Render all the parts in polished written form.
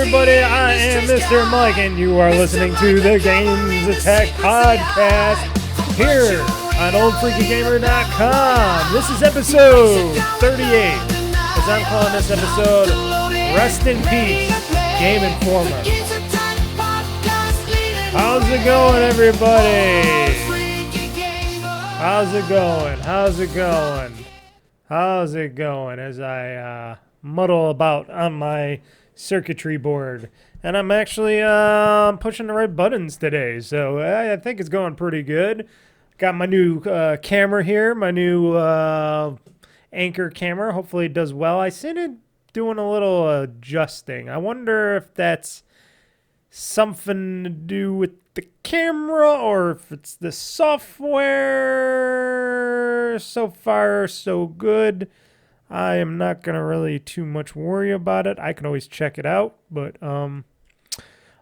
everybody? I am Mr. Mike, and you are listening to the GamezAttack podcast here on OldFreakyGamer.com. This is episode 38, as I'm calling this episode, Rest in Peace, GameInformer. How's it going, everybody? How's it going? How's it going? How's it going as I muddle about on my circuitry board? And I'm actually pushing the right buttons today, so I think it's going pretty good. Got my new camera here, my new Anchor camera. Hopefully it does well. I seen it doing a little adjusting. I wonder if that's something to do with the camera or if it's the software. So far, so good. I am not going to really too much worry about it. I can always check it out. But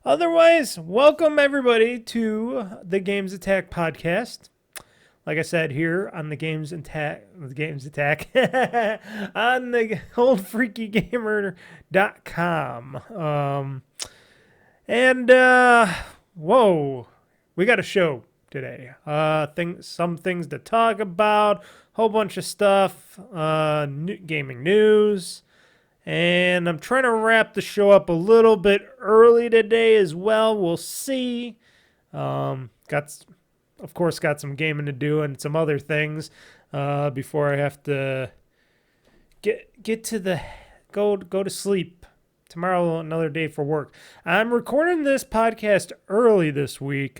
otherwise, welcome everybody to the GamezAttack podcast. Like I said, here on the GamezAttack on the OldFreakyGamer.com. Whoa, we got a show today. Some things to talk about, whole bunch of stuff, gaming news, and I'm trying to wrap the show up a little bit early today as well. We'll see. Of course, got some gaming to do and some other things before I have to get to go to sleep. Tomorrow, another day for work. I'm recording this podcast early this week.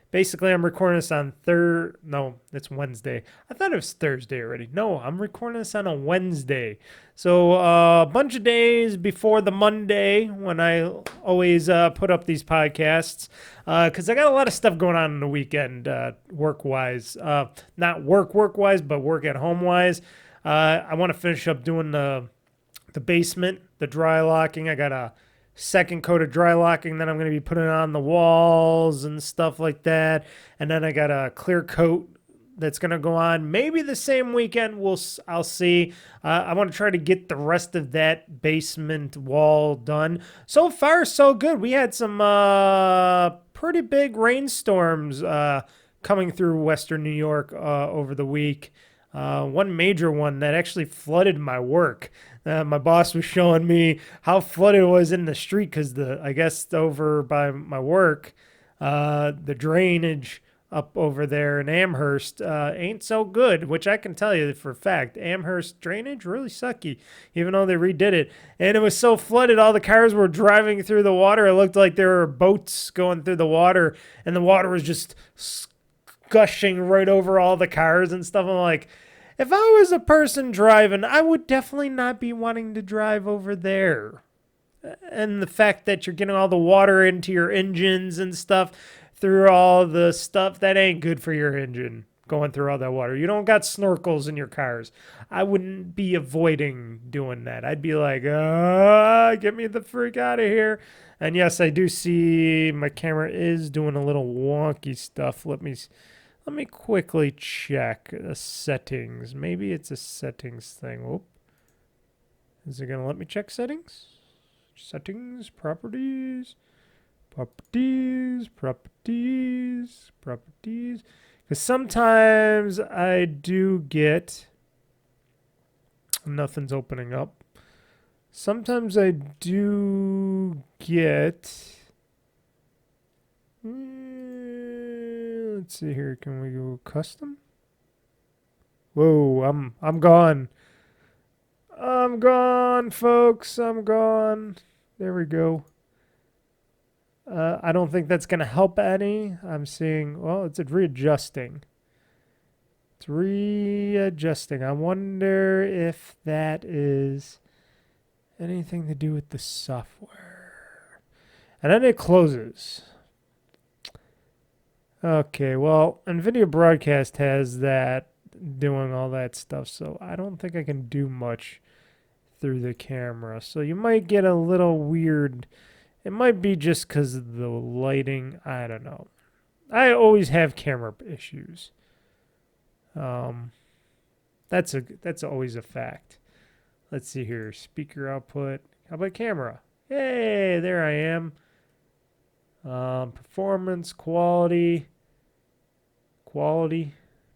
Basically, I'm recording this on it's Wednesday. I thought it was Thursday already. No, I'm recording this on a Wednesday. So a bunch of days before the Monday when I always put up these podcasts. Because I got a lot of stuff going on in the weekend, work-wise. Not work-wise, but work at home-wise. I want to finish up doing the basement, the dry locking. I got a second coat of dry locking that I'm going to be putting on the walls and stuff like that. And then I got a clear coat that's going to go on maybe the same weekend. I'll see. I want to try to get the rest of that basement wall done. So far, so good. We had some pretty big rainstorms coming through Western New York over the week. One major one that actually flooded my work. My boss was showing me how flooded it was in the street because I guess over by my work, the drainage up over there in Amherst ain't so good, which I can tell you for a fact. Amherst drainage really sucky, even though they redid it. And it was so flooded, all the cars were driving through the water. It looked like there were boats going through the water, and the water was just gushing right over all the cars and stuff. I'm like, if I was a person driving, I would definitely not be wanting to drive over there. And the fact that you're getting all the water into your engines and stuff through all the stuff, that ain't good for your engine, going through all that water. You don't got snorkels in your cars. I wouldn't be avoiding doing that. I'd be like, get me the freak out of here. And yes, I do see my camera is doing a little wonky stuff. Let me quickly check the settings. Maybe it's a settings thing. Whoop. Is it going to let me check settings? Settings, properties. Because sometimes I do get... Nothing's opening up. Sometimes I do get... Let's see here. Can we go custom? Whoa, I'm gone. I'm gone, folks. I'm gone. There we go. I don't think that's going to help any. I'm seeing, well, it's readjusting. It's readjusting. I wonder if that is anything to do with the software. And then it closes. Okay, well, NVIDIA Broadcast has that doing all that stuff, so I don't think I can do much through the camera. So you might get a little weird. It might be just because of the lighting. I don't know. I always have camera issues. That's always a fact. Let's see here. Speaker output. How about camera? Hey, there I am. Performance, quality,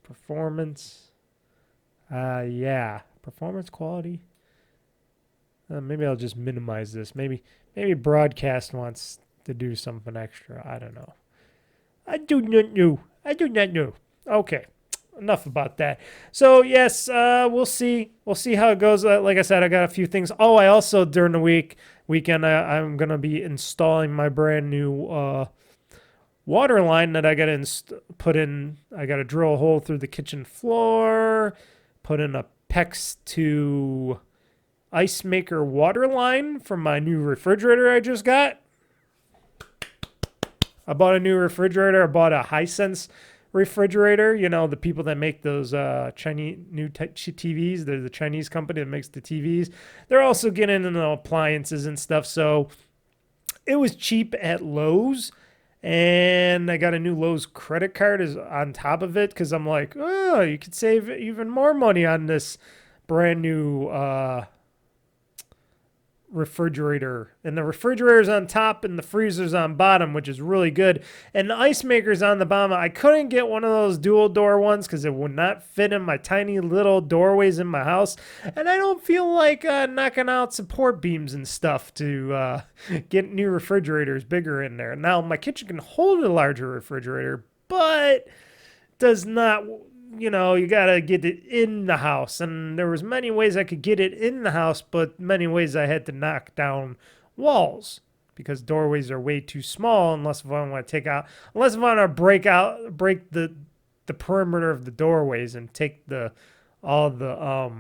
performance. Yeah, performance, quality. Maybe I'll just minimize this. Maybe broadcast wants to do something extra. I don't know. I do not know. I do not know. Okay, enough about that. So yes, we'll see. We'll see how it goes. Like I said, I got a few things. Oh, I also during the weekend, I'm gonna be installing my brand new water line that I got to put in. I got to drill a hole through the kitchen floor, put in a PEX to ice maker water line from my new refrigerator I just got. I bought a new refrigerator. I bought a Hisense refrigerator. You know, the people that make those Chinese new TVs. They're the Chinese company that makes the TVs. They're also getting into appliances and stuff. So it was cheap at Lowe's. And I got a new Lowe's credit card is on top of it because I'm like, oh, you could save even more money on this brand new refrigerator. And the refrigerator's on top and the freezer's on bottom, which is really good. And the ice maker's on the bottom. I couldn't get one of those dual door ones because it would not fit in my tiny little doorways in my house. And I don't feel like knocking out support beams and stuff to get new refrigerators bigger in there. Now, my kitchen can hold a larger refrigerator, but does not, you know, you got to get it in the house. And there was many ways I could get it in the house, but many ways I had to knock down walls because doorways are way too small unless if I want to break the perimeter of the doorways and take all the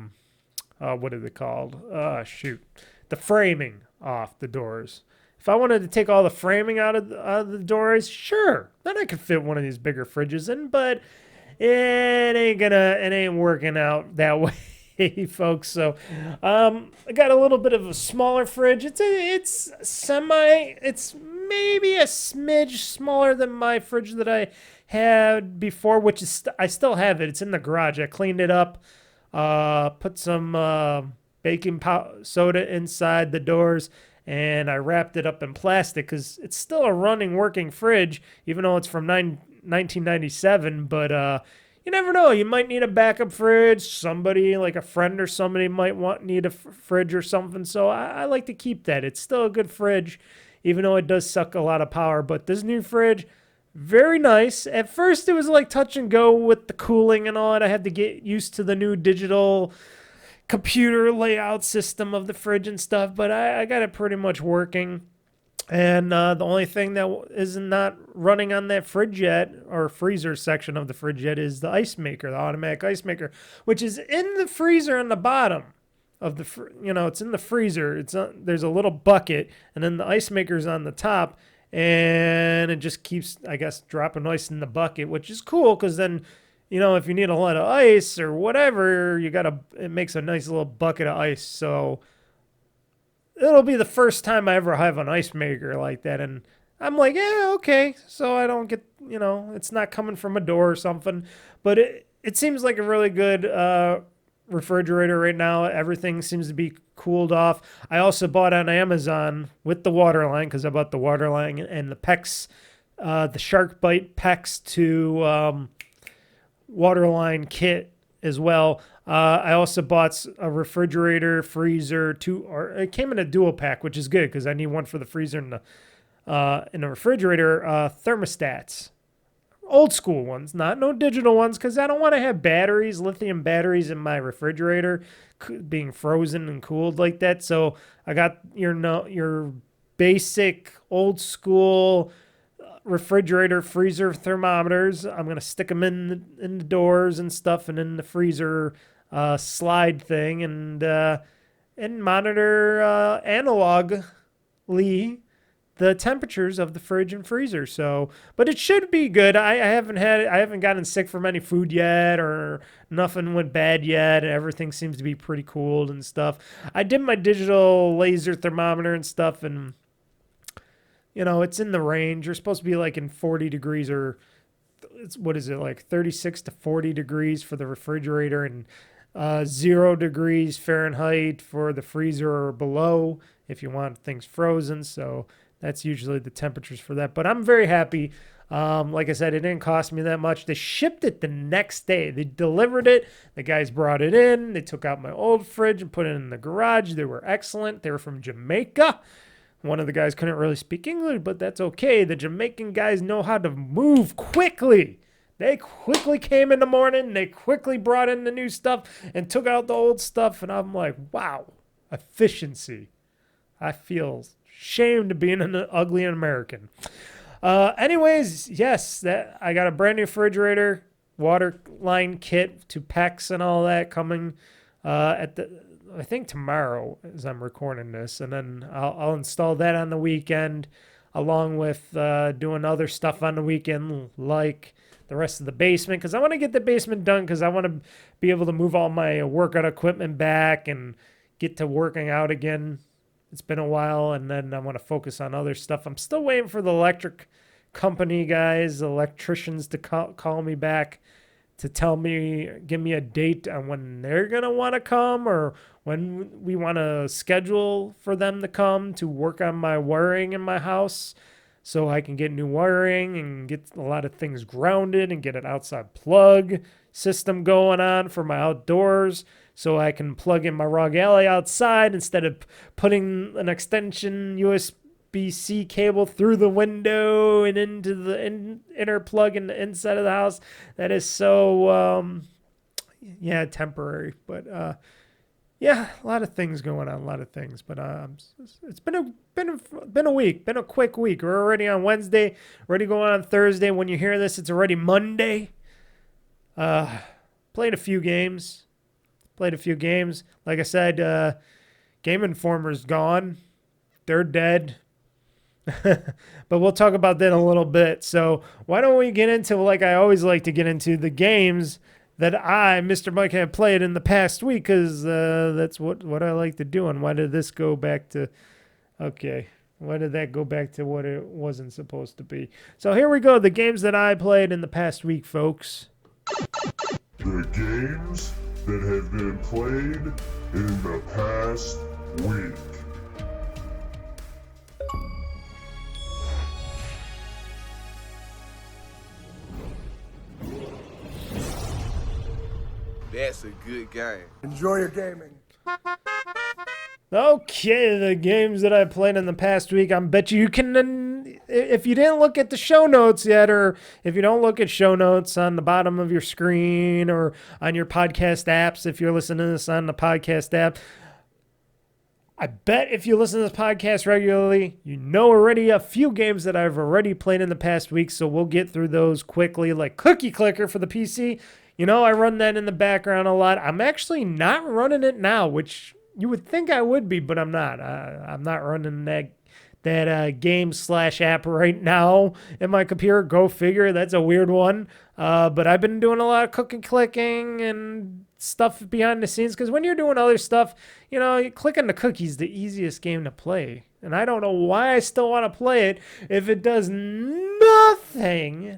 what are they called? The framing off the doors. If I wanted to take all the framing out of the doors, sure, then I could fit one of these bigger fridges in, but it ain't working out that way, folks. So, I got a little bit of a smaller fridge. It's maybe a smidge smaller than my fridge that I had before, which is I still have it. It's in the garage. I cleaned it up, put some baking soda inside the doors, and I wrapped it up in plastic because it's still a running, working fridge, even though it's from 1997, but you never know. You might need a backup fridge. Somebody, like a friend or somebody, might need a fridge or something. So I like to keep that. It's still a good fridge, even though it does suck a lot of power. But this new fridge, very nice. At first, it was like touch and go with the cooling and all that. I had to get used to the new digital computer layout system of the fridge and stuff, but I got it pretty much working. And the only thing that is not running on that fridge yet, or freezer section of the fridge yet, is the ice maker, the automatic ice maker, which is in the freezer on the bottom of it's in the freezer. There's a little bucket, and then the ice maker's on the top, and it just keeps, I guess, dropping ice in the bucket, which is cool because then, if you need a lot of ice or whatever, it makes a nice little bucket of ice. So it'll be the first time I ever have an ice maker like that. And I'm like, yeah, okay. So I don't get, it's not coming from a door or something. But it seems like a really good refrigerator right now. Everything seems to be cooled off. I also bought on Amazon with the water line because I bought the water line and the PEX, the Shark Bite PEX to water line kit as well. I also bought a refrigerator, freezer, or it came in a dual pack, which is good because I need one for the freezer and the refrigerator. Thermostats, old school ones, no digital ones, because I don't want to have lithium batteries in my refrigerator being frozen and cooled like that. So I got your basic old school refrigerator, freezer thermometers. I'm gonna stick them in the doors and stuff, and in the freezer slide thing, and monitor analogly the temperatures of the fridge and freezer. So, but it should be good. I haven't gotten sick from any food yet, or nothing went bad yet. Everything seems to be pretty cooled and stuff. I did my digital laser thermometer and stuff, and it's in the range. You're supposed to be like in 40 degrees, or what is it, like 36 to 40 degrees for the refrigerator. And 0 degrees Fahrenheit for the freezer or below if you want things frozen. So that's usually the temperatures for that. But I'm very happy. Like I said, it didn't cost me that much. They shipped it the next day. They delivered it. The guys brought it in. They took out my old fridge and put it in the garage. They were excellent. They were from Jamaica. One of the guys couldn't really speak English, but that's okay. The Jamaican guys know how to move quickly. They quickly came in the morning. They quickly brought in the new stuff and took out the old stuff. And I'm like, wow, efficiency. I feel shamed being an ugly American. Anyways, yes, that I got a brand new refrigerator, water line kit to PEX and all that coming I think tomorrow as I'm recording this. And then I'll install that on the weekend along with doing other stuff on the weekend like the rest of the basement, because I want to get the basement done because I want to be able to move all my workout equipment back and get to working out again. It's been a while, and then I want to focus on other stuff. I'm still waiting for the electric company guys, electricians to call me back to tell me, give me a date on when they're going to want to come or when we want to schedule for them to come to work on my wiring in my house, so I can get new wiring and get a lot of things grounded and get an outside plug system going on for my outdoors, so I can plug in my ROG Ally outside instead of putting an extension USB-C cable through the window and into the inner plug in the inside of the house. That is so, temporary. But yeah, a lot of things going on, a lot of things. But it's been a week, been a quick week. We're already on Wednesday, already going on Thursday. When you hear this, it's already Monday. Played a few games. Like I said, GameInformer's gone. They're dead. But we'll talk about that in a little bit. So why don't we get into, like I always like to get into, the games that I, Mr. Mike, have played in the past week, because that's what I like to do. And why did this go back to... Okay, why did that go back to what it wasn't supposed to be? So here we go, the games that I played in the past week, folks. The games that have been played in the past week. That's a good game. Enjoy your gaming. Okay, the games that I played in the past week. I bet you can, if you didn't look at the show notes yet, or if you don't look at show notes on the bottom of your screen or on your podcast apps, if you're listening to this on the podcast app, I bet if you listen to this podcast regularly, you know already a few games that I've already played in the past week, so we'll get through those quickly, like Cookie Clicker for the PC. You know, I run that in the background a lot. I'm actually not running it now, which you would think I would be, but I'm not. I'm not running that game/app right now in my computer. Go figure. That's a weird one. But I've been doing a lot of clicking and stuff behind the scenes, because when you're doing other stuff, you know, clicking the cookie's the easiest game to play. And I don't know why I still want to play it if it does nothing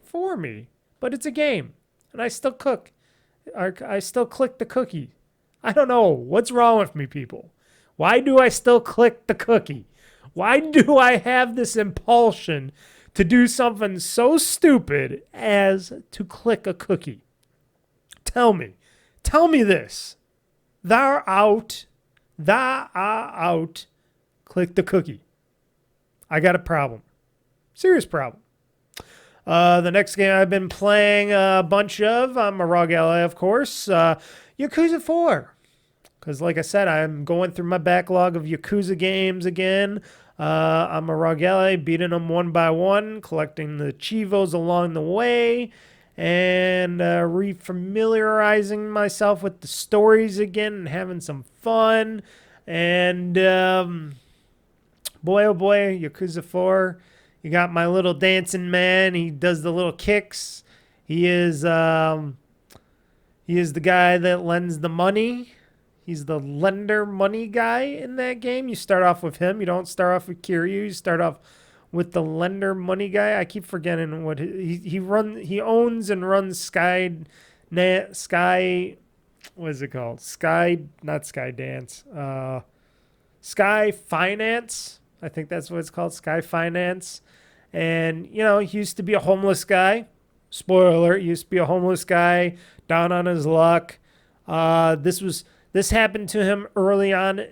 for me. But it's a game, and I still cook. I still click the cookie. I don't know. What's wrong with me, people? Why do I still click the cookie? Why do I have this impulsion to do something so stupid as to click a cookie? Tell me. Tell me this. Thou out. Click the cookie. I got a problem. Serious problem. The next game I've been playing a bunch of, I'm a ROG Ally, of course, Yakuza 4. Because like I said, I'm going through my backlog of Yakuza games again. I'm a ROG Ally, beating them one by one, collecting the Chivos along the way, and refamiliarizing myself with the stories again and having some fun. And boy, oh boy, Yakuza 4. You got my little dancing man. He does the little kicks. He is the guy that lends the money. He's the lender money guy in that game. You start off with him. You don't start off with Kiryu. You start off with the lender money guy. I keep forgetting what he owns and runs Sky Sky, what is it called? Not Sky Dance. Sky Finance. I think that's what it's called, Sky Finance. And, you know, he used to be a homeless guy. Spoiler alert, he used to be a homeless guy, down on his luck. This happened to him early on,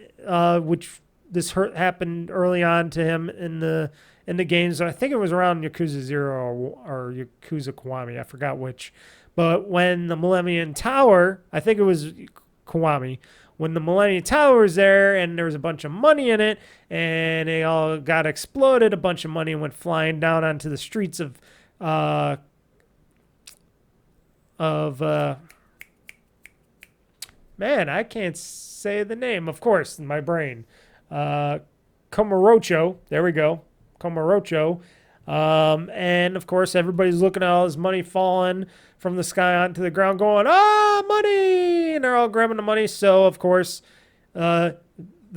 happened early on to him in the games. I think it was around Yakuza 0 or Yakuza Kiwami. I forgot which. But when the Millennium Tower, I think it was Kiwami, when the Millennium Tower was there and there was a bunch of money in it and it all got exploded, a bunch of money went flying down onto the streets of man, I can't say the name, of course, in my brain. Komorocho, there we go, Komorocho. And of course, everybody's looking at all this money falling from the sky onto the ground going, money! And they're all grabbing the money. So, of course, the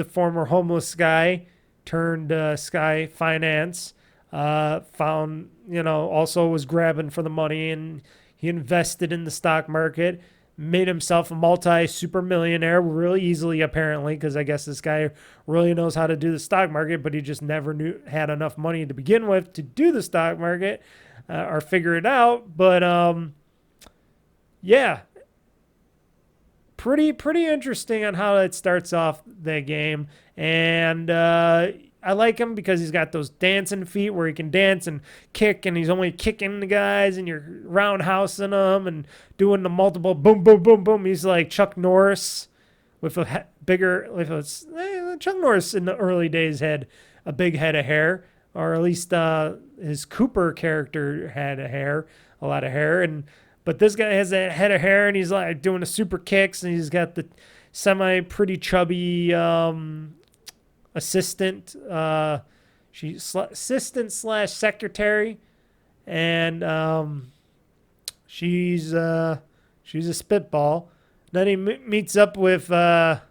former homeless guy turned Sky Finance, found, also was grabbing for the money, and he invested in the stock market, made himself a multi-super millionaire really easily, apparently, because I guess this guy really knows how to do the stock market, but he just never had enough money to begin with to do the stock market or figure it out. But yeah, pretty interesting on how it starts off the game. And I like him because he's got those dancing feet where he can dance and kick, and he's only kicking the guys, and you're roundhousing them and doing the multiple boom, boom, boom, boom. He's like Chuck Norris with a Chuck Norris in the early days had a big head of hair, or at least his Cooper character had a lot of hair, but this guy has that head of hair, and he's like doing the super kicks, and he's got the pretty chubby assistant / secretary, and she's a spitball. Then he meets up with the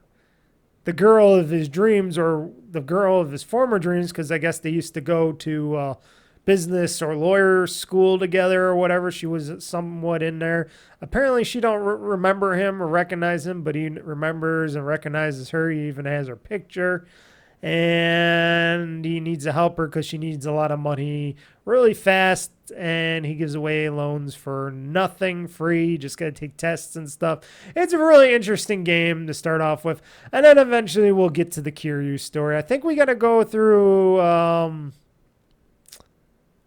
girl of his dreams, or the girl of his former dreams, because I guess they used to go to business or lawyer school together or whatever. She was somewhat in there. Apparently she don't remember him or recognize him, but he remembers and recognizes her. He even has her picture. And he needs to help her because she needs a lot of money really fast, and he gives away loans for nothing, free. Just got to take tests and stuff. It's a really interesting game to start off with, and then eventually we'll get to the Kiryu story. I think we got to go through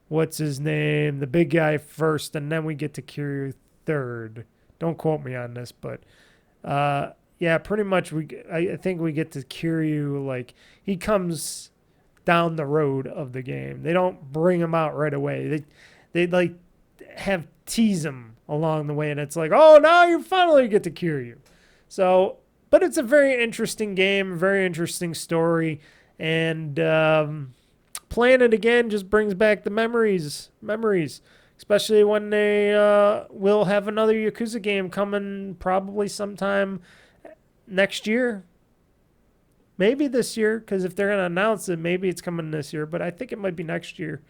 what's his name, the big guy first, and then we get to Kiryu third. Don't quote me on this, but yeah, pretty much I think we get to Kiryu, like, he comes down the road of the game. They don't bring him out right away. They like tease him along the way, and it's like, oh, now you finally get to Kiryu. So, but it's a very interesting game, very interesting story, and playing it again just brings back the memories, especially when they will have another Yakuza game coming probably sometime next year. Maybe this year, because if they're going to announce it, maybe it's coming this year. But I think it might be next year,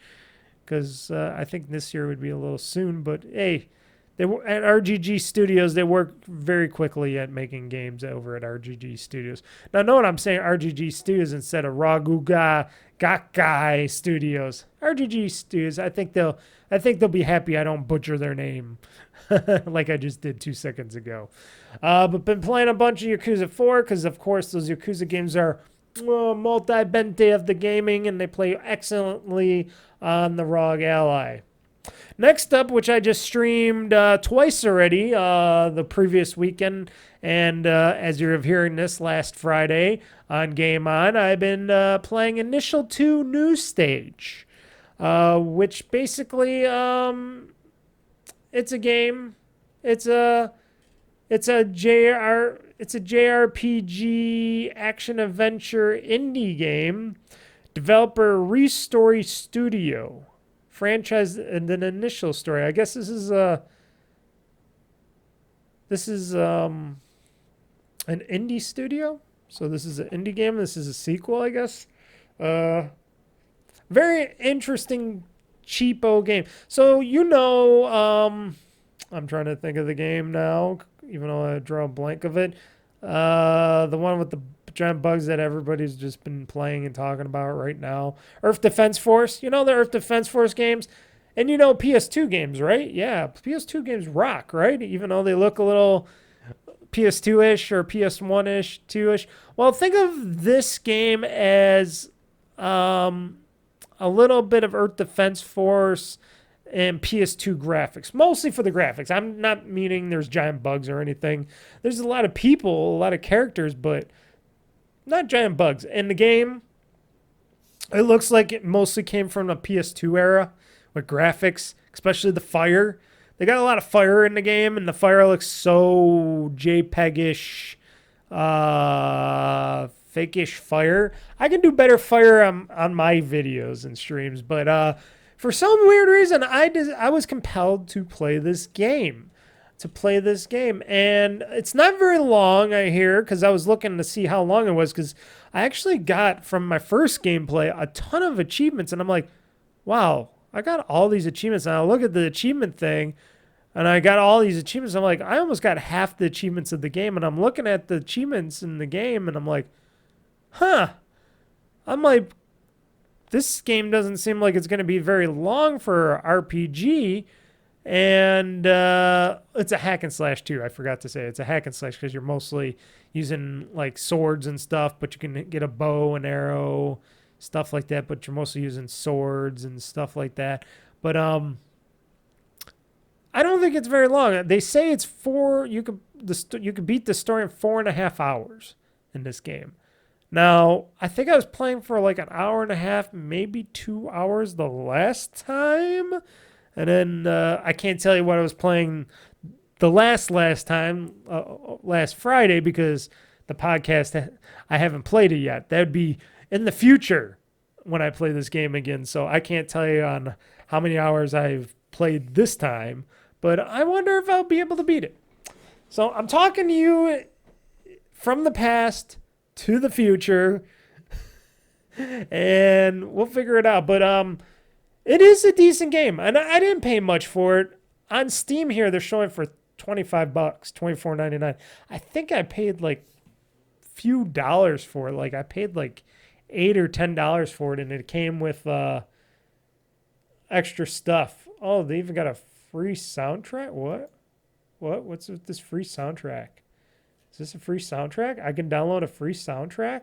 because I think this year would be a little soon. But hey, at RGG Studios, they work very quickly at making games over at RGG Studios. Now, know what I'm saying? RGG Studios instead of Raguga Gakkai Studios. RGG Studios. I think they'll be happy I don't butcher their name like I just did 2 seconds ago. But been playing a bunch of Yakuza 4 because, of course, those Yakuza games are multi-bente of the gaming, and they play excellently on the ROG Ally. Next up, which I just streamed twice already the previous weekend, and as you're hearing this, last Friday on GameOn, I've been playing Initial 2 New Stage, which basically it's a game. It's a JRPG action adventure indie game. Developer Restory Studio. Franchise and an initial story. I guess this is an indie studio. So this is an indie game. This is a sequel, I guess. Very interesting cheapo game. So I'm trying to think of the game now, even though I draw a blank of it. The one with the giant bugs that everybody's just been playing and talking about right now. Earth Defense Force. You know the Earth Defense Force games? And you know PS2 games, right? Yeah, PS2 games rock, right? Even though they look a little PS2-ish or PS1-ish, 2-ish. Well, think of this game as a little bit of Earth Defense Force and PS2 graphics, mostly for the graphics. I'm not meaning there's giant bugs or anything. There's a lot of people, a lot of characters, but not giant bugs. In the game, it looks like it mostly came from the PS2 era with graphics, especially the fire. They got a lot of fire in the game, and the fire looks so JPEG-ish, fake-ish fire. I can do better fire on my videos and streams, but for some weird reason, I was compelled to play this game. And it's not very long, I hear, because I was looking to see how long it was, because I actually got, from my first gameplay, a ton of achievements, and I'm like, wow, I got all these achievements, and I look at the achievement thing, and I got all these achievements. I'm like, I almost got half the achievements of the game, and I'm looking at the achievements in the game, and I'm like, huh. I'm like, this game doesn't seem like it's going to be very long for RPG, and it's a hack and slash too. I forgot to say it's a hack and slash because you're mostly using like swords and stuff, but you can get a bow and arrow, stuff like that, but you're mostly using swords and stuff like that. But I don't think it's very long. They say it's you could beat the story in 4.5 hours in this game. Now, I think I was playing for like an hour and a half, maybe 2 hours the last time. And then I can't tell you what I was playing the last time, last Friday, because the podcast, I haven't played it yet. That would be in the future when I play this game again. So I can't tell you on how many hours I've played this time, but I wonder if I'll be able to beat it. So I'm talking to you from the past to the future, and we'll figure it out. But it is a decent game, and I didn't pay much for it. On Steam here, they're showing for $25, $24.99. I think I paid like few dollars for it. Like I paid like $8 or $10 for it, and it came with extra stuff. Oh, they even got a free soundtrack. What's with this free soundtrack? Is this a free soundtrack? I can download a free soundtrack?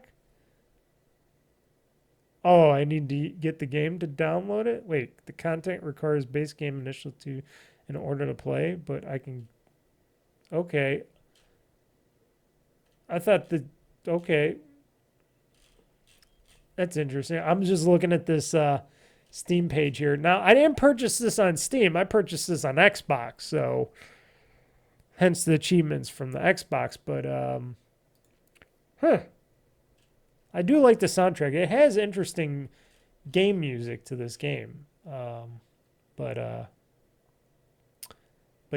Oh, I need to get the game to download it? Wait, the content requires base game initial in order to play, but I can... Okay. I thought okay. That's interesting. I'm just looking at this Steam page here. Now, I didn't purchase this on Steam. I purchased this on Xbox, so... Hence the achievements from the Xbox, but I do like the soundtrack. It has interesting game music to this game. But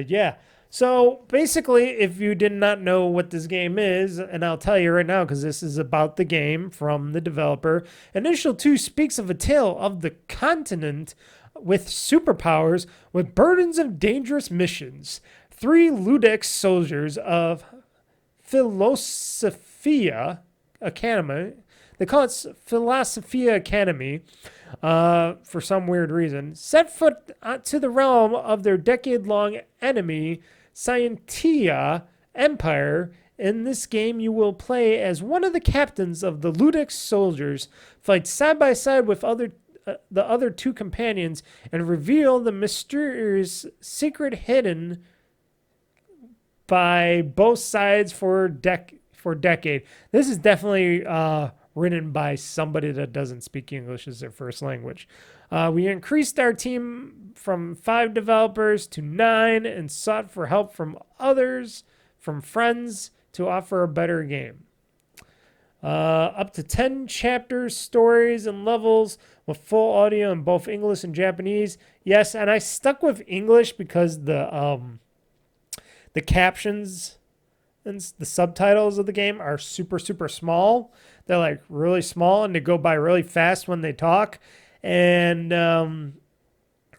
yeah. So basically, if you did not know what this game is, and I'll tell you right now because this is about the game from the developer, Initial 2 speaks of a tale of the continent with superpowers with burdens of dangerous missions. 3 Ludex soldiers of Philosophia Academy, they call it Philosophia Academy for some weird reason, set foot to the realm of their decade-long enemy, Scientia Empire. In this game, you will play as one of the captains of the Ludex soldiers, fight side by side with the other 2 companions, and reveal the mysterious secret hidden by both sides for decade. This is definitely written by somebody that doesn't speak English as their first language. We increased our team from 5 developers to 9 and sought for help from others, from friends, to offer a better game. Up to 10 chapters, stories, and levels with full audio in both English and Japanese. Yes, and I stuck with English because the captions and the subtitles of the game are super, super small. They're like really small and they go by really fast when they talk. And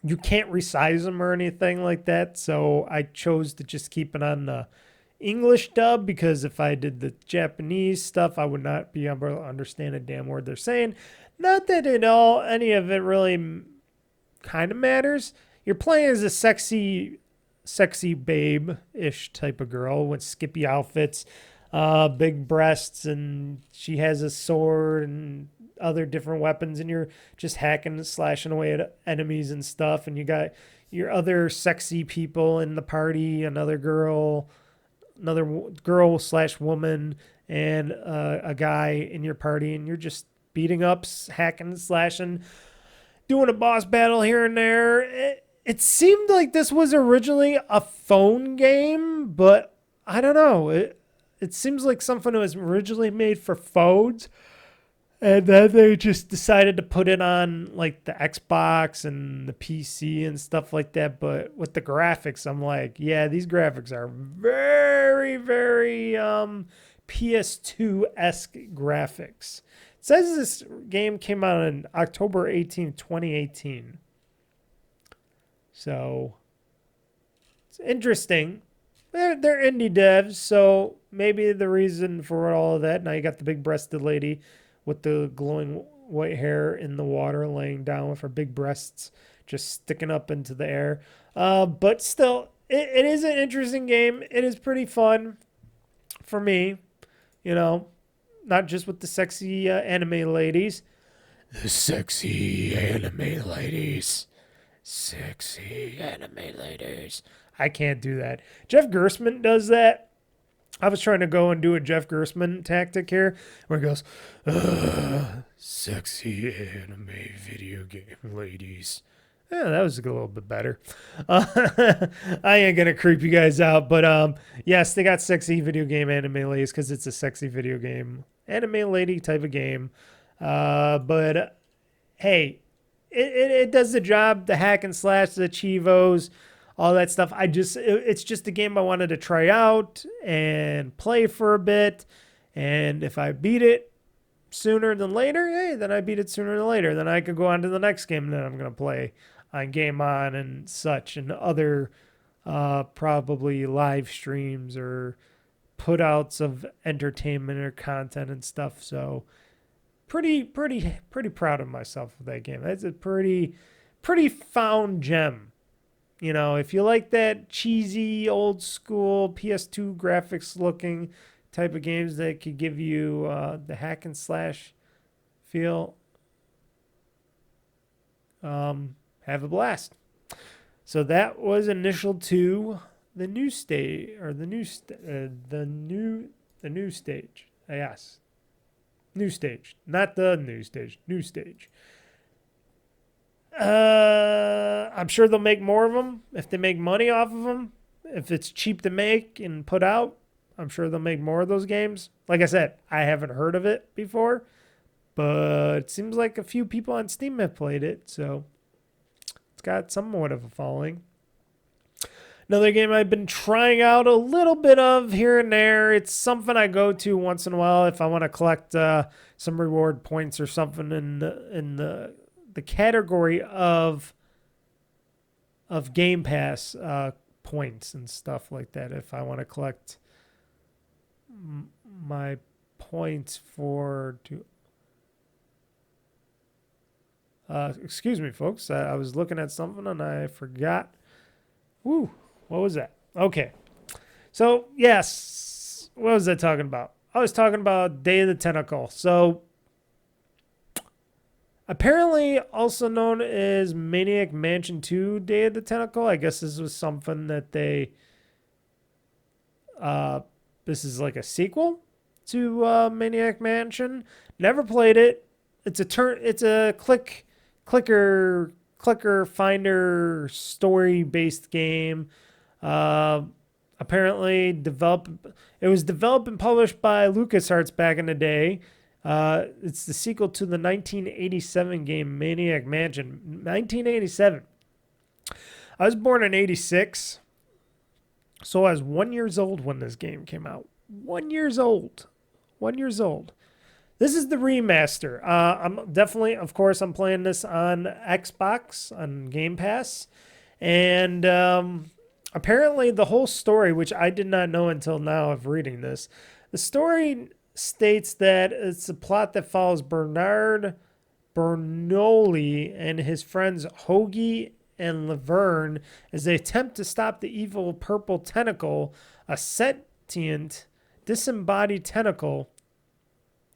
you can't resize them or anything like that. So I chose to just keep it on the English dub, because if I did the Japanese stuff, I would not be able to understand a damn word they're saying. Not that any of it really kind of matters. You're playing as a sexy babe-ish type of girl with skippy outfits, big breasts, and she has a sword and other different weapons, and you're just hacking and slashing away at enemies and stuff, and you got your other sexy people in the party, another girl slash woman, and a guy in your party, and you're just beating up, hacking and slashing, doing a boss battle here and there. It seemed like this was originally a phone game, but I don't know. It seems like something that was originally made for phones, and then they just decided to put it on like the Xbox and the PC and stuff like that. But with the graphics, I'm like, yeah, these graphics are very, very PS2-esque graphics. It says this game came out on October 18th, 2018. So it's interesting. They're indie devs, so maybe the reason for all of that. Now you got the big-breasted lady with the glowing white hair in the water, laying down with her big breasts just sticking up into the air. But still, it is an interesting game. It is pretty fun for me, not just with the sexy anime ladies. The sexy anime ladies. Sexy anime ladies. I can't do that. Jeff Gerstmann does that. I was trying to go and do a Jeff Gerstmann tactic here, where he goes, sexy anime video game ladies. Yeah, that was a little bit better. I ain't going to creep you guys out, but yes, they got sexy video game anime ladies because it's a sexy video game anime lady type of game. But hey, it does the job, the hack and slash, the Chivos, all that stuff. It's just a game I wanted to try out and play for a bit. And if I beat it sooner than later, hey, then I beat it sooner than later. Then I could go on to the next game that I'm going to play on GameOn and such, and other probably live streams or put outs of entertainment or content and stuff. So pretty proud of myself with that game. That's a pretty found gem. If you like that cheesy, old school PS2 graphics looking type of games that could give you the hack and slash feel, have a blast. So that was Initial 2, the new stage, or the new stage. Yes, new stage, not the new stage. New stage. I'm sure they'll make more of them if they make money off of them. If it's cheap to make and put out, I'm sure they'll make more of those games. Like I said, I haven't heard of it before, but it seems like a few people on Steam have played it, so it's got somewhat of a following. Another game I've been trying out a little bit of here and there. It's something I go to once in a while if I want to collect some reward points or something in the category of Game Pass points and stuff like that. If I want to collect my points excuse me, folks. I was looking at something and I forgot. Woo, what was that? Okay. So, yes. What was I talking about? I was talking about Day of the Tentacle. So, apparently, also known as Maniac Mansion 2 Day of the Tentacle. I guess this was something that they... this is like a sequel to Maniac Mansion. Never played it. It's a clicker finder story-based game. Apparently, it was developed and published by LucasArts back in the day. It's the sequel to the 1987 game Maniac Mansion. 1987. I was born in 86. So I was 1 year old when this game came out. 1 year old. This is the remaster. I'm definitely, of course, I'm playing this on Xbox, on Game Pass. And apparently the whole story, which I did not know until now of reading this, the story states that it's a plot that follows Bernard Bernoulli and his friends Hoagie and Laverne as they attempt to stop the evil purple tentacle, a sentient, disembodied tentacle,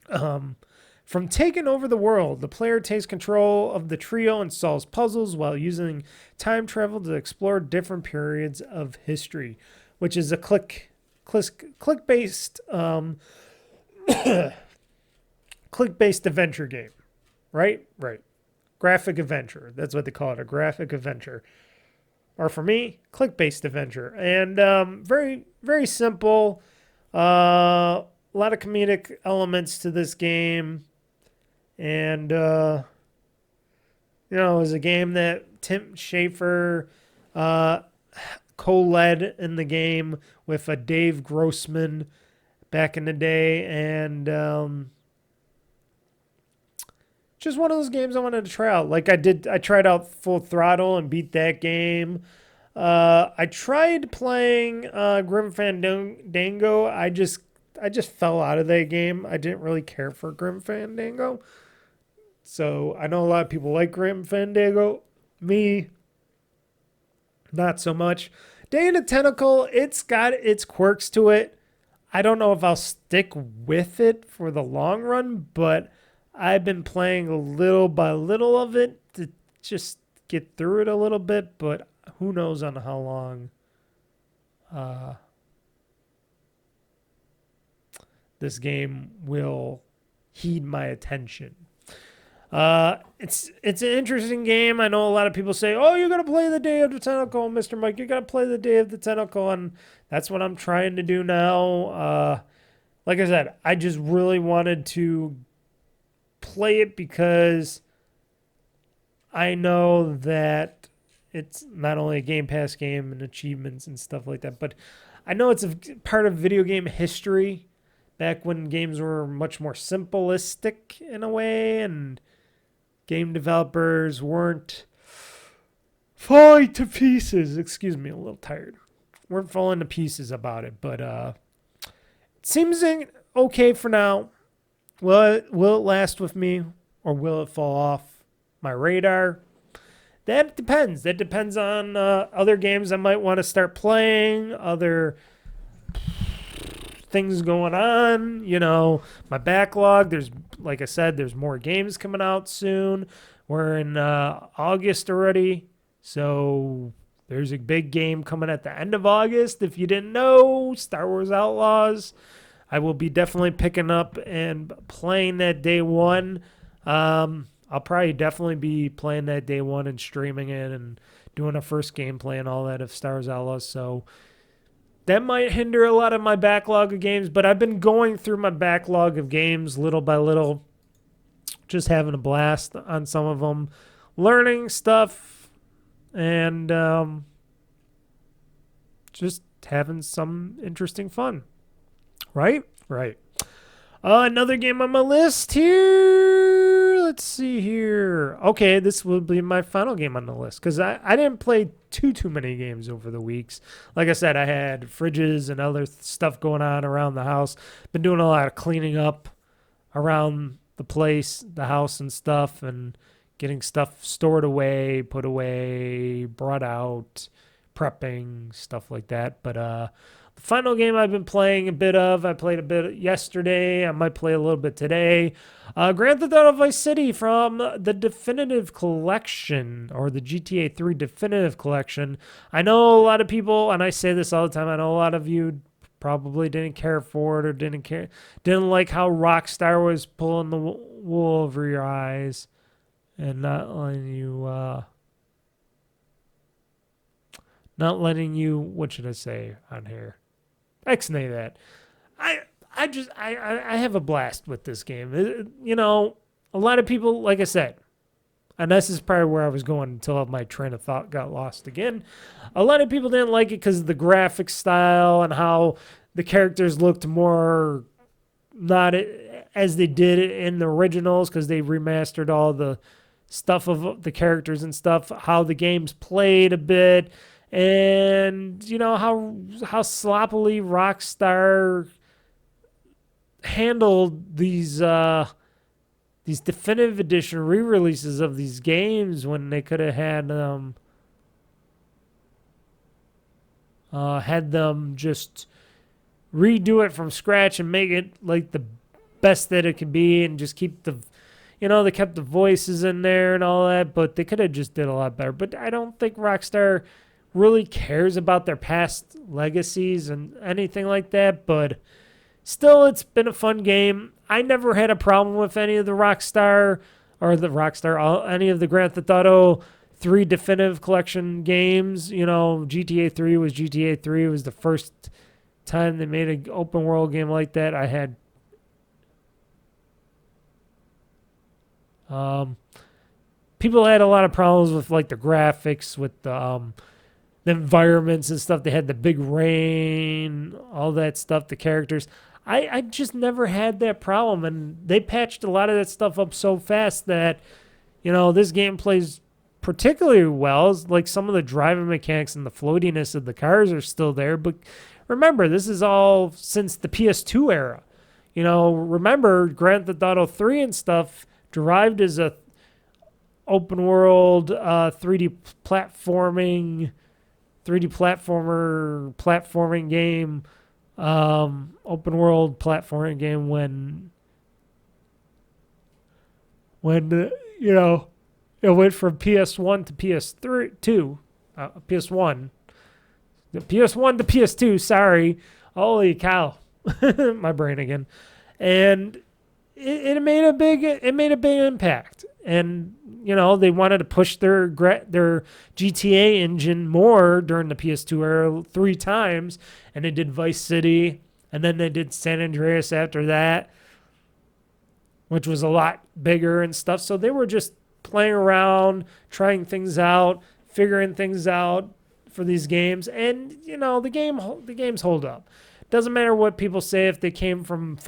from taking over the world. The player takes control of the trio and solves puzzles while using time travel to explore different periods of history, which is a click-based click-based adventure game, right? Right. Graphic adventure. That's what they call it, a graphic adventure. Or for me, click-based adventure. And very, very simple. A lot of comedic elements to this game. And, it was a game that Tim Schafer co-led in the game with a Dave Grossman back in the day. And just one of those games I wanted to try out. Like I tried out Full Throttle and beat that game. I tried playing Grim Fandango. I just fell out of that game. I didn't really care for Grim Fandango. So I know a lot of people like Grim Fandango. Me, not so much. Day in the Tentacle, it's got its quirks to it. I don't know if I'll stick with it for the long run, but I've been playing a little by little of it to just get through it a little bit, but who knows on how long this game will heed my attention. It's an interesting game. I know a lot of people say, "Oh, you're gonna play the Day of the Tentacle, Mr. Mike. You're gonna play the Day of the Tentacle," and that's what I'm trying to do now. Like I said, I just really wanted to play it because I know that it's not only a Game Pass game and achievements and stuff like that, but I know it's a part of video game history back when games were much more simplistic in a way and game developers weren't falling to pieces. Excuse me, a little tired. Weren't falling to pieces about it, but it seems okay for now. Will it last with me, or will it fall off my radar? That depends. That depends on other games I might want to start playing, other things going on. My backlog. Like I said, there's more games coming out soon. We're in August already, so there's a big game coming at the end of August. If you didn't know, Star Wars Outlaws. I will be definitely picking up and playing that day one. I'll probably definitely be playing that day one and streaming it and doing a first gameplay and all that of Star Wars Outlaws. So that might hinder a lot of my backlog of games, but I've been going through my backlog of games little by little, just having a blast on some of them, learning stuff, and just having some interesting fun. Right? Right. Another game on my list here. Let's see here. Okay, this will be my final game on the list because I didn't play too many games over the weeks. Like I said, I had fridges and other stuff going on around the house. Been doing a lot of cleaning up around the place, the house and stuff, and getting stuff stored away, put away, brought out, prepping, stuff like that. But the final game I've been playing a bit of, I played a bit yesterday. I might play a little bit today. Grand Theft Auto Vice City from the Definitive Collection, or the GTA 3 Definitive Collection. I know a lot of people, and I say this all the time, I know a lot of you probably didn't care for it or didn't like how Rockstar was pulling the wool over your eyes and not letting you, what should I say on here? X-nay that. I have a blast with this game. A lot of people, like I said, and this is probably where I was going until my train of thought got lost again. A lot of people didn't like it because of the graphic style and how the characters looked more not as they did in the originals, because they remastered all the stuff of the characters and stuff, how the game's played a bit, and how sloppily Rockstar handled these definitive edition re-releases of these games when they could have had them just redo it from scratch and make it like the best that it could be, and just keep they kept the voices in there and all that, but they could have just did a lot better. But I don't think Rockstar really cares about their past legacies and anything like that, but still, it's been a fun game. I never had a problem with any of the any of the Grand Theft Auto 3 Definitive Collection games. GTA 3 was GTA 3. It was the first time they made an open world game like that. I had people had a lot of problems with like the graphics, with the environments and stuff. They had the big rain, all that stuff, the characters. I just never had that problem, and they patched a lot of that stuff up so fast that, this game plays particularly well. Like some of the driving mechanics and the floatiness of the cars are still there, but remember, this is all since the PS2 era. Remember, Grand Theft Auto 3 and stuff derived as a open world 3D platformer platforming game, open world platforming game when it went from PS1 to PS2, PS1 to PS2. Sorry, holy cow, my brain again, and it made a big impact. And they wanted to push their GTA engine more during the PS2 era 3 times, and they did Vice City, and then they did San Andreas after that, which was a lot bigger and stuff. So they were just playing around, trying things out, figuring things out for these games, and the games hold up. Doesn't matter what people say, if they came from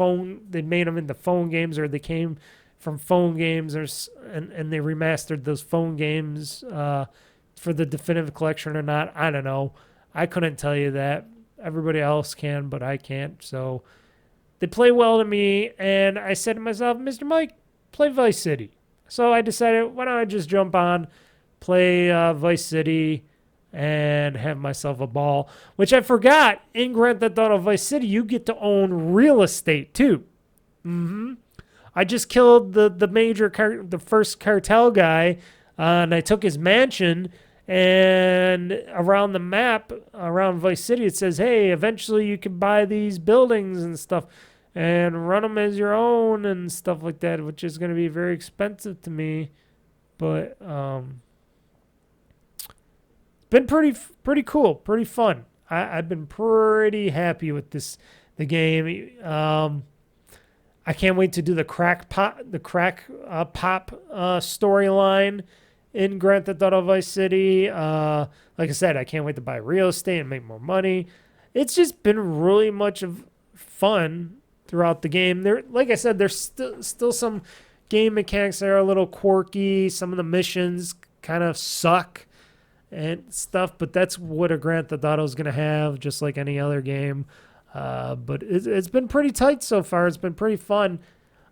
they made them into phone games, or they came from phone games, and they remastered those phone games for the Definitive Collection or not. I don't know. I couldn't tell you that. Everybody else can, but I can't. So they play well to me, and I said to myself, Mr. Mike, play Vice City. So I decided, why don't I just jump on, play Vice City, and have myself a ball. Which I forgot, in Grand Theft Auto Vice City, you get to own real estate too. I just killed the first cartel guy, and I took his mansion, and around the map, around Vice City, it says, hey, eventually you can buy these buildings and stuff and run them as your own and stuff like that, which is going to be very expensive to me. But been pretty cool, pretty fun. I've been pretty happy with the game. I can't wait to do the crack pop storyline in Grand Theft Auto Vice City. Like I said, I can't wait to buy real estate and make more money. It's just been really much of fun throughout the game. Like I said, there's still some game mechanics that are a little quirky. Some of the missions kind of suck and stuff, but that's what a Grand Theft Auto is going to have, just like any other game. But it's been pretty tight so far. It's been pretty fun.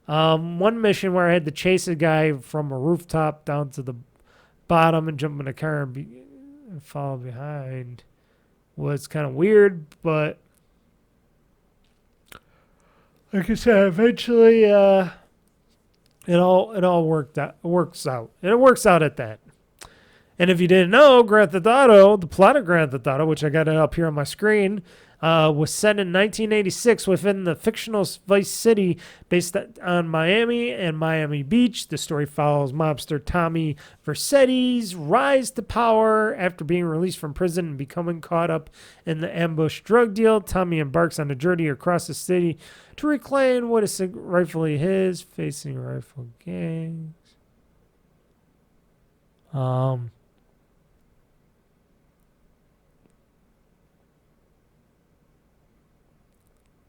One mission where I had to chase a guy from a rooftop down to the bottom and jump in a car and follow behind was kind of weird, but like I said, eventually it all works out. And it works out at that. And if you didn't know, Grand Theft Auto, the plot of Grand Theft Auto, which I got it up here on my screen, was set in 1986 within the fictional Vice City based on Miami and Miami Beach. The story follows mobster Tommy Vercetti's rise to power after being released from prison and becoming caught up in the ambush drug deal. Tommy embarks on a journey across the city to reclaim what is rightfully his, facing rival gangs.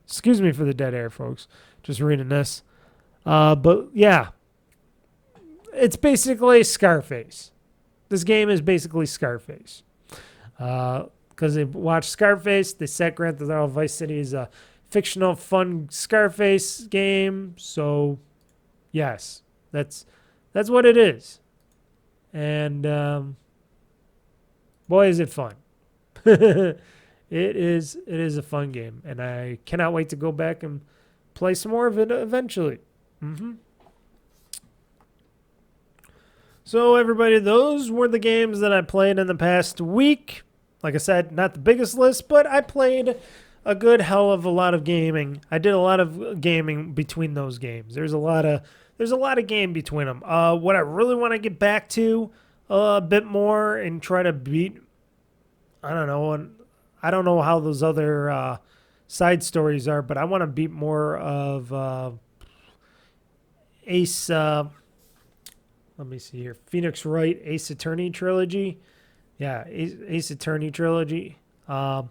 Excuse me for the dead air, folks. Just reading this. But yeah, it's basically Scarface. This game is basically Scarface. Because they watched Scarface, they said Grand Theft Auto Vice City is a fictional, fun Scarface game. So, yes, that's what it is. And boy, is it fun! It is a fun game, and I cannot wait to go back and play some more of it eventually. So, everybody, those were the games that I played in the past week. Like I said, not the biggest list, but I played a good hell of a lot of gaming. I did a lot of gaming between those games. There's a lot of game between them. What I really want to get back to a bit more and try to beat, I don't know how those other side stories are, but I want to beat more of Ace. Let me see here. Phoenix Wright Ace Attorney trilogy. Yeah, Ace Attorney trilogy. I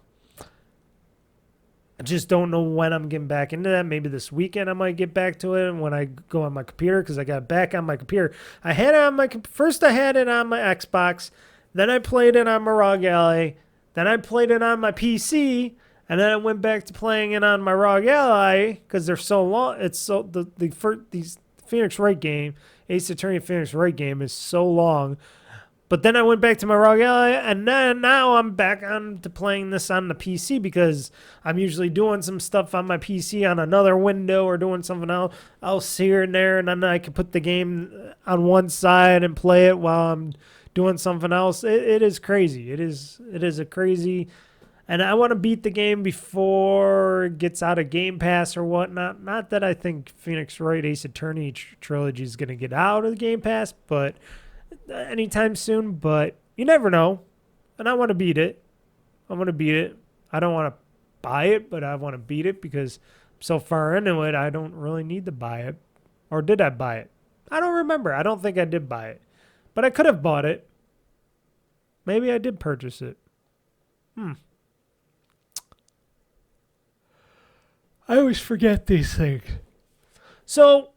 just don't know when I'm getting back into that. Maybe this weekend I might get back to it when I go on my computer, because I got it back on my computer. I had it on my first. I had it on my Xbox. Then I played it on my ROG Ally. Then I played it on my PC, and then I went back to playing it on my ROG Ally because they're so long. It's so these Phoenix Wright game, Ace Attorney Phoenix Wright game is so long. But then I went back to my ROG Ally, and then now I'm back on to playing this on the PC because I'm usually doing some stuff on my PC on another window or doing something else here and there, and then I can put the game on one side and play it while I'm doing something else. It is crazy. It is a crazy, and I want to beat the game before it gets out of Game Pass or whatnot. Not that I think Phoenix Wright Ace Attorney trilogy is going to get out of the Game Pass, but anytime soon. But you never know, and I want to beat it. I want to beat it. I don't want to buy it, but I want to beat it because I'm so far into it. I don't really need to buy it, or did I buy it? I don't remember. I don't think I did buy it, but I could have bought it. Maybe I did purchase it. I always forget these things. So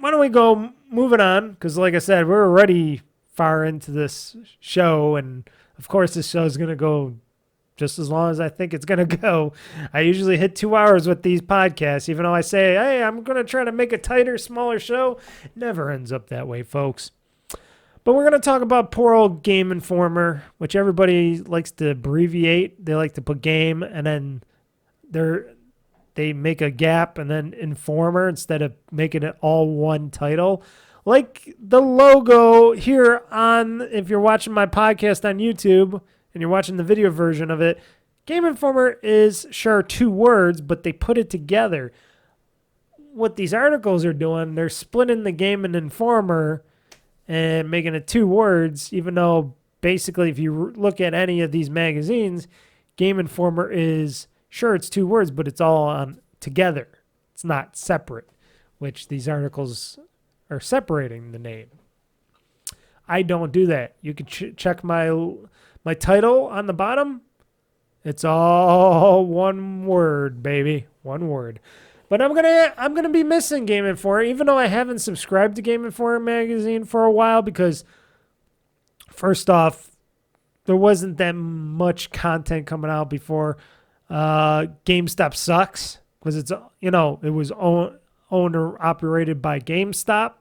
why don't we go moving on? Because like I said, we're already far into this show. And of course, this show is going to go just as long as I think it's going to go. I usually hit 2 hours with these podcasts, even though I say, hey, I'm going to try to make a tighter, smaller show. It never ends up that way, folks. But we're going to talk about poor old GameInformer, which everybody likes to abbreviate. They like to put game and then they make a gap and then Informer instead of making it all one title. Like the logo here on, if you're watching my podcast on YouTube and you're watching the video version of it, GameInformer is sure 2 words, but they put it together. What these articles are doing, they're splitting the Game and Informer and making it 2 words, even though basically if you look at any of these magazines, GameInformer is, sure, it's 2 words, but it's all on together. It's not separate, which these articles are separating the name. I don't do that. You can check my title on the bottom. It's all 1 word, baby. 1 word. But I'm gonna be missing GameInformer, even though I haven't subscribed to GameInformer magazine for a while, because first off, there wasn't that much content coming out before. GameStop sucks because it's, it was owned or operated by GameStop.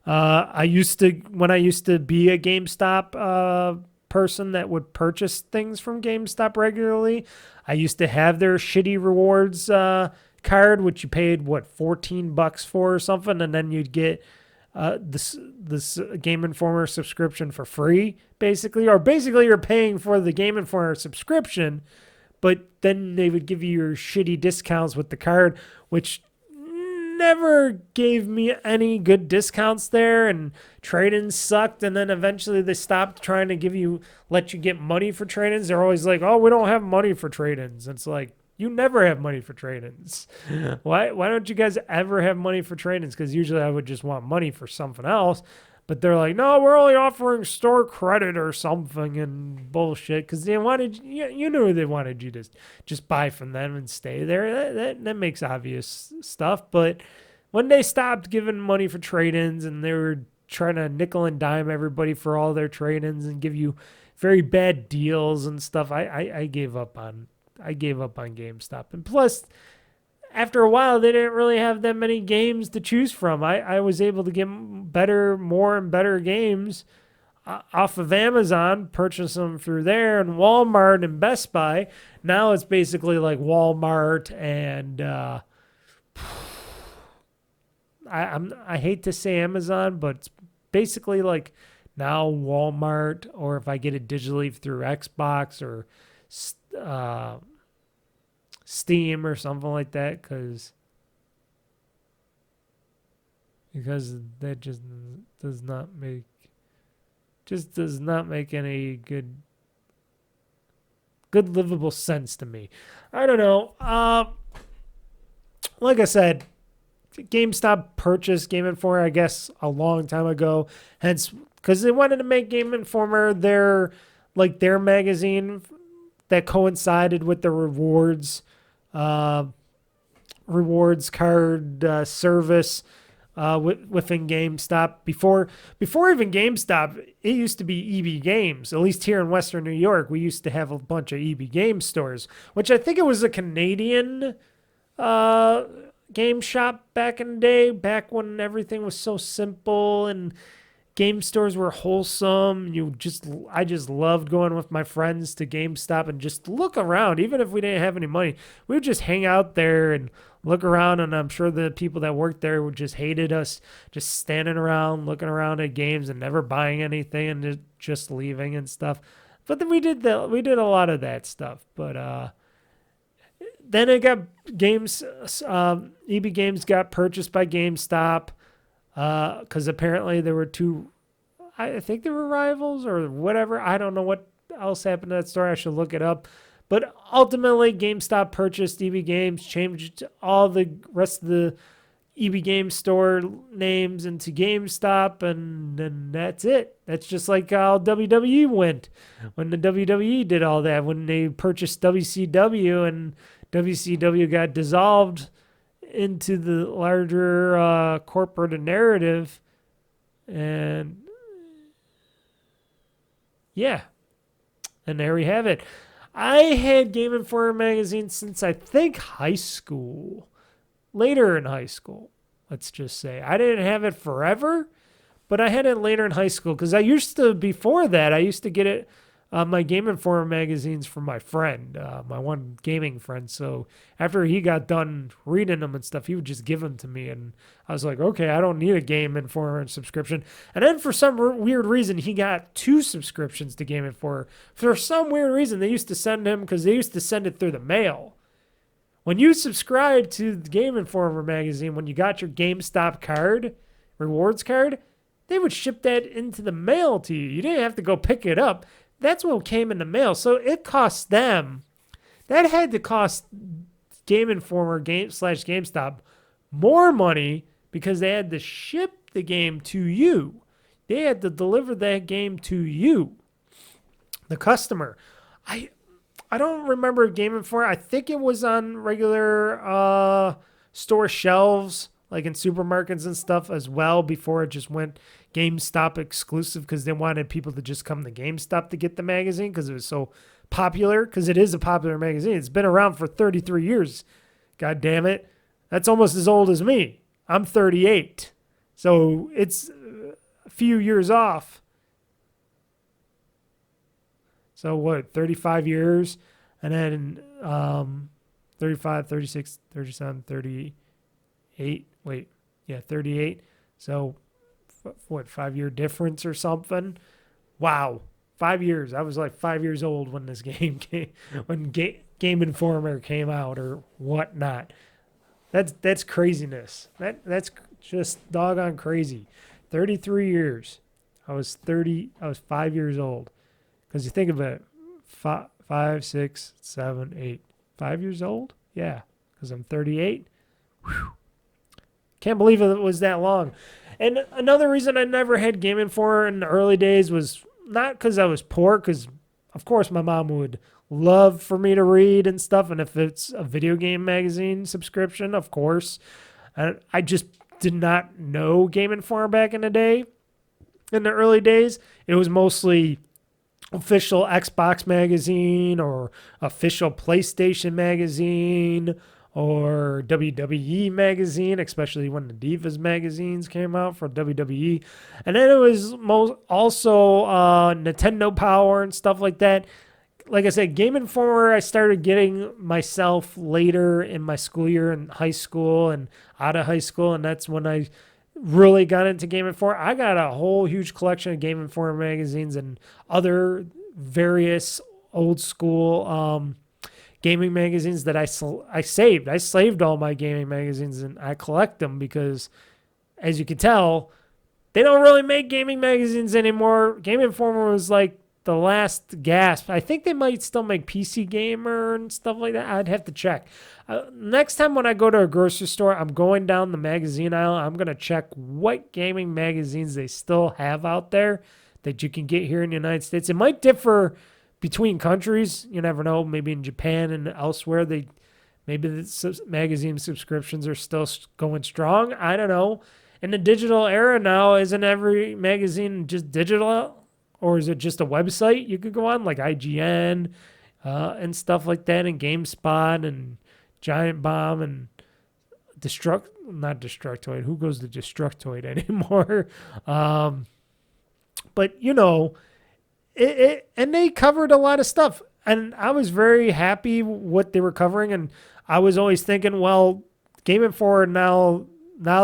When I used to be a GameStop person that would purchase things from GameStop regularly, I used to have their shitty rewards card, which you paid $14 for or something, and then you'd get this GameInformer subscription for free, basically, or basically you're paying for the GameInformer subscription, but then they would give you your shitty discounts with the card, which never gave me any good discounts there, and trade-ins sucked, and then eventually they stopped trying to let you get money for trade-ins. They're always like, oh, we don't have money for trade-ins. It's like, you never have money for trade-ins. Why don't you guys ever have money for trade-ins? Because usually I would just want money for something else. But they're like, no, we're only offering store credit or something and bullshit. Because they wanted, you knew they wanted you to just buy from them and stay there. That makes obvious stuff. But when they stopped giving money for trade-ins and they were trying to nickel and dime everybody for all their trade-ins and give you very bad deals and stuff, I gave up on GameStop. And plus, after a while, they didn't really have that many games to choose from. I was able to get more and better games off of Amazon, purchase them through there, and Walmart and Best Buy. Now it's basically like Walmart and I hate to say Amazon, but it's basically like now Walmart, or if I get it digitally through Xbox or Steam or something like that, because that just does not make any good livable sense to me. I don't know. Like I said, GameStop purchased GameInformer, I guess, a long time ago. Hence, because they wanted to make GameInformer their magazine that coincided with the rewards card service within GameStop. Before even GameStop, it used to be EB Games. At least here in Western New York, we used to have a bunch of EB Games stores, which I think it was a Canadian game shop back in the day, back when everything was so simple and game stores were wholesome. I just loved going with my friends to GameStop and just look around. Even if we didn't have any money, we would just hang out there and look around, and I'm sure the people that worked there would just hated us just standing around, looking around at games and never buying anything and just leaving and stuff. But then we did a lot of that stuff. But then it got EB Games got purchased by GameStop because apparently there were two, I think they were rivals or whatever. I don't know what else happened to that store. I should look it up. But ultimately, GameStop purchased EB Games, changed all the rest of the EB Games store names into GameStop, and then that's it. That's just like how WWE went when the WWE did all that, when they purchased WCW and WCW got dissolved into the larger corporate narrative. And yeah, and there we have it. I had GameInformer magazine since I think high school, later in high school, let's just say. I didn't have it forever, but I had it later in high school because before that, I used to get it, my GameInformer magazines from my friend, my one gaming friend. So after he got done reading them and stuff, he would just give them to me. And I was like, okay, I don't need a GameInformer subscription. And then for some weird reason, he got 2 subscriptions to GameInformer. For some weird reason, they used to send him, because they used to send it through the mail. When you subscribed to the GameInformer magazine, when you got your GameStop card, rewards card, they would ship that into the mail to you. You didn't have to go pick it up. That's what came in the mail. So it cost them, that had to cost GameInformer /GameStop more money because they had to ship the game to you. They had to deliver that game to you, the customer. I don't remember GameInformer. I think it was on regular store shelves, like in supermarkets and stuff as well, before it just went GameStop exclusive because they wanted people to just come to GameStop to get the magazine because it was so popular, because it is a popular magazine. It's been around for 33 years. God damn it. That's almost as old as me. I'm 38. So it's a few years off. So what, 35 years? And then 35, 36, 37, 38. Wait, yeah, 38. So what, 5-year difference or something? Wow, 5 years. I was like 5 years old when this game came, when GameInformer came out or whatnot. That's craziness. That's just doggone crazy. 33 years. I was 5 years old. Because you think of it, 5, 6, 7, 8. 5 years old? Yeah, because I'm 38. Whew. Can't believe it was that long. And another reason I never had GameInformer in the early days was not because I was poor, because of course my mom would love for me to read and stuff, and if it's a video game magazine subscription, of course. I just did not know Game Informer back in the day. In the early days, it was mostly official Xbox magazine or official PlayStation magazine or WWE magazine, especially when the Divas magazines came out for WWE. And then it was also Nintendo Power and stuff like that. Like I said, Game Informer, I started getting myself later in my school year in high school and out of high school, and that's when I really got into Game Informer. I got a whole huge collection of Game Informer magazines and other various old school gaming magazines that I saved. I saved all my gaming magazines and I collect them because, as you can tell, they don't really make gaming magazines anymore. Game Informer was like the last gasp. I think they might still make PC Gamer and stuff like that. I'd have to check. Next time when I go to a grocery store, I'm going down the magazine aisle. I'm going to check what gaming magazines they still have out there that you can get here in the United States. It might differ between countries. You never know. Maybe in Japan and elsewhere, maybe the magazine subscriptions are still going strong. I don't know. In the digital era now, isn't every magazine just digital? Or is it just a website you could go on, like IGN and stuff like that, and GameSpot and Giant Bomb and not Destructoid. Who goes to Destructoid anymore? But, and they covered a lot of stuff. And I was very happy what they were covering. And I was always thinking, well, Game Informer now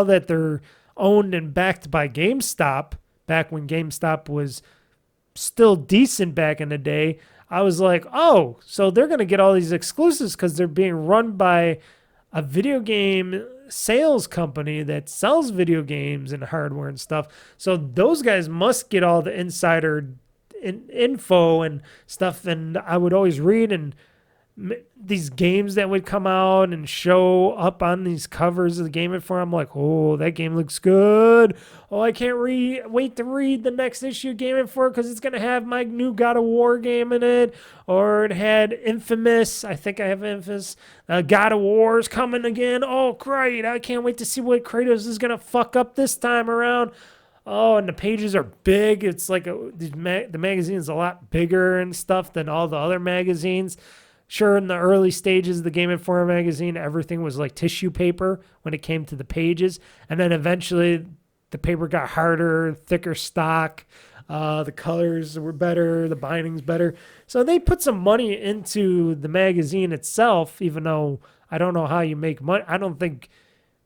that they're owned and backed by GameStop, back when GameStop was still decent back in the day, I was like, oh, so they're going to get all these exclusives because they're being run by a video game sales company that sells video games and hardware and stuff. So those guys must get all the insider info and stuff. And I would always read and these games that would come out and show up on these covers of the Game Informer. I'm like, oh, that game looks good. Oh, I can't wait to read the next issue of Game Informer because it's going to have my new God of War game in it. Or it had Infamous. I think I have Infamous. God of War's coming again. Oh, great. I can't wait to see what Kratos is going to fuck up this time around. Oh, and the pages are big. It's like the magazine is a lot bigger and stuff than all the other magazines. Sure, in the early stages of the Game Informer magazine, everything was like tissue paper when it came to the pages. And then eventually the paper got harder, thicker stock. The colors were better, the binding's better. So they put some money into the magazine itself, even though I don't know how you make money. I don't think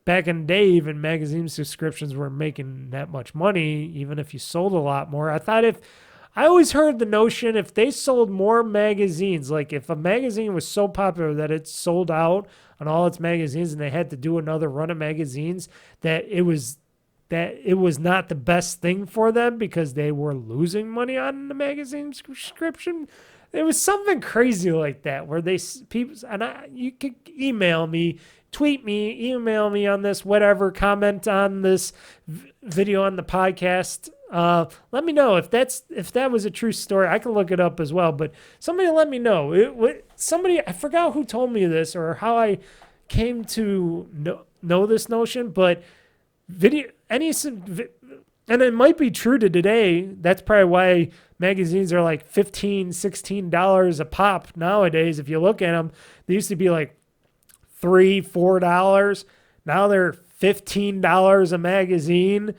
back in the day, even magazine subscriptions were making that much money, even if you sold a lot more. I always heard the notion if they sold more magazines, like if a magazine was so popular that it sold out on all its magazines and they had to do another run of magazines, that it was not the best thing for them because they were losing money on the magazine subscription. It was something crazy like that where you could email me, tweet me, email me on this, whatever, comment on this video on the podcast. Let me know if that was a true story. I can look it up as well, but somebody let me know. I forgot who told me this or how I came to know this notion, but and it might be true to today. That's probably why magazines are like $15, $16 a pop nowadays. If you look at them, they used to be like $3, $4. Now they're $15 a magazine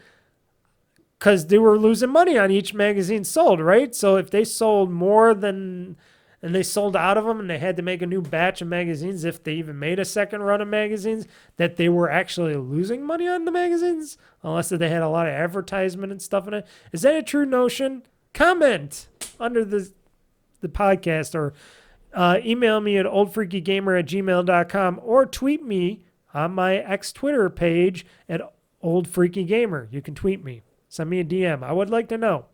because they were losing money on each magazine sold, right? So if they sold more than, and they sold out of them and they had to make a new batch of magazines, if they even made a second run of magazines, that they were actually losing money on the magazines, unless they had a lot of advertisement and stuff in it. Is that a true notion? Comment under the podcast or email me at oldfreakygamer@gmail.com or tweet me on my Twitter page at oldfreakygamer. You can tweet me. Send me a DM. I would like to know.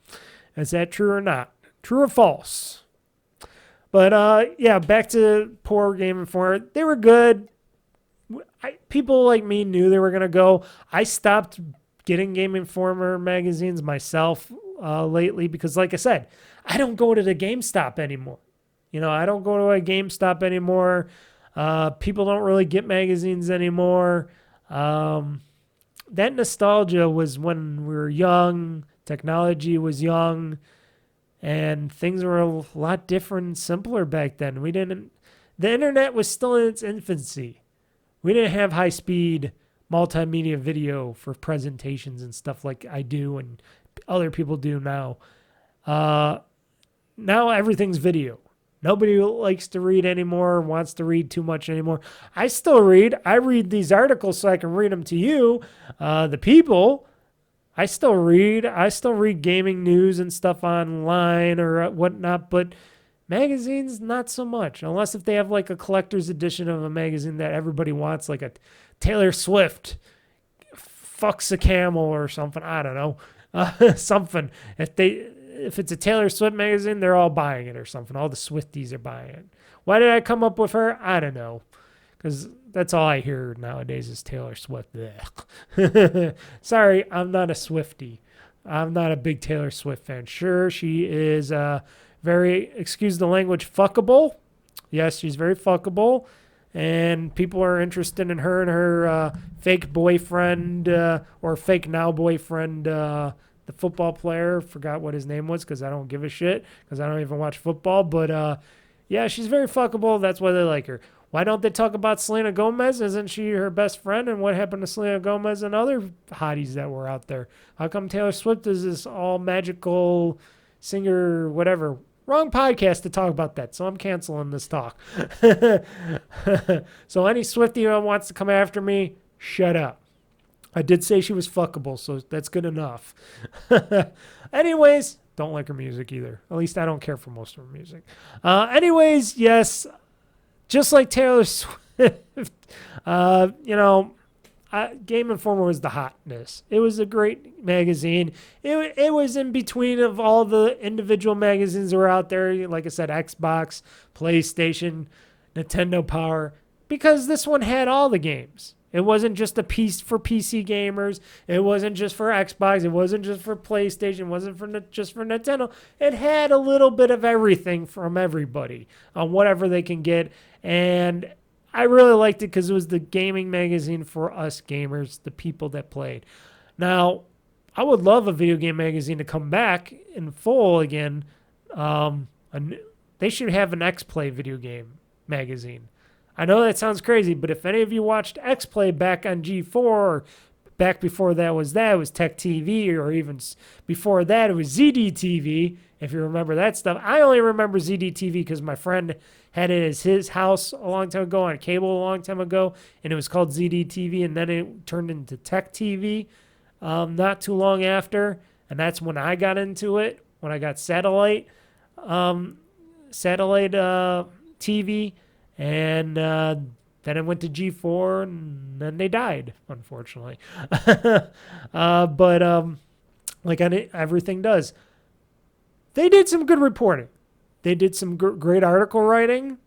Is that true or not? True or false? But yeah, back to poor Game Informer. They were good. People like me knew they were going to go. I stopped getting Game Informer magazines myself lately because, like I said, I don't go to the GameStop anymore. I don't go to a GameStop anymore. People don't really get magazines anymore. that nostalgia was when we were young, technology was young, and things were a lot different and simpler back then. The internet was still in its infancy. We didn't have high-speed multimedia video for presentations and stuff like I do and other people do now. Now everything's video. Nobody likes to read anymore, wants to read too much anymore. I still read. I read these articles so I can read them to you, the people. I still read. I still read gaming news and stuff online or whatnot, but magazines, not so much. Unless if they have like a collector's edition of a magazine that everybody wants, like a Taylor Swift fucks a camel or something. I don't know. Something. If it's a Taylor Swift magazine, they're all buying it or something. All the Swifties are buying it. Why did I come up with her? I don't know. Because that's all I hear nowadays is Taylor Swift. Sorry, I'm not a Swiftie. I'm not a big Taylor Swift fan. Sure, she is very, excuse the language, fuckable. Yes, she's very fuckable. And people are interested in her and her fake boyfriend or fake now boyfriend, the football player. Forgot what his name was because I don't give a shit because I don't even watch football. But yeah, she's very fuckable. That's why they like her. Why don't they talk about Selena Gomez? Isn't she her best friend? And what happened to Selena Gomez and other hotties that were out there? How come Taylor Swift is this all magical singer, whatever? Wrong podcast to talk about that, so I'm canceling this talk. So any Swiftie who wants to come after me, shut up. I did say she was fuckable, so that's good enough. Anyways, don't like her music either. At least I don't care for most of her music. Anyways, yes, just like Taylor Swift, GameInformer was the hotness. It was a great magazine. It was in between of all the individual magazines that were out there. Like I said, Xbox, PlayStation, Nintendo Power, because this one had all the games. It wasn't just a piece for PC gamers. It wasn't just for Xbox. It wasn't just for PlayStation. It wasn't just for Nintendo. It had a little bit of everything from everybody on whatever they can get. And I really liked it because it was the gaming magazine for us gamers, the people that played. Now, I would love a video game magazine to come back in full again. They should have an X-Play video game magazine. I know that sounds crazy, but if any of you watched X-Play back on G4, or back before that, it was Tech TV, or even before that, it was ZD TV, if you remember that stuff. I only remember ZD TV because my friend had it as his house a long time ago on cable a long time ago, and it was called ZD TV, and then it turned into Tech TV not too long after, and that's when I got into it, when I got satellite TV. And then it went to G4, and then they died, unfortunately. But like everything does, they did some good reporting. They did some great article writing.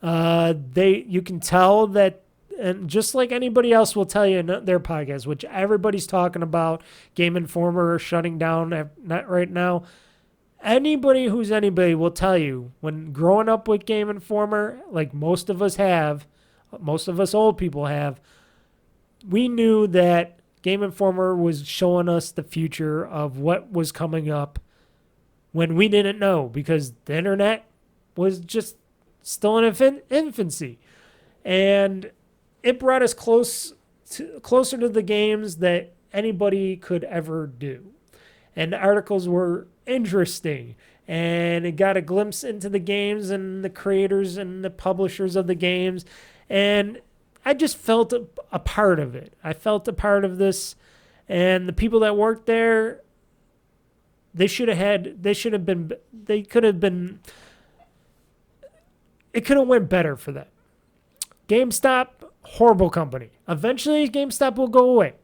You can tell that, and just like anybody else will tell you in their podcast, which everybody's talking about, GameInformer shutting down not right now. Anybody who's anybody will tell you, when growing up with GameInformer, like most of us old people have, we knew that GameInformer was showing us the future of what was coming up when we didn't know, because the internet was just still in infancy. And it brought us closer to the games that anybody could ever do. And the articles were interesting, and it got a glimpse into the games and the creators and the publishers of the games, and I just felt a part of it. I felt a part of this, and the people that worked there, it could have went better for them. GameStop, horrible company. Eventually, GameStop will go away.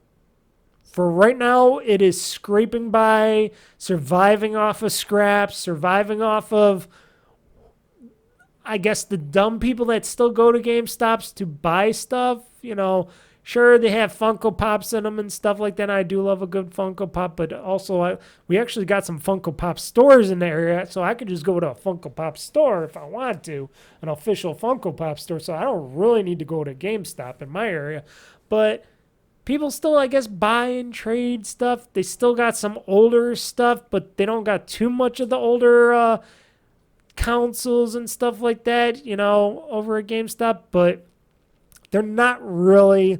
For right now, it is scraping by, surviving off of scraps, surviving off of, I guess, the dumb people that still go to GameStops to buy stuff. Sure, they have Funko Pops in them and stuff like that. I do love a good Funko Pop, but also we actually got some Funko Pop stores in the area, so I could just go to a Funko Pop store if I want to, an official Funko Pop store, so I don't really need to go to GameStop in my area. But people still, I guess, buy and trade stuff. They still got some older stuff, but they don't got too much of the older consoles and stuff like that, over at GameStop. But they're not really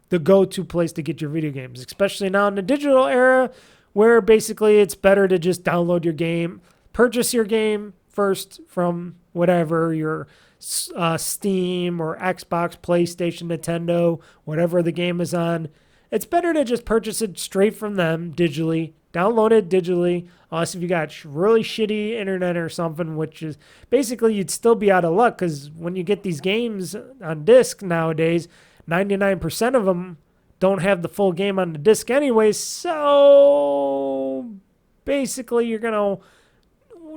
the go-to place to get your video games, especially now in the digital era where basically it's better to just download your game, purchase your game first from whatever your Steam or Xbox, PlayStation, Nintendo, whatever the game is on. It's better to just purchase it straight from them digitally, download it digitally, unless if you got really shitty internet or something, which is basically you'd still be out of luck because when you get these games on disc nowadays, 99% of them don't have the full game on the disc anyway, so basically you're going to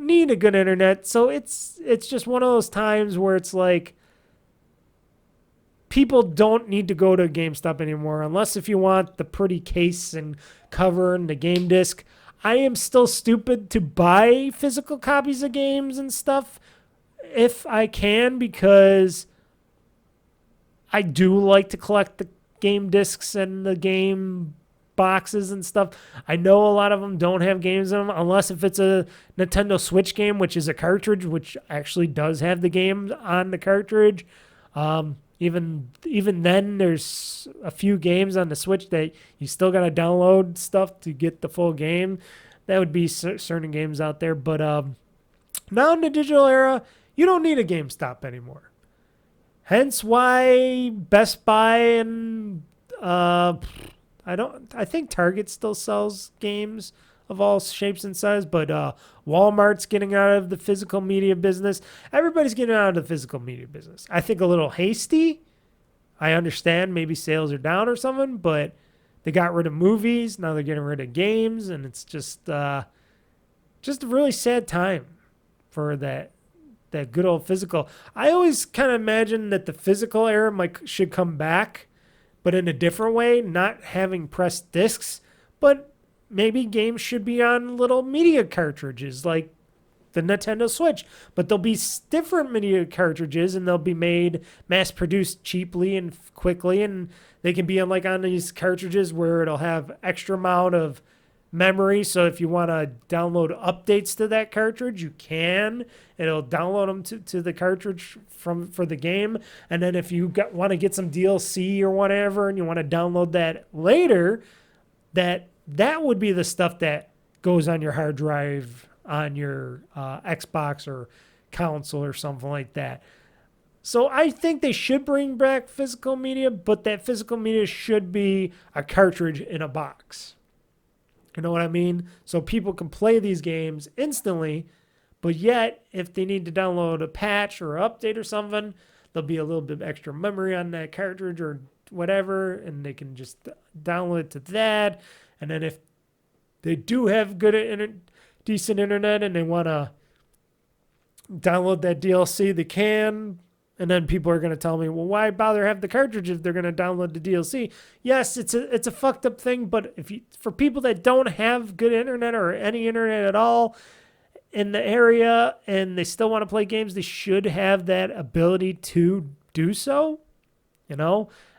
need a good internet. So it's just one of those times where it's like people don't need to go to GameStop anymore unless if you want the pretty case and cover and the game disc. I am still stupid to buy physical copies of games and stuff if I can, because I do like to collect the game discs and the game boxes and stuff. I know a lot of them don't have games in them unless if it's a Nintendo Switch game, which is a cartridge, which actually does have the games on the cartridge. Even then, there's a few games on the Switch that you still got to download stuff to get the full game. That would be certain games out there. But now in the digital era, you don't need a GameStop anymore. Hence why Best Buy and I think Target still sells games of all shapes and sizes, but Walmart's getting out of the physical media business. Everybody's getting out of the physical media business. I think a little hasty. I understand maybe sales are down or something, but they got rid of movies. Now they're getting rid of games, and it's just a really sad time for that good old physical. I always kind of imagine that the physical era should come back, but in a different way, not having pressed discs, but maybe games should be on little media cartridges like the Nintendo Switch, but they'll be different media cartridges and they'll be made mass-produced cheaply and quickly, and they can be on these cartridges where it'll have extra amount of memory. So if you want to download updates to that cartridge, you can. It'll download them to the cartridge for the game. And then if you want to get some DLC or whatever and you want to download that later, that would be the stuff that goes on your hard drive on your Xbox or console or something like that. So I think they should bring back physical media, but that physical media should be a cartridge in a box. You know what I mean? So people can play these games instantly, but yet if they need to download a patch or update or something, there'll be a little bit extra memory on that cartridge or whatever, and they can just download it to that. And then if they do have decent internet and they want to download that DLC, they can. And then people are going to tell me, well, why bother have the cartridge if they're going to download the DLC? Yes, it's a fucked up thing, but for people that don't have good internet or any internet at all in the area and they still want to play games, they should have that ability to do so, And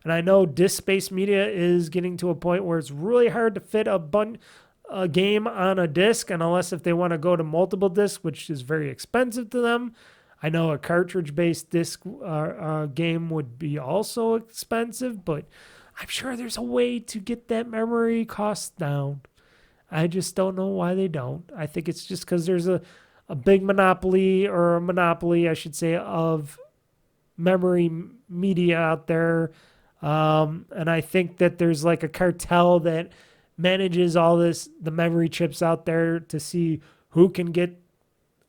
I know disc-based media is getting to a point where it's really hard to fit a game on a disc, and unless if they want to go to multiple discs, which is very expensive to them. I know a cartridge-based disc game would be also expensive, but I'm sure there's a way to get that memory cost down. I just don't know why they don't. I think it's just because there's a big monopoly, I should say, of memory media out there. And I think that there's like a cartel that manages all the memory chips out there to see who can get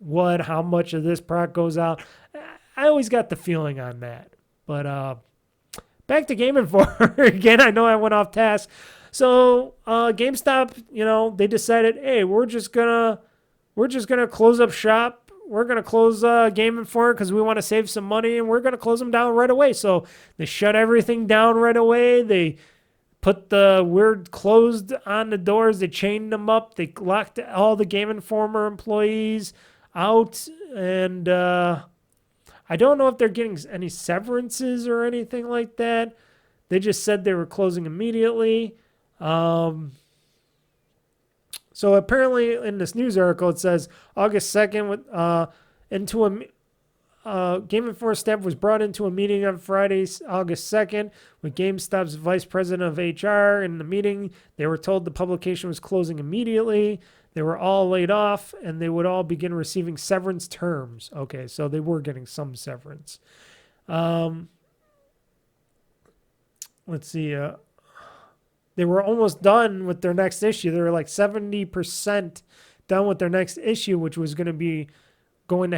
how much of this product goes out. I always got the feeling on that. But back to GameInformer again. I know I went off task. So GameStop, they decided, hey, we're just gonna close up shop. We're gonna close GameInformer because we want to save some money, and we're gonna close them down right away. So they shut everything down right away. They put the word closed on the doors. They chained them up. They locked all the GameInformer employees out, and I don't know if they're getting any severances or anything like that. They just said they were closing immediately. So apparently in this news article, it says August 2nd, into a GameInformer staff was brought into a meeting on Friday, August 2nd, with GameStop's vice president of HR. In the meeting, they were told the publication was closing immediately. They were all laid off, and they would all begin receiving severance terms. Okay, so they were getting some severance. Let's see. They were almost done with their next issue. They were like 70% done with their next issue, which was going to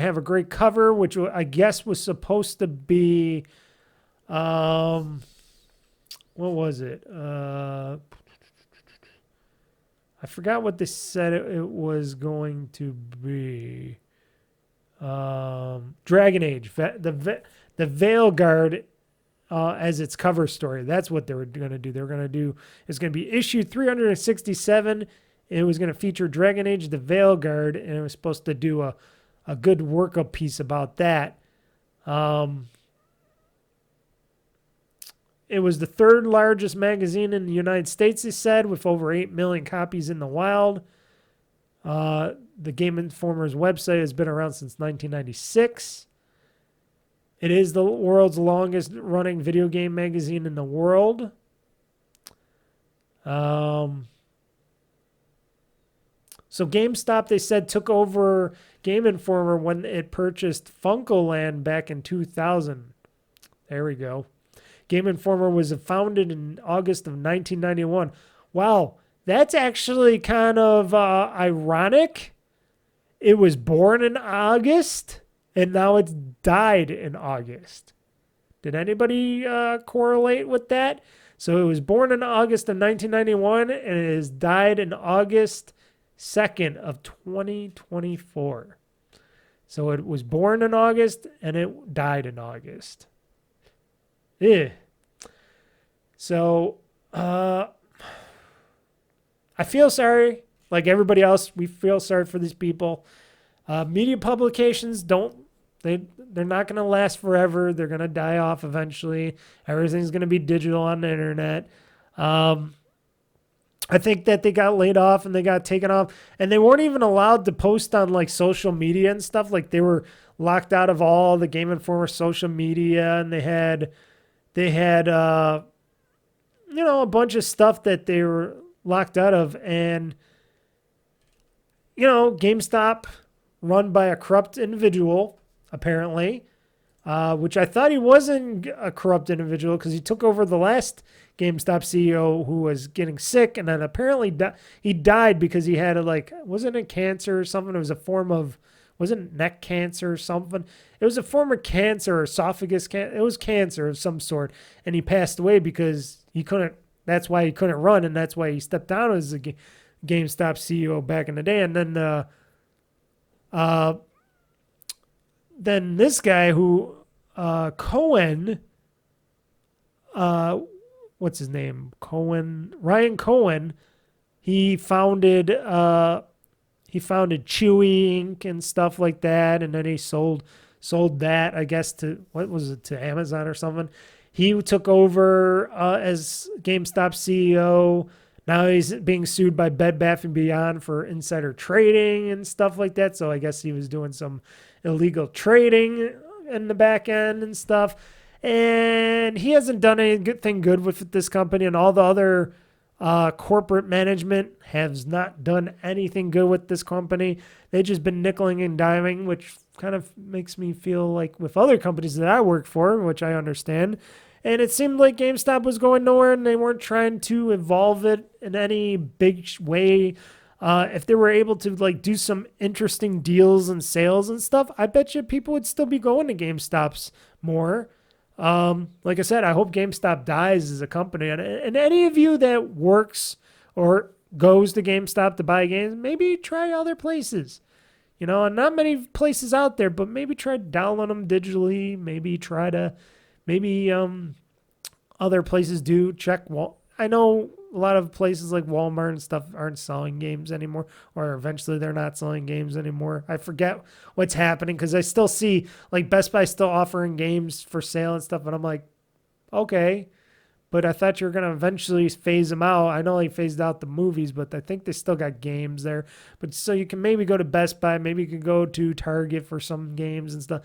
have a great cover, which I guess was supposed to be, what was it? I forgot what they said it was going to be. Dragon Age, the Veil Guard, as its cover story. That's what they were going to do. They were going to do, it's going to be issue 367. It was going to feature Dragon Age, the Veil Guard, and it was supposed to do a good workup piece about that. It was the third largest magazine in the United States, they said, with over 8 million copies in the wild. The GameInformer's website has been around since 1996. It is the world's longest running video game magazine in the world. So GameStop, they said, took over GameInformer when it purchased FuncoLand back in 2000. There we go. GameInformer was founded in August of 1991. Wow, that's actually kind of ironic. It was born in August, and now it's died in August. Did anybody correlate with that? So it was born in August of 1991, and it has died in August 2nd of 2024. So it was born in August and it died in August. Yeah. So I feel sorry, like everybody else. We feel sorry for these people. Media publications they're not going to last forever. They're going to die off eventually. Everything's going to be digital on the internet. I think that they got laid off and they got taken off, and they weren't even allowed to post on like social media and stuff. Like they were locked out of all the GameInformer social media, and they had a bunch of stuff that they were locked out of. And GameStop, run by a corrupt individual, apparently, which I thought he wasn't a corrupt individual because he took over the last GameStop CEO who was getting sick, and then apparently he died because he had wasn't it cancer or something? It was a form of, wasn't neck cancer or something? It was a form of cancer, or esophagus cancer. It was cancer of some sort, and he passed away because he couldn't. That's why he couldn't run, and that's why he stepped down as a GameStop CEO back in the day. And then this guy who Cohen. What's his name? Ryan Cohen. He founded Chewy Inc. and stuff like that, and then he sold that, I guess, to Amazon or something. He took over as GameStop CEO. Now he's being sued by Bed Bath & Beyond for insider trading and stuff like that. So I guess he was doing some illegal trading in the back end and stuff. And he hasn't done anything good with this company, and all the other corporate management has not done anything good with this company. They've just been nickeling and diming, which kind of makes me feel like with other companies that I work for, which I understand. And it seemed like GameStop was going nowhere, and they weren't trying to evolve it in any big way. If they were able to do some interesting deals and sales and stuff, I bet you people would still be going to GameStops more. Like I said, I hope GameStop dies as a company. And any of you that works or goes to GameStop to buy games, maybe try other places. And not many places out there, but maybe try downloading them digitally. Maybe other places do check. I know a lot of places like Walmart and stuff aren't selling games anymore, or eventually they're not selling games anymore. I forget what's happening because I still see Best Buy still offering games for sale and stuff, and I'm like, okay, but I thought you were going to eventually phase them out. I know they phased out the movies, but I think they still got games there. But so you can maybe go to Best Buy, maybe you can go to Target for some games and stuff.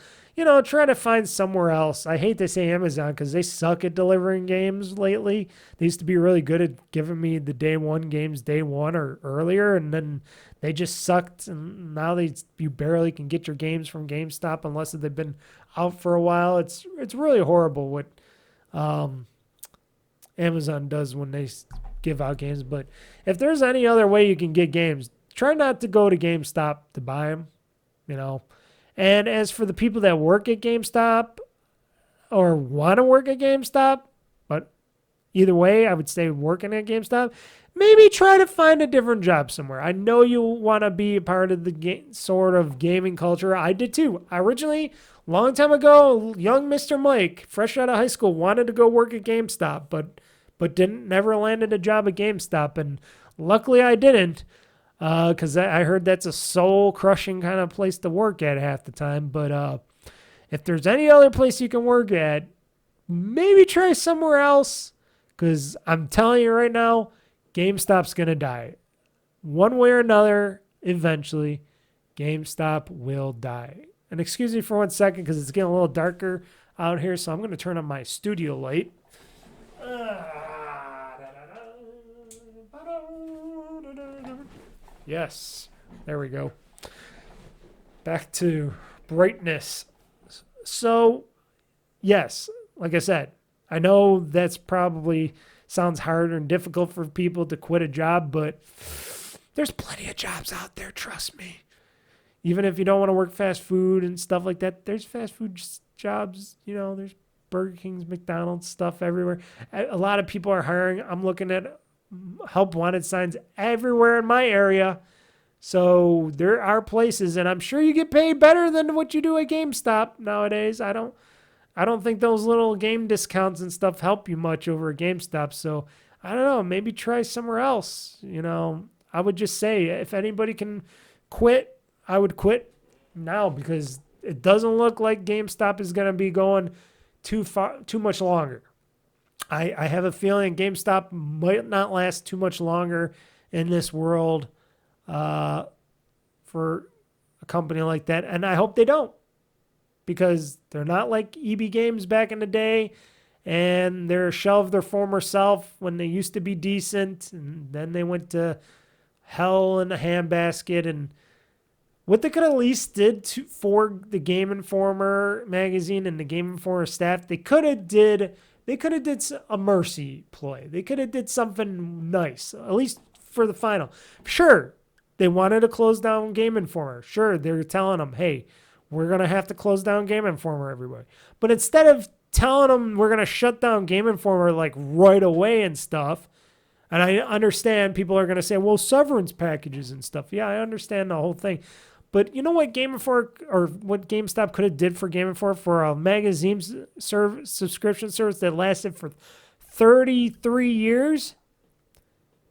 Try to find somewhere else. I hate to say Amazon because they suck at delivering games lately. They used to be really good at giving me the day one games day one or earlier, and then they just sucked. And now you barely can get your games from GameStop unless they've been out for a while. It's really horrible what Amazon does when they give out games. But if there's any other way you can get games, try not to go to GameStop to buy them, And as for the people that work at GameStop or want to work at GameStop, but either way, I would say working at GameStop, maybe try to find a different job somewhere. I know you want to be a part of the sort of gaming culture. I did too. I originally, long time ago, young Mr. Mike, fresh out of high school, wanted to go work at GameStop, but never landed a job at GameStop. And luckily I didn't. Because I heard that's a soul-crushing kind of place to work at half the time. But if there's any other place you can work at, maybe try somewhere else. Because I'm telling you right now, GameStop's going to die. One way or another, eventually, GameStop will die. And excuse me for 1 second because it's getting a little darker out here, so I'm going to turn on my studio light. Yes, there we go. Back to brightness. So, yes, like I said, I know that's probably sounds hard and difficult for people to quit a job, but there's plenty of jobs out there, trust me. Even if you don't want to work fast food and stuff like that, there's fast food jobs, there's Burger King's, McDonald's, stuff everywhere. A lot of people are hiring. I'm looking at help wanted signs everywhere in my area. So there are places, and I'm sure you get paid better than what you do at GameStop nowadays. I don't think those little game discounts and stuff help you much over at GameStop. So I don't know, maybe try somewhere else. I would just say if anybody can quit, I would quit now because it doesn't look like GameStop is going to be going too much longer. I have a feeling GameStop might not last too much longer in this world for a company like that. And I hope they don't because they're not like EB Games back in the day and they're shelved their former self when they used to be decent. And then they went to hell in a handbasket. And what they could at least did for the GameInformer magazine and the GameInformer staff, they could have did a mercy play. They could have did something nice, at least for the final. Sure, they wanted to close down GameInformer. Sure, they're telling them, hey, we're going to have to close down GameInformer, everybody. But instead of telling them we're going to shut down GameInformer like right away and stuff, and I understand people are going to say, well, severance packages and stuff. Yeah, I understand the whole thing. But you know what GameInformer or what GameStop could have did for GameInformer for a magazine subscription service that lasted for 33 years?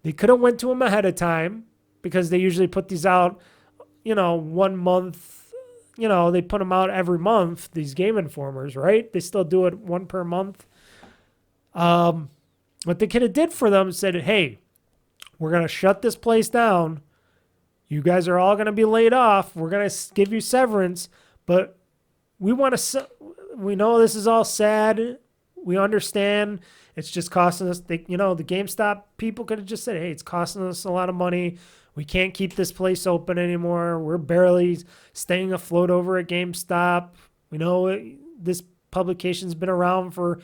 They could have went to them ahead of time because they usually put these out, 1 month. They put them out every month, these GameInformers, right? They still do it one per month. What they could have did for them said, hey, we're going to shut this place down. You guys are all going to be laid off. We're going to give you severance, but we know this is all sad. We understand it's just costing us, the GameStop people could have just said, hey, it's costing us a lot of money. We can't keep this place open anymore. We're barely staying afloat over at GameStop. We know this publication's been around for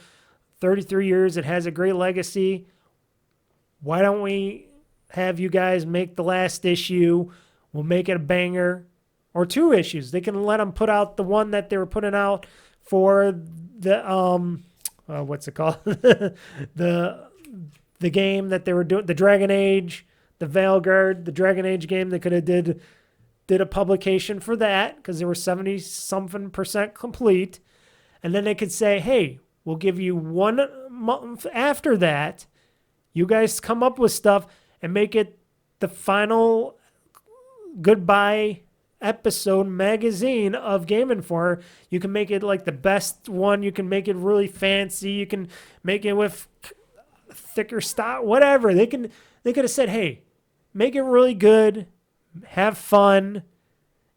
33 years. It has a great legacy. Why don't we have you guys make the last issue? We'll make it a banger. Or 2 issues. They can let them put out the one that they were putting out for the what's it called? the game that they were doing, the Dragon Age, the Veilguard, the Dragon Age game. They could have did a publication for that because they were 70-something% complete. And then they could say, hey, we'll give you 1 month after that. You guys come up with stuff and make it the final goodbye episode magazine of GameInformer. You can make it like the best one. You can make it really fancy. You can make it with thicker stock, whatever. They could have said, hey, make it really good, have fun,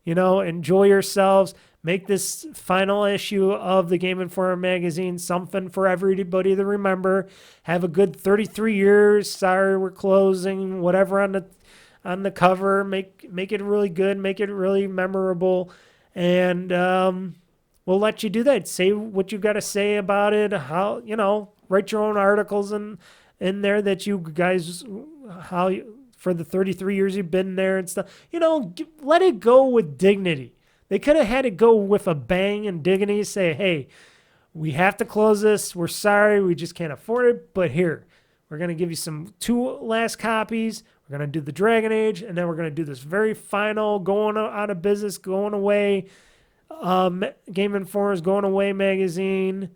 enjoy yourselves. Make this final issue of the Game Informer magazine something for everybody to remember. Have a good 33 years. Sorry, we're closing. Whatever on the cover. Make it really good. Make it really memorable, and we'll let you do that. Say what you got to say about it. How write your own articles in there that you guys for the 33 years you've been there and stuff. Let it go with dignity. They could have had it go with a bang and dignity, say, hey, we have to close this. We're sorry. We just can't afford it. But here, we're going to give you 2 last copies. We're going to do the Dragon Age, and then we're going to do this very final going out of business, going away, Game Informer's going away magazine.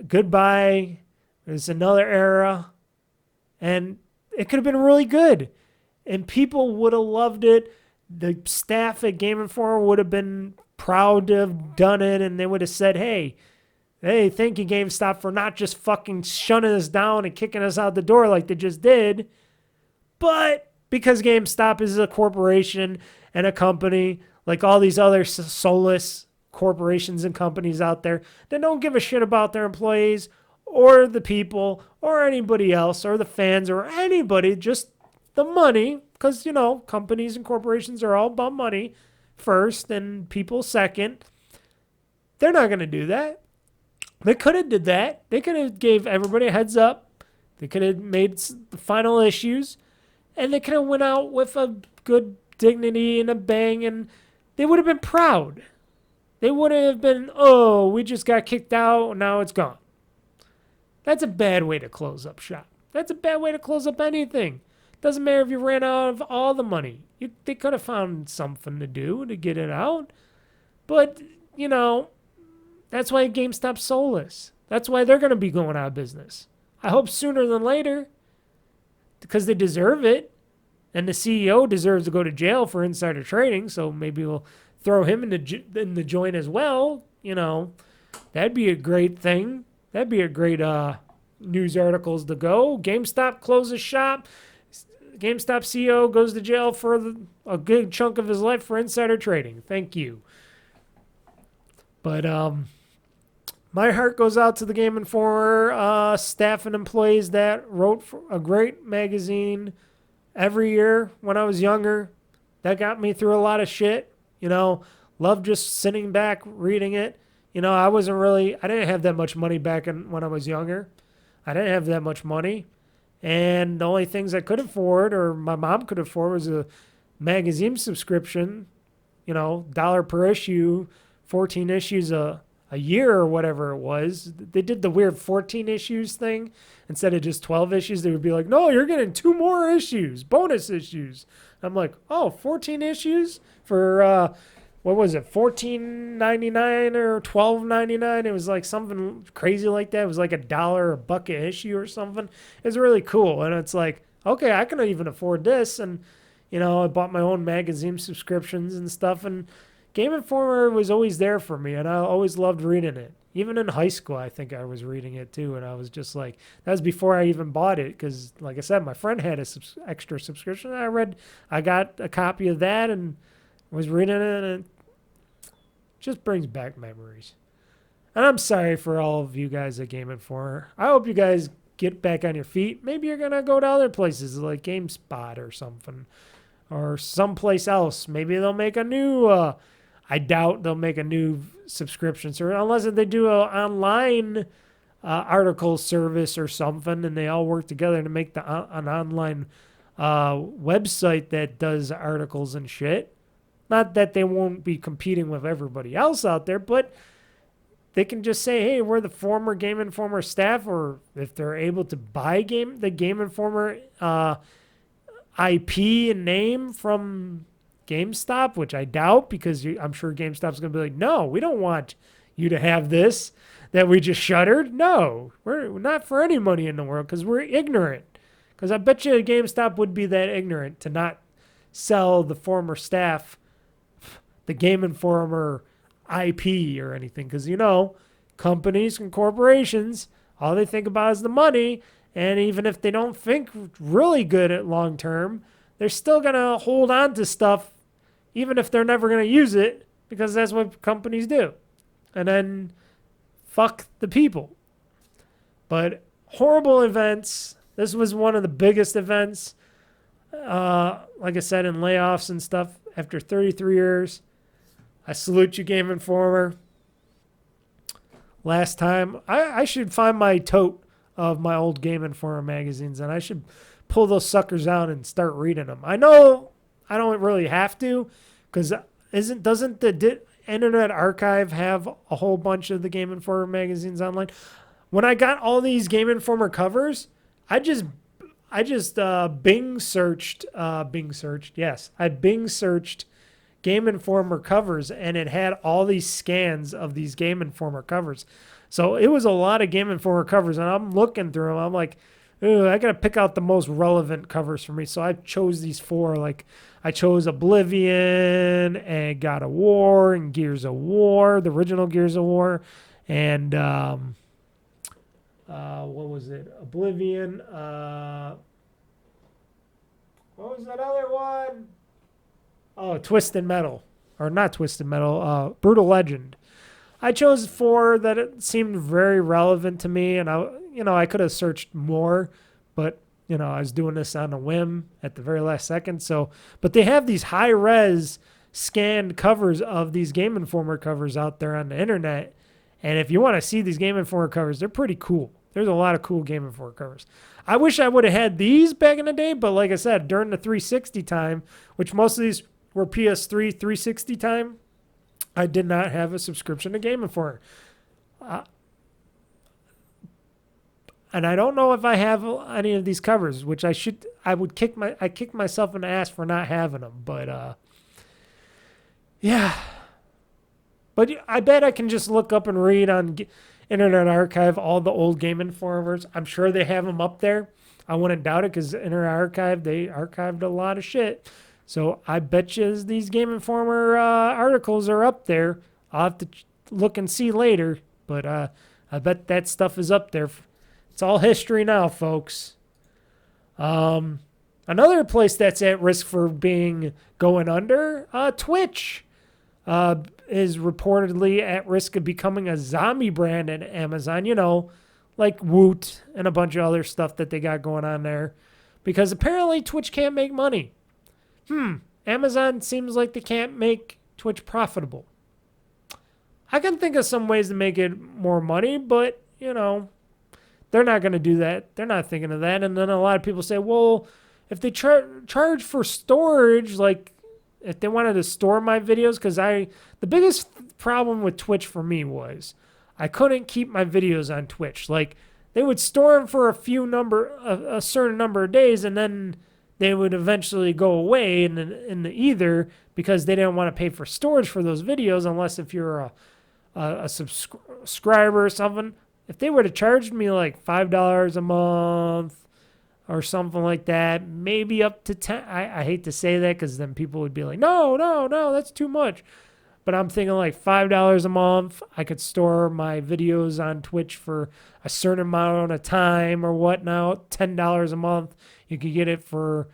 Goodbye. It's another era. And it could have been really good. And people would have loved it. The staff at Game Informer would have been proud to have done it, and they would have said, hey, thank you, GameStop, for not just fucking shutting us down and kicking us out the door like they just did. But because GameStop is a corporation and a company, like all these other soulless corporations and companies out there that don't give a shit about their employees or the people or anybody else or the fans or anybody, just the money. Because, companies and corporations are all about money first and people second. They're not going to do that. They could have did that. They could have gave everybody a heads up. They could have made the final issues. And they could have went out with a good dignity and a bang. And they would have been proud. They wouldn't have been, oh, we just got kicked out. Now it's gone. That's a bad way to close up shop. That's a bad way to close up anything. Doesn't matter if you ran out of all the money. They could have found something to do to get it out. But, that's why GameStop's soulless. That's why they're going to be going out of business. I hope sooner than later, because they deserve it. And the CEO deserves to go to jail for insider trading, so maybe we'll throw him in the joint as well. That'd be a great thing. That'd be a great news articles to go. GameStop closes shop. GameStop CEO goes to jail for a good chunk of his life for insider trading. Thank you. But my heart goes out to the Game Informer staff and employees that wrote for a great magazine every year when I was younger. That got me through a lot of shit. Loved just sitting back reading it. I didn't have that much money back when I was younger. I didn't have that much money. And the only things I could afford, or my mom could afford, was a magazine subscription, $1 per issue, 14 issues a year or whatever it was. They did the weird 14 issues thing. Instead of just 12 issues, they would be like, no, you're getting 2 more issues, bonus issues. I'm like, oh, 14 issues for, what was it, $14.99 or $12.99? It was like something crazy like that. It was like $1 a buck a issue or something. It's really cool. And it's like, okay, I can even afford this. And, I bought my own magazine subscriptions and stuff. And Game Informer was always there for me. And I always loved reading it. Even in high school, I think I was reading it too. And I was just like, that was before I even bought it. Because, like I said, my friend had a extra subscription. I got a copy of that and was reading it. And it just brings back memories. And I'm sorry for all of you guys at Game Informer. I hope you guys get back on your feet. Maybe you're going to go to other places like GameSpot or something. Or someplace else. Maybe they'll make a new... I doubt they'll make a new subscription service. Unless they do an online article service or something. And they all work together to make an online website that does articles and shit. Not that they won't be competing with everybody else out there, but they can just say, hey, we're the former Game Informer staff, or if they're able to buy the Game Informer IP and name from GameStop, which I doubt, because I'm sure GameStop's going to be like, no, we don't want you to have this that we just shuttered. No, we're not for any money in the world because we're ignorant. Because I bet you GameStop would be that ignorant to not sell the former staff the Game Informer IP or anything. Because, companies and corporations, all they think about is the money. And even if they don't think really good at long term, they're still going to hold on to stuff even if they're never going to use it, because that's what companies do. And then fuck the people. But horrible events. This was one of the biggest events. Like I said, in layoffs and stuff after 33 years. I salute you, GameInformer. Last time, I should find my tote of my old GameInformer magazines, and I should pull those suckers out and start reading them. I know I don't really have to, because doesn't the Internet Archive have a whole bunch of the GameInformer magazines online? When I got all these GameInformer covers, I just Bing searched. Yes, I Bing searched GameInformer covers, and it had all these scans of these GameInformer covers. So it was a lot of GameInformer covers, and I'm looking through them. I'm like, I gotta pick out the most relevant covers for me. So I chose these 4. Like, I chose Oblivion and God of War and Gears of War, the original Gears of War, and what was it? Oblivion. What was that other one? Oh, Twisted Metal. Or not Twisted Metal. Brutal Legend. I chose 4 that it seemed very relevant to me, and I could have searched more, but I was doing this on a whim at the very last second. So, but they have these high-res scanned covers of these GameInformer covers out there on the internet, and if you want to see these GameInformer covers, they're pretty cool. There's a lot of cool GameInformer covers. I wish I would have had these back in the day, but like I said, during the 360 time, which most of these were PS3 360 time, I did not have a subscription to GameInformer. And I don't know if I have any of these covers, which I should. I kick myself in the ass for not having them, but yeah. But I bet I can just look up and read on Internet Archive all the old GameInformers. I'm sure they have them up there. I wouldn't doubt it, because Internet Archive, they archived a lot of shit. So I bet you these GameInformer articles are up there. I'll have to look and see later, but I bet that stuff is up there. It's all history now, folks. Another place that's at risk for going under, Twitch, is reportedly at risk of becoming a zombie brand at Amazon. Like Woot and a bunch of other stuff that they got going on there, because apparently Twitch can't make money. Amazon seems like they can't make Twitch profitable. I can think of some ways to make it more money, but, they're not going to do that. They're not thinking of that. And then a lot of people say, well, if they charge for storage, like if they wanted to store my videos, because the biggest problem with Twitch for me was I couldn't keep my videos on Twitch. Like, they would store them for a certain number of days, and then they would eventually go away in the ether, because they didn't want to pay for storage for those videos, unless if you're a subscriber or something. If they were to charge me like $5 a month or something like that, maybe up to 10. I hate to say that, because then people would be like, no, that's too much. But I'm thinking like $5 a month. I could store my videos on Twitch for a certain amount of time or whatnot. $10 a month. You could get it for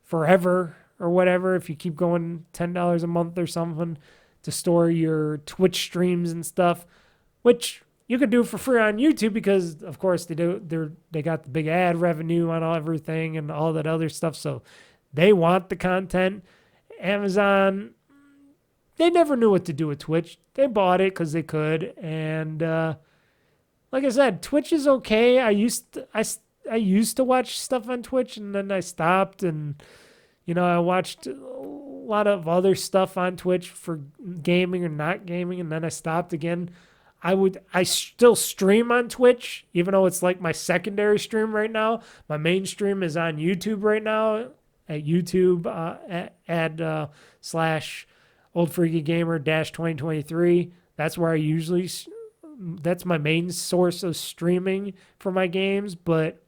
forever or whatever, if you keep going $10 a month or something to store your Twitch streams and stuff, which you could do for free on YouTube, because of course they got the big ad revenue on everything and all that other stuff, so they want the content. Amazon, they never knew what to do with Twitch. They bought it because they could, and like I said, Twitch is okay. I used to watch stuff on Twitch, and then I stopped, and I watched a lot of other stuff on Twitch for gaming or not gaming, and then I stopped again. I still stream on Twitch, even though it's like my secondary stream right now. My main stream is on YouTube right now at YouTube @ / OldFreakyGamer -2023. That's where that's my main source of streaming for my games. But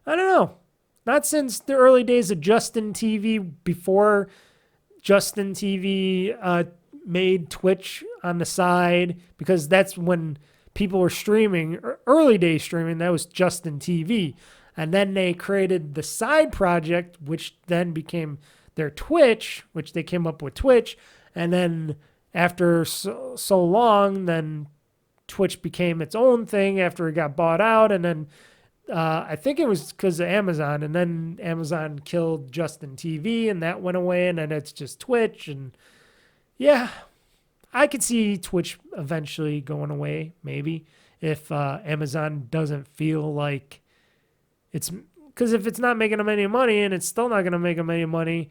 I don't know. Not since the early days of Justin TV, before Justin TV made Twitch on the side, because that's when people were streaming, early day streaming, that was Justin TV. And then they created the side project, which then became their Twitch, which they came up with Twitch. And then after so long, then Twitch became its own thing after it got bought out. And then I think it was because of Amazon. And then Amazon killed Justin TV, and that went away. And then it's just Twitch. And yeah, I could see Twitch eventually going away, maybe, if Amazon doesn't feel like it's... Because if it's not making them any money, and it's still not going to make them any money,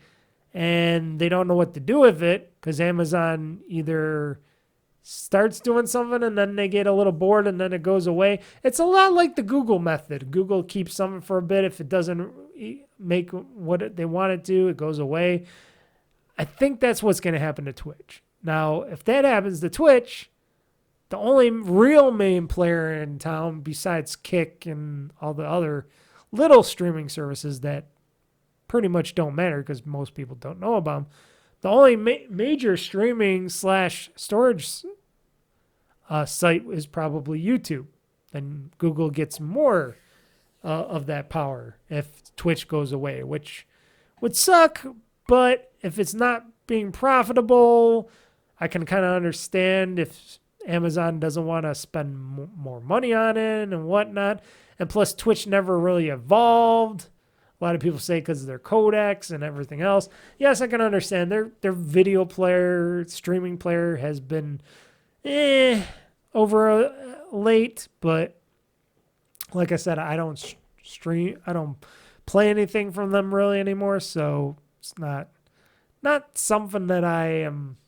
and they don't know what to do with it, because Amazon either starts doing something and then they get a little bored and then it goes away. It's a lot like the Google method. Google keeps something for a bit. If it doesn't make what they want it to, it goes away. I think that's what's going to happen to Twitch. Now, if that happens to Twitch, the only real main player in town besides Kick and all the other little streaming services that pretty much don't matter because most people don't know about them, the only major streaming / storage site is probably YouTube. Then Google gets more of that power if Twitch goes away, which would suck. But if it's not being profitable, I can kind of understand if Amazon doesn't want to spend more money on it and whatnot. And plus, Twitch never really evolved. A lot of people say because of their codecs and everything else. Yes, I can understand. Their video player, streaming player has been over late. But like I said, I don't play anything from them really anymore. So it's not something that I am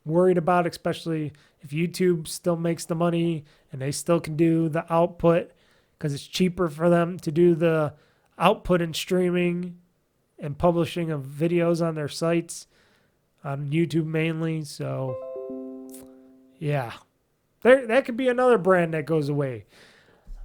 worried about, especially if YouTube still makes the money and they still can do the output, because it's cheaper for them to do the output and streaming and publishing of videos on their sites, on YouTube mainly. So, yeah, that could be another brand that goes away.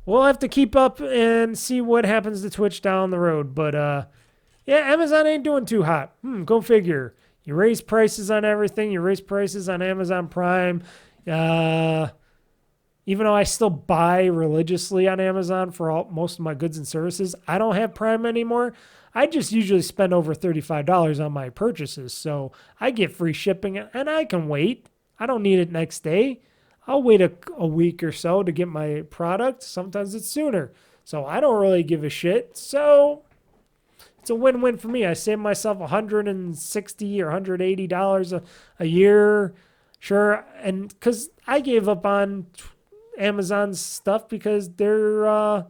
We'll have to keep up and see what happens to Twitch down the road. But, yeah, Amazon ain't doing too hot. Go figure. You raise prices on everything. You raise prices on Amazon Prime. Even though I still buy religiously on Amazon for most of my goods and services, I don't have Prime anymore. I just usually spend over $35 on my purchases. So I get free shipping and I can wait. I don't need it next day. I'll wait a week or so to get my product. Sometimes it's sooner. So I don't really give a shit. So it's a win-win for me. I save myself $160 or $180 a year. Sure. And because I gave up on Amazon's stuff because their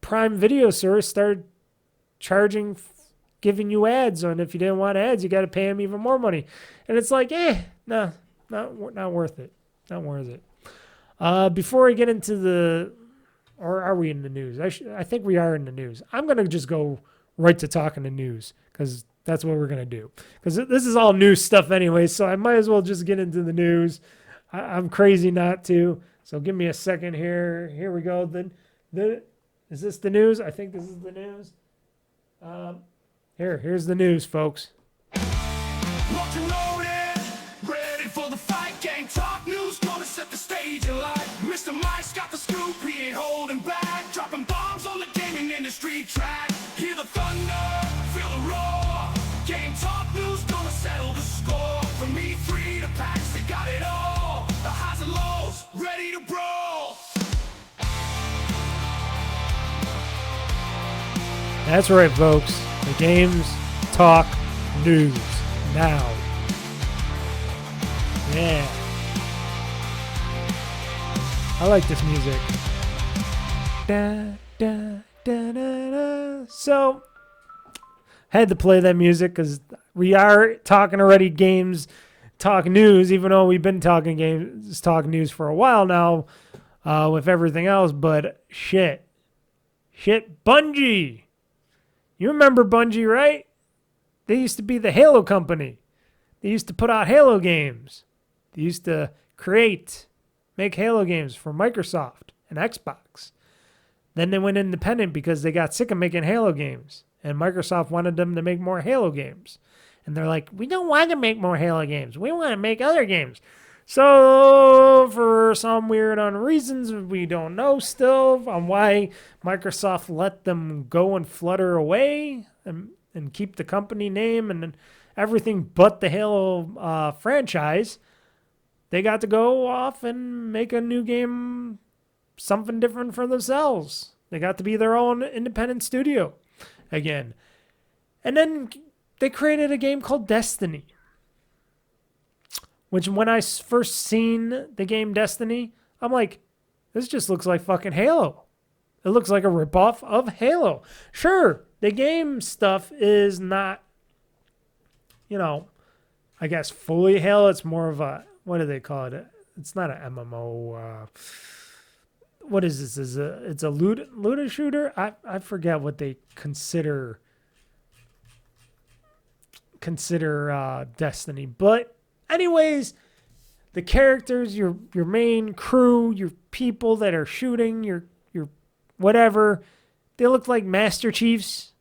Prime Video service started giving you ads, and if you didn't want ads, you got to pay them even more money. And it's like, no, not worth it. Not worth it. Before I get into or are we in the news? I think we are in the news. I'm going to just go right to talking the news because that's what we're going to do. Because this is all news stuff anyway, so I might as well just get into the news. I'm crazy not to. So give me a second here. Here we go. Is this the news? I think this is the news. Here's the news, folks. Locked and loaded, ready for the fight. Game Talk Newz, gonna set the stage alight. Mr. Mike's got the scoop, he ain't holding back. Dropping bombs on the gaming industry track. Hear the thunder, feel the roar. Game Talk Newz, gonna settle the score. From E3 to PAX, they got it all. The highs and lows, ready to brawl. That's right, folks. The Games Talk Newz now. Yeah. I like this music. Da, da, da, da, da. So, had to play that music because we are talking already Games Talk Newz, even though we've been talking Games Talk Newz for a while now with everything else. But shit, Bungie. You remember Bungie, right? They used to be the Halo company. They used to put out Halo games. They used to make Halo games for Microsoft and Xbox. Then they went independent because they got sick of making Halo games. And Microsoft wanted them to make more Halo games. And they're like, we don't want to make more Halo games. We want to make other games. So for for some weird reasons we don't know still on why Microsoft let them go and flutter away and keep the company name and everything but the Halo franchise. They got to go off and make a new game, something different for themselves. They got to be their own independent studio again. And then they created a game called Destiny, which when I first seen the game Destiny, I'm like, this just looks like fucking Halo. It looks like a ripoff of Halo. Sure, the game stuff is not, I guess fully Halo. It's more of a, what do they call it? It's not an MMO. What is this? It's a loot shooter? I forget what they consider Destiny. But anyways, the characters, your main crew, your people that are shooting, your whatever, they look like Master Chiefs.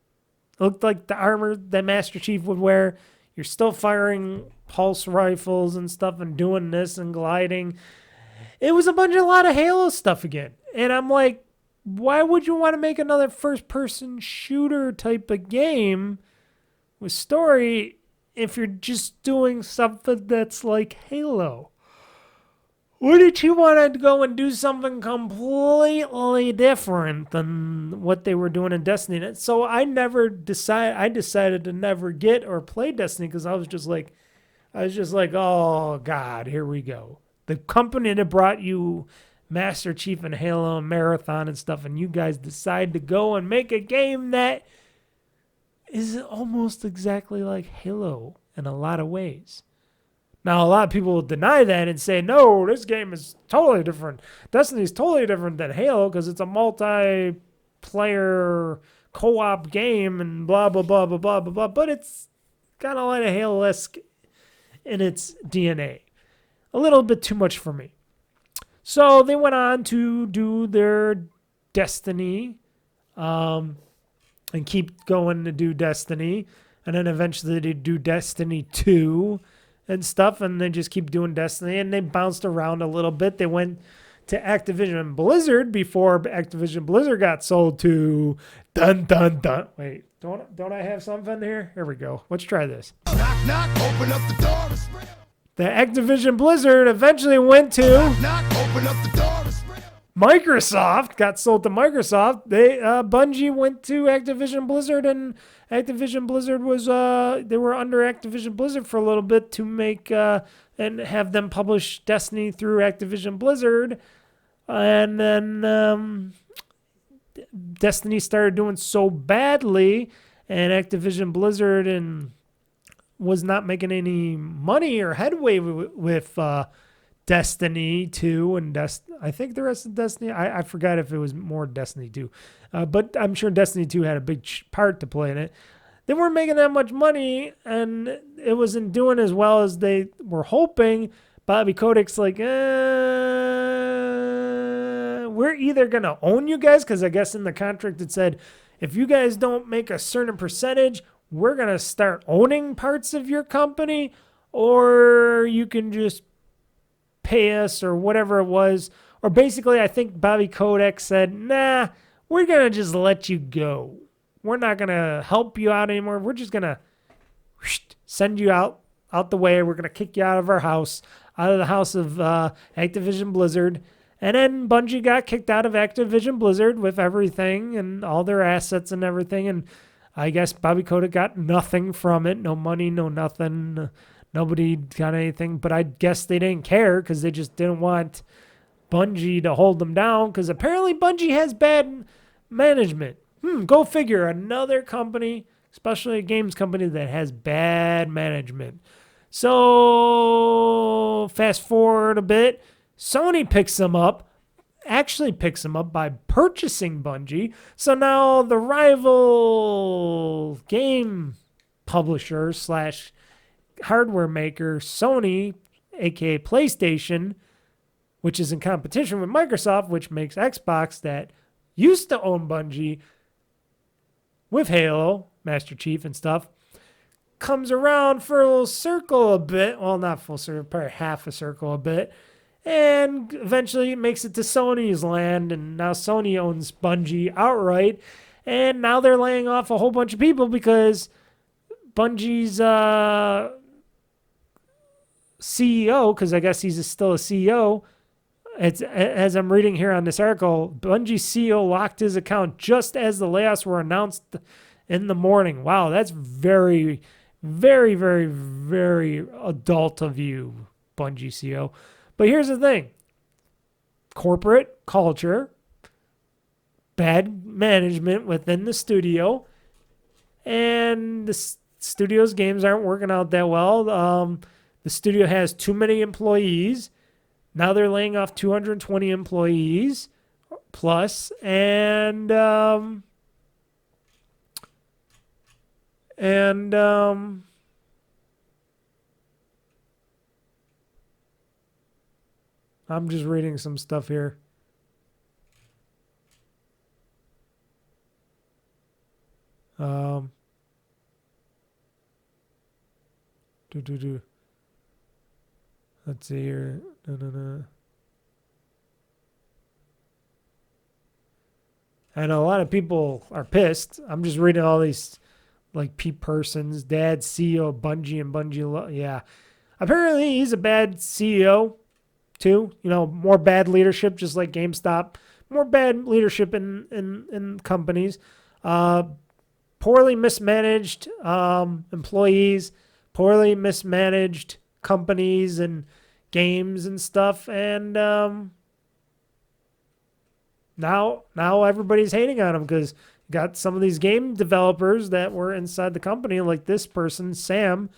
It looked like the armor that Master Chief would wear. You're still firing pulse rifles and stuff and doing this and gliding. It was a lot of Halo stuff again. And I'm like, why would you want to make another first-person shooter type of game with story if you're just doing something that's like Halo? Wouldn't you want to go and do something completely different than what they were doing in Destiny? So I decided to never get or play Destiny because I was just like, oh God, here we go. The company that brought you Master Chief and Halo and Marathon and stuff, and you guys decide to go and make a game that is almost exactly like Halo in a lot of ways. Now, a lot of people will deny that and say, no, this game is totally different. Destiny's totally different than Halo because it's a multiplayer co-op game and blah, blah, blah, blah, blah, blah, blah. But it's got a lot of Halo-esque in its DNA. A little bit too much for me. So they went on to do their Destiny and keep going to do Destiny. And then eventually they do Destiny 2 and stuff, and they just keep doing Destiny, and they bounced around a little bit. They went to Activision Blizzard before Activision Blizzard got sold to dun. Wait, don't I have something here? Here we go. Let's try this. Knock, knock, open up the door to spring. The Activision Blizzard eventually went to Knock, open up the door to spring. Microsoft, got sold to Microsoft. Bungie went to Activision Blizzard, and Activision Blizzard was they were under Activision Blizzard for a little bit to make and have them publish Destiny through Activision Blizzard, and then Destiny started doing so badly, and Activision Blizzard was not making any money or headway with Destiny 2 and I think the rest of Destiny. I forgot if it was more Destiny 2. But I'm sure Destiny 2 had a big part to play in it. They weren't making that much money, and it wasn't doing as well as they were hoping. Bobby Kotick's like, we're either going to own you guys, because I guess in the contract it said, if you guys don't make a certain percentage, we're going to start owning parts of your company, or you can just pay us or whatever it was. Or basically, I think Bobby Kotick said, nah, we're going to just let you go. We're not going to help you out anymore. We're just going to send you out the way. We're going to kick you out of the house of Activision Blizzard. And then Bungie got kicked out of Activision Blizzard with everything and all their assets and everything. And I guess Bobby Kotick got nothing from it. No money, no nothing. Nobody got anything. But I guess they didn't care because they just didn't want Bungie to hold them down, because apparently Bungie has bad management. Go figure. Another company, especially a games company, that has bad management. So fast forward a bit, Sony picks them up by purchasing Bungie. So now the rival game publisher / hardware maker, Sony, aka PlayStation, which is in competition with Microsoft, which makes Xbox, that used to own Bungie with Halo, Master Chief and stuff, comes around for a little circle a bit. Well, not full circle, probably half a circle a bit. and eventually it makes it to Sony's land, and now Sony owns Bungie outright, and now they're laying off a whole bunch of people because Bungie's CEO, because I guess he's still a CEO, it's, as I'm reading here on this article, Bungie's CEO locked his account just as the layoffs were announced in the morning. Wow, that's very, very, very, very adult of you, Bungie CEO. But here's the thing. Corporate culture, bad management within the studio, and the studio's games aren't working out that well. The studio has too many employees. Now they're laying off 220 employees plus, and I'm just reading some stuff here. Let's see here. And a lot of people are pissed. I'm just reading all these, like, Pete Persons, dad, CEO of Bungie and Bungie. Yeah. Apparently, he's a bad CEO, too. You know, more bad leadership, just like GameStop. More bad leadership in companies. Poorly mismanaged employees. Poorly mismanaged companies and games and stuff, and now everybody's hating on him because you got some of these game developers that were inside the company, like this person, Sam,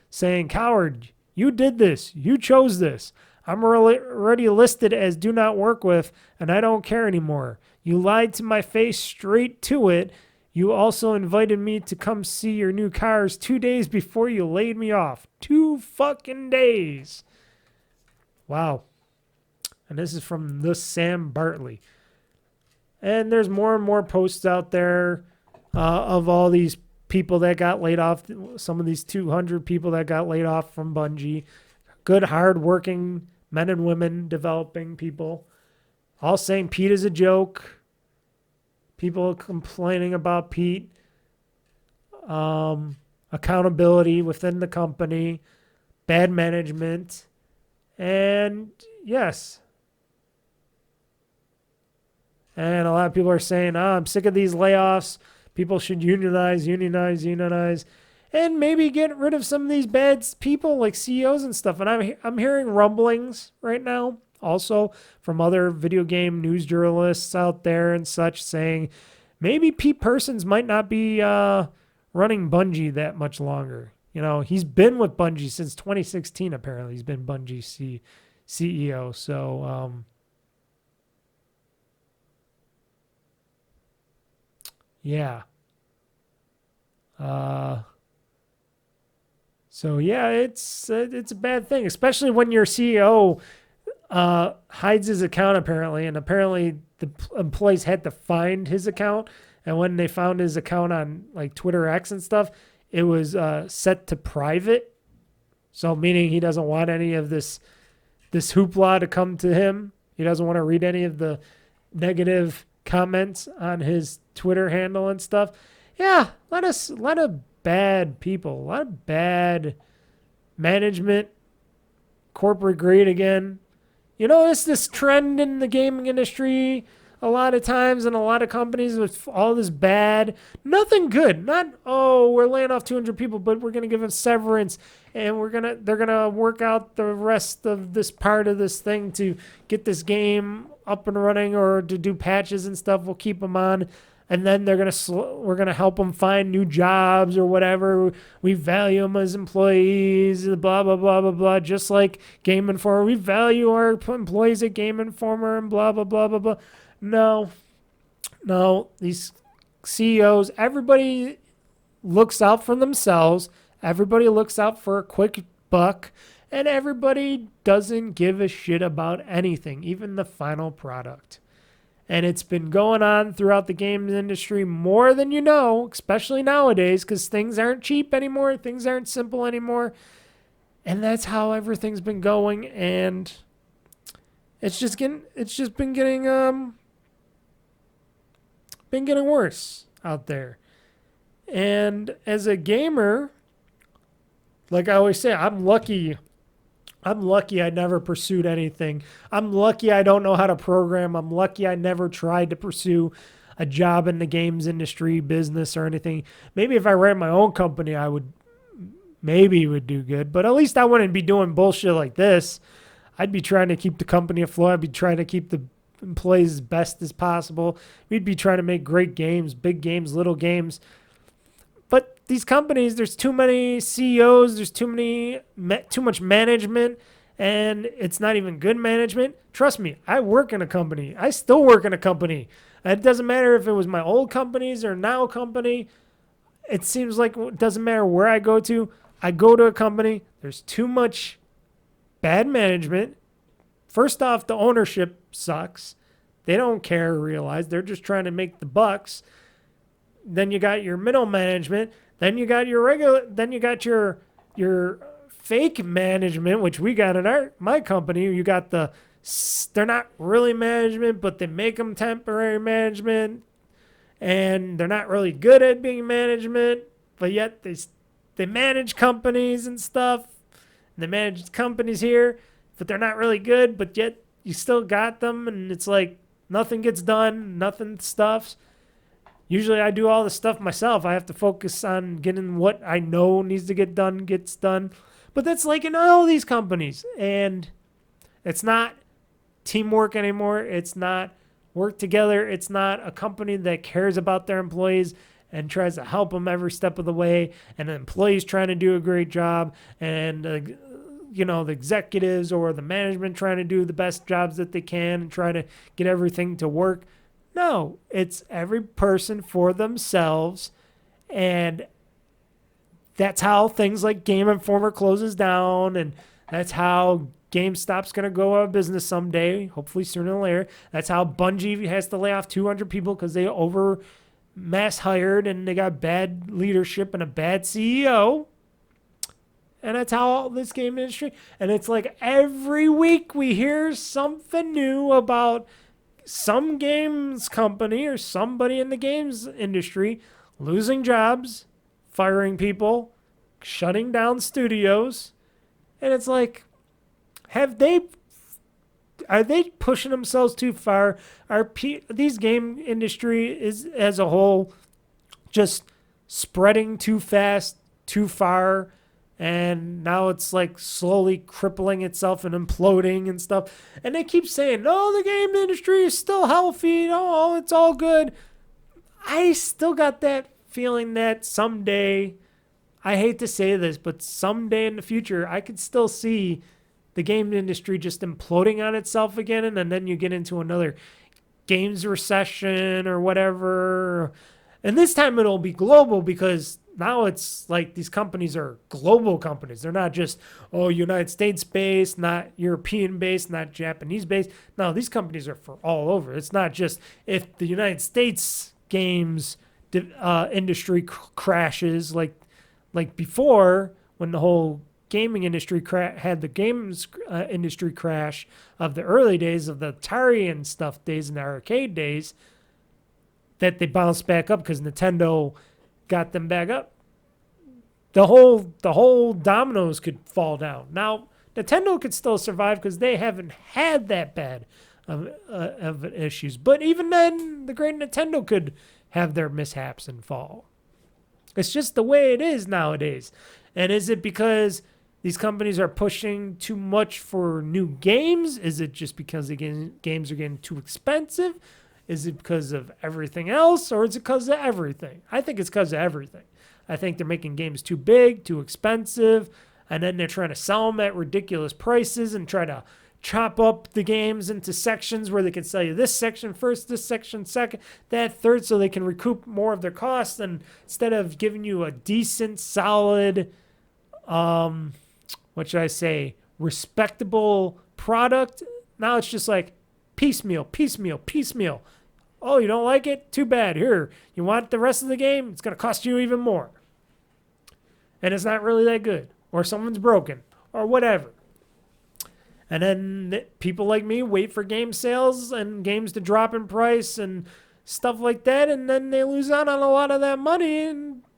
saying, "Coward, you did this. You chose this. I'm already listed as do not work with, and I don't care anymore. You lied to my face straight to it. You also invited me to come see your new cars 2 days before you laid me off. 2 fucking days." Wow. And this is from the Sam Bartley. And there's more and more posts out there of all these people that got laid off. Some of these 200 people that got laid off from Bungie. Good, hard-working men and women developing people. All saying Pete is a joke. People complaining about Pete. Accountability within the company. Bad management. And yes. And a lot of people are saying, I'm sick of these layoffs. People should unionize. And maybe get rid of some of these bad people like CEOs and stuff. And I'm hearing rumblings right now also from other video game news journalists out there and such saying maybe Pete Persons might not be running Bungie that much longer. You know, he's been with Bungie since 2016, apparently. He's been Bungie CEO. So, yeah. So, yeah, it's a bad thing, especially when your CEO hides his account, apparently. And apparently the employees had to find his account. And when they found his account on, like, Twitter X and stuff, it was set to private, so meaning he doesn't want any of this hoopla to come to him. He doesn't want to read any of the negative comments on his Twitter handle and stuff. Yeah, a lot of bad people, a lot of bad management, corporate greed again. You know, it's this trend in the gaming industry a lot of times in a lot of companies with all this bad, nothing good. Not, we're laying off 200 people, but we're going to give them severance and they're going to work out the rest of this part of this thing to get this game up and running or to do patches and stuff. We'll keep them on. And then we're going to help them find new jobs or whatever. We value them as employees, blah, blah, blah, blah, blah. Just like GameInformer, we value our employees at GameInformer and blah, blah, blah, blah, blah. No, these CEOs, everybody looks out for themselves. Everybody looks out for a quick buck. And everybody doesn't give a shit about anything, even the final product. And it's been going on throughout the games industry more than you know, especially nowadays, because things aren't cheap anymore. Things aren't simple anymore. And that's how everything's been going. And it's just been getting worse out there. And as a gamer, like I always say, I'm lucky I never pursued anything. I'm lucky I don't know how to program. I'm lucky I never tried to pursue a job in the games industry, business, or anything. Maybe if I ran my own company, I would do good. But at least I wouldn't be doing bullshit like this. I'd be trying to keep the company afloat. I'd be trying to keep the employees as best as possible. We'd be trying to make great games, big games, little games. But these companies, there's too many CEOs, there's too much management, and it's not even good management. Trust me, I work in a company. I still work in a company. It doesn't matter if it was my old companies or now company. It seems like it doesn't matter where I go to. I go to a company, there's too much bad management. First off, the ownership sucks. They don't care or realize. They're just trying to make the bucks. Then you got your middle management. Then you got your fake management, which we got in my company. You got they're not really management, but they make them temporary management, and they're not really good at being management, but yet they manage companies and stuff. And they manage companies here, but they're not really good, but yet you still got them, and it's like nothing gets done, nothing stuffs. Usually I do all the stuff myself. I have to focus on getting what I know needs to get done, gets done. But that's like in all these companies. And it's not teamwork anymore. It's not work together. It's not a company that cares about their employees and tries to help them every step of the way. And the employees trying to do a great job. And, the executives or the management trying to do the best jobs that they can and try to get everything to work. No, it's every person for themselves, and that's how things like GameInformer closes down, and that's how GameStop's going to go out of business someday, hopefully sooner or later. That's how Bungie has to lay off 200 people because they over mass hired and they got bad leadership and a bad CEO. And that's how all this game industry, and it's like every week we hear something new about some games company or somebody in the games industry losing jobs, firing people, shutting down studios. And it's like, are they pushing themselves too far? These game industry is as a whole just spreading too fast, too far? And now it's like slowly crippling itself and imploding and stuff. And they keep saying, no, the game industry is still healthy. Oh, it's all good. I still got that feeling that someday, I hate to say this, but someday in the future, I could still see the game industry just imploding on itself again. And then you get into another games recession or whatever. And this time it'll be global because now it's like these companies are global companies. They're not just, United States based, not European based, not Japanese based. No, these companies are for all over. It's not just if the United States games industry crashes like before when the whole gaming industry had the games industry crash of the early days of the Atari and stuff days and the arcade days, that they bounced back up because Nintendo got them back up. The whole dominoes could fall down. Now, Nintendo could still survive because they haven't had that bad of issues. But even then, the great Nintendo could have their mishaps and fall. It's just the way it is nowadays. And is it because these companies are pushing too much for new games? Is it just because the games are getting too expensive? Is it because of everything else, or is it because of everything? I think it's because of everything. I think they're making games too big, too expensive, and then they're trying to sell them at ridiculous prices and try to chop up the games into sections where they can sell you this section first, this section second, that third, so they can recoup more of their costs. And instead of giving you a decent, solid, respectable product, now it's just like piecemeal. Oh, you don't like it? Too bad. Here, you want the rest of the game? It's going to cost you even more. And it's not really that good. Or someone's broken. Or whatever. And then people like me wait for game sales and games to drop in price and stuff like that. And then they lose out on a lot of that money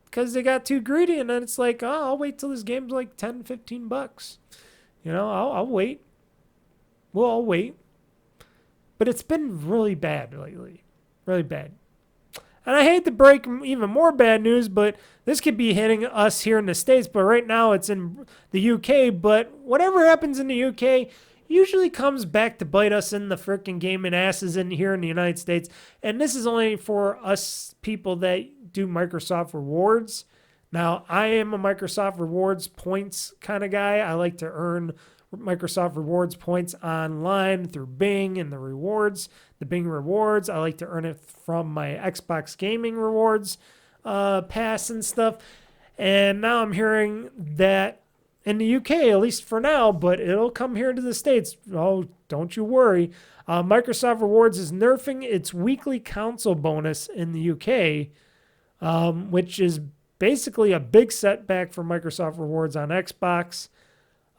because they got too greedy. And then it's like, oh, I'll wait till this game's like 10, 15 bucks. You know, I'll wait. Well, I'll wait. But it's been really bad lately. Really bad. And I hate to break even more bad news, but this could be hitting us here in the States. But right now it's in the UK. But whatever happens in the UK usually comes back to bite us in the freaking gaming asses in here in the United States. And this is only for us people that do Microsoft Rewards. Now, I am a Microsoft Rewards points kind of guy. I like to earn Microsoft Rewards points online through Bing and the rewards, the Bing rewards. I like to earn it from my Xbox gaming rewards pass and stuff. And now I'm hearing that in the UK, at least for now, but it'll come here to the States. Oh, don't you worry. Microsoft Rewards is nerfing its weekly console bonus in the UK, which is basically a big setback for Microsoft Rewards on Xbox.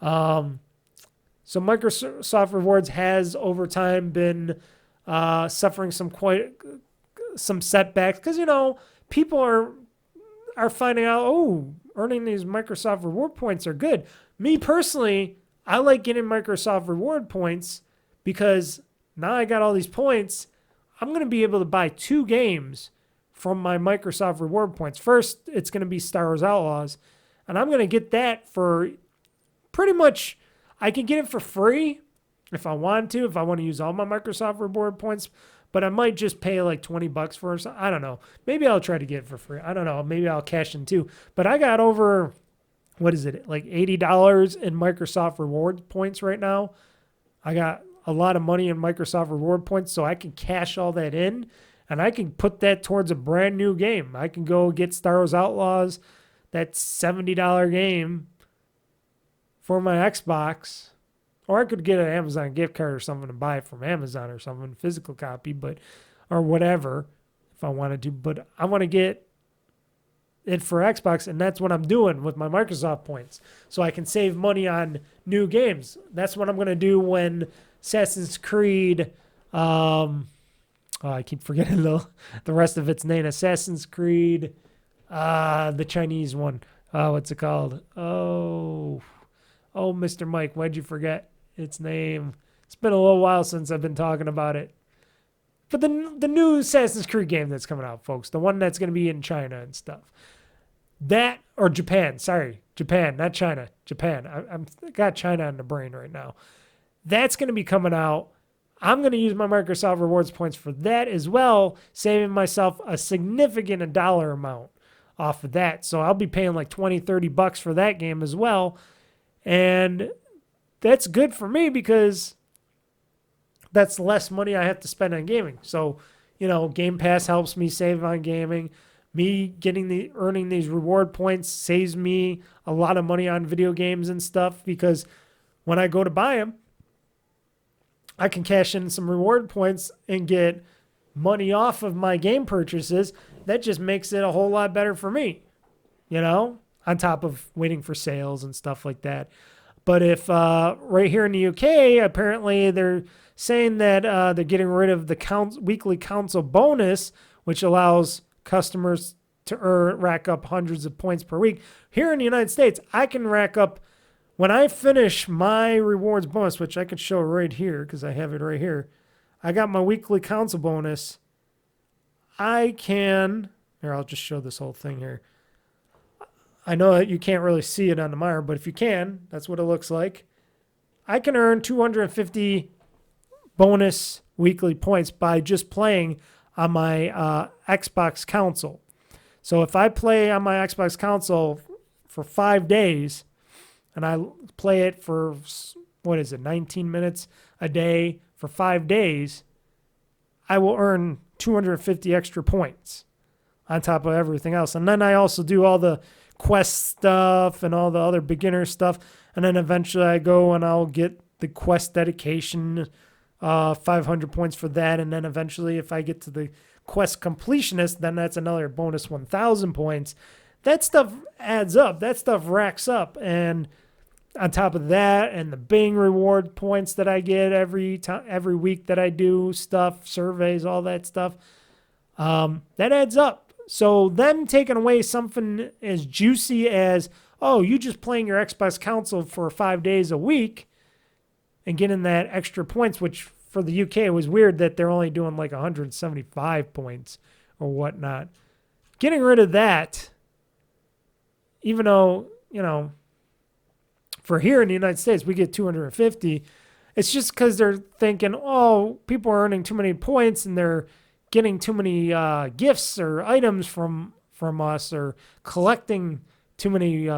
So Microsoft Rewards has over time been suffering some setbacks because, you know, people are finding out, oh, earning these Microsoft Reward points are good. Me personally, I like getting Microsoft Reward points because now I got all these points. I'm going to be able to buy 2 games from my Microsoft Reward points. First, it's going to be Star Wars Outlaws, and I'm going to get that for pretty much, I can get it for free if I want to use all my Microsoft Reward points, but I might just pay like $20 for it. I don't know. Maybe I'll try to get it for free. I don't know. Maybe I'll cash in too. But I got over, what is it, like $80 in Microsoft Reward points right now. I got a lot of money in Microsoft Reward points, so I can cash all that in, and I can put that towards a brand new game. I can go get Star Wars Outlaws, that $70 game, for my Xbox. Or I could get an Amazon gift card or something to buy it from Amazon or something, physical copy, or whatever, if I wanted to. But I want to get it for Xbox, and that's what I'm doing with my Microsoft points. So I can save money on new games. That's what I'm going to do when Assassin's Creed, I keep forgetting the rest of its name. Assassin's Creed, the Chinese one. What's it called? Oh, Mr. Mike, why'd you forget its name? It's been a little while since I've been talking about it. But the new Assassin's Creed game that's coming out, folks, the one that's going to be in China and stuff. That, or Japan, sorry, Japan, not China, Japan. I got China on the brain right now. That's going to be coming out. I'm going to use my Microsoft Rewards points for that as well, saving myself a significant dollar amount off of that. So I'll be paying like $20-$30 for that game as well. And that's good for me because that's less money I have to spend on gaming. So, you know, Game Pass helps me save on gaming. Me earning these reward points saves me a lot of money on video games and stuff because when I go to buy them, I can cash in some reward points and get money off of my game purchases. That just makes it a whole lot better for me, you know, on top of waiting for sales and stuff like that. But if right here in the UK, apparently they're saying that they're getting rid of the weekly console bonus, which allows customers to rack up hundreds of points per week. Here in the United States, I can rack up, when I finish my rewards bonus, which I could show right here because I have it right here. I got my weekly console bonus. I can, here, I'll just show this whole thing here. I know that you can't really see it on the monitor, but if you can, that's what it looks like. I can earn 250 bonus weekly points by just playing on my Xbox console. So if I play on my Xbox console for 5 days, and I play it for, 19 minutes a day for 5 days, I will earn 250 extra points on top of everything else. And then I also do all the quest stuff and all the other beginner stuff. And then eventually I go and I'll get the quest dedication, 500 points for that. And then eventually if I get to the quest completionist, then that's another bonus 1,000 points. That stuff adds up. That stuff racks up. And on top of that, and the Bing reward points that I get every week that I do stuff, surveys, all that stuff, that adds up. So them taking away something as juicy as, oh, you just playing your Xbox console for 5 days a week and getting that extra points, which for the UK, it was weird that they're only doing like 175 points or whatnot. Getting rid of that, even though, for here in the United States, we get 250. It's just because they're thinking, oh, people are earning too many points and they're getting too many gifts or items from us, or collecting too many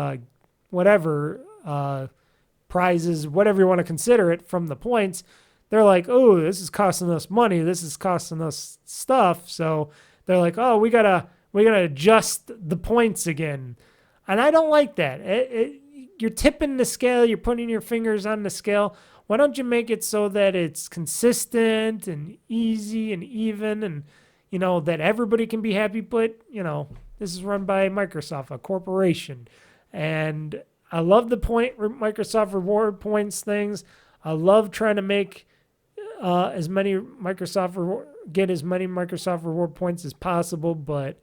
prizes, whatever you want to consider it, from the points. They're like, oh, this is costing us money. This is costing us stuff. So they're like, oh, we gotta adjust the points again. And I don't like that. You're tipping the scale. You're putting your fingers on the scale. Why don't you make it so that it's consistent and easy and even, and, that everybody can be happy? But, this is run by Microsoft, a corporation. And I love the Microsoft reward points things. I love trying to make get as many Microsoft reward points as possible. But,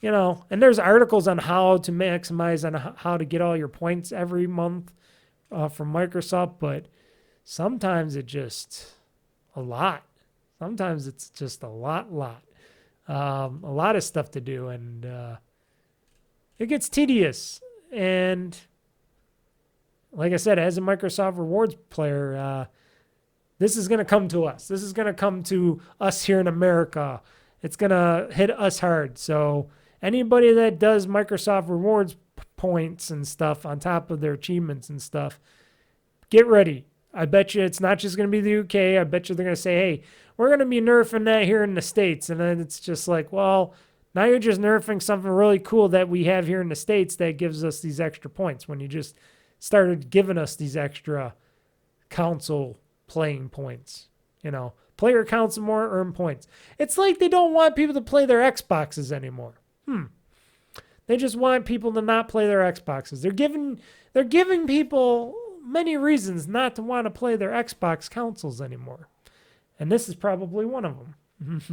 and there's articles on how to maximize, on how to get all your points every month from Microsoft. But sometimes it's just a lot. Sometimes it's just a lot of stuff to do. And it gets tedious. And like I said, as a Microsoft rewards player, this is going to come to us. This is going to come to us here in America. It's going to hit us hard. So anybody that does Microsoft rewards points and stuff on top of their achievements and stuff, get ready. I bet you it's not just going to be the UK. I bet you they're going to say, hey, we're going to be nerfing that here in the States. And then it's just like, well, now you're just nerfing something really cool that we have here in the States that gives us these extra points, when you just started giving us these extra console playing points. Player counts more, earn points. It's like they don't want people to play their Xboxes anymore. They just want people to not play their Xboxes. They're giving people many reasons not to want to play their Xbox consoles anymore. And this is probably one of them.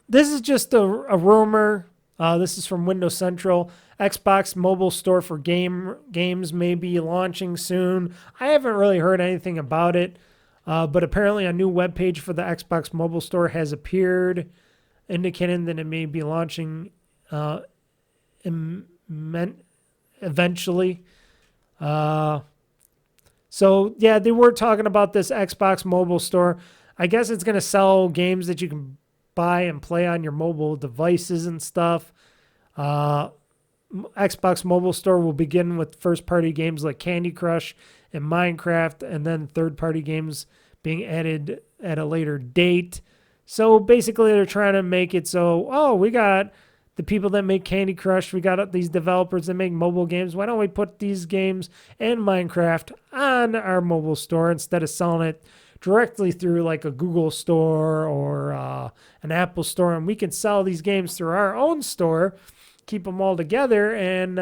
This is just a rumor. This is from Windows Central. Xbox mobile store for games may be launching soon. I haven't really heard anything about it, but apparently a new webpage for the Xbox mobile store has appeared, indicating that it may be launching eventually. So, yeah, they were talking about this Xbox mobile store. I guess it's going to sell games that you can buy and play on your mobile devices and stuff. Xbox mobile store will begin with first-party games like Candy Crush and Minecraft, and then third-party games being added at a later date. So basically they're trying to make it so, oh, we got the people that make Candy Crush, we got these developers that make mobile games. Why don't we put these games and Minecraft on our mobile store instead of selling it directly through like a Google store or an Apple store, and we can sell these games through our own store, keep them all together, and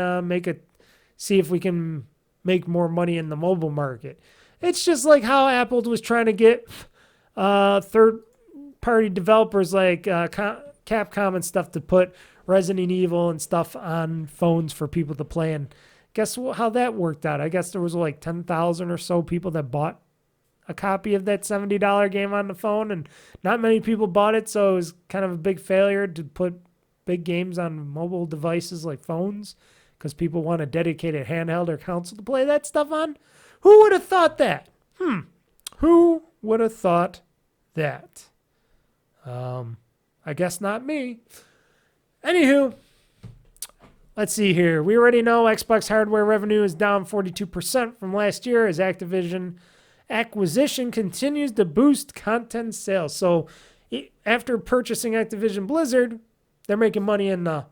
see if we can make more money in the mobile market. It's just like how Apple was trying to get third-party developers like Capcom and stuff to put Resident Evil and stuff on phones for people to play. And guess how that worked out? I guess there was like 10,000 or so people that bought a copy of that $70 game on the phone, and not many people bought it, so it was kind of a big failure to put big games on mobile devices like phones, because people want a dedicated handheld or console to play that stuff on. Who would have thought that? Who would have thought that? I guess not me. Anywho, let's see here. We already know Xbox hardware revenue is down 42% from last year as Activision acquisition continues to boost content sales. So after purchasing Activision Blizzard, they're making money in the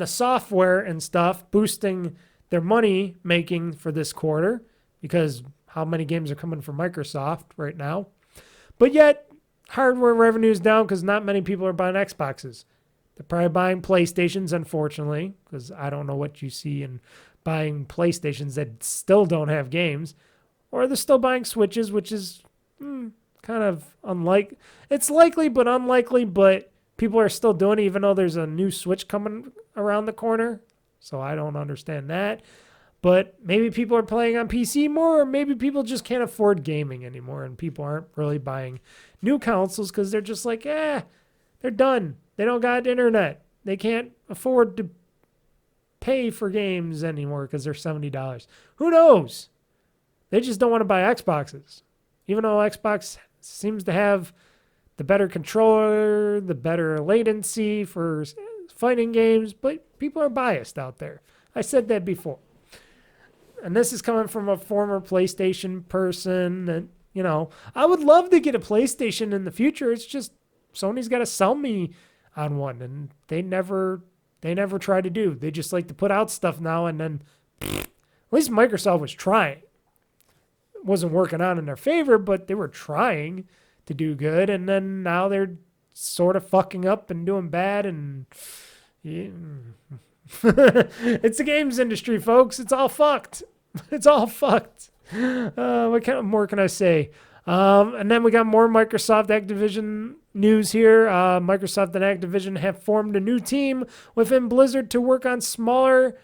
software and stuff, boosting their money making for this quarter, because how many games are coming from Microsoft right now? But yet hardware revenue is down because not many people are buying Xboxes. They're probably buying PlayStations, unfortunately, because I don't know what you see in buying PlayStations that still don't have games. Or they're still buying Switches, which is kind of unlike. It's likely, but unlikely, but people are still doing it, even though there's a new Switch coming around the corner. So I don't understand that. But maybe people are playing on PC more, or maybe people just can't afford gaming anymore, and people aren't really buying new consoles because they're just like, they're done. They don't got internet. They can't afford to pay for games anymore because they're $70. Who knows? They just don't want to buy Xboxes. Even though Xbox seems to have the better controller, the better latency for fighting games, but people are biased out there. I said that before. And this is coming from a former PlayStation person. And, I would love to get a PlayStation in the future. It's just Sony's got to sell me on one. And they never try to do. They just like to put out stuff now and then. At least Microsoft was trying. It wasn't working out in their favor, but they were trying to do good. And then now they're sort of fucking up and doing bad. And it's the games industry, folks. It's all fucked. It's all fucked. What more can I say? And then we got more Microsoft Activision news here. Microsoft and Activision have formed a new team within Blizzard to work on smaller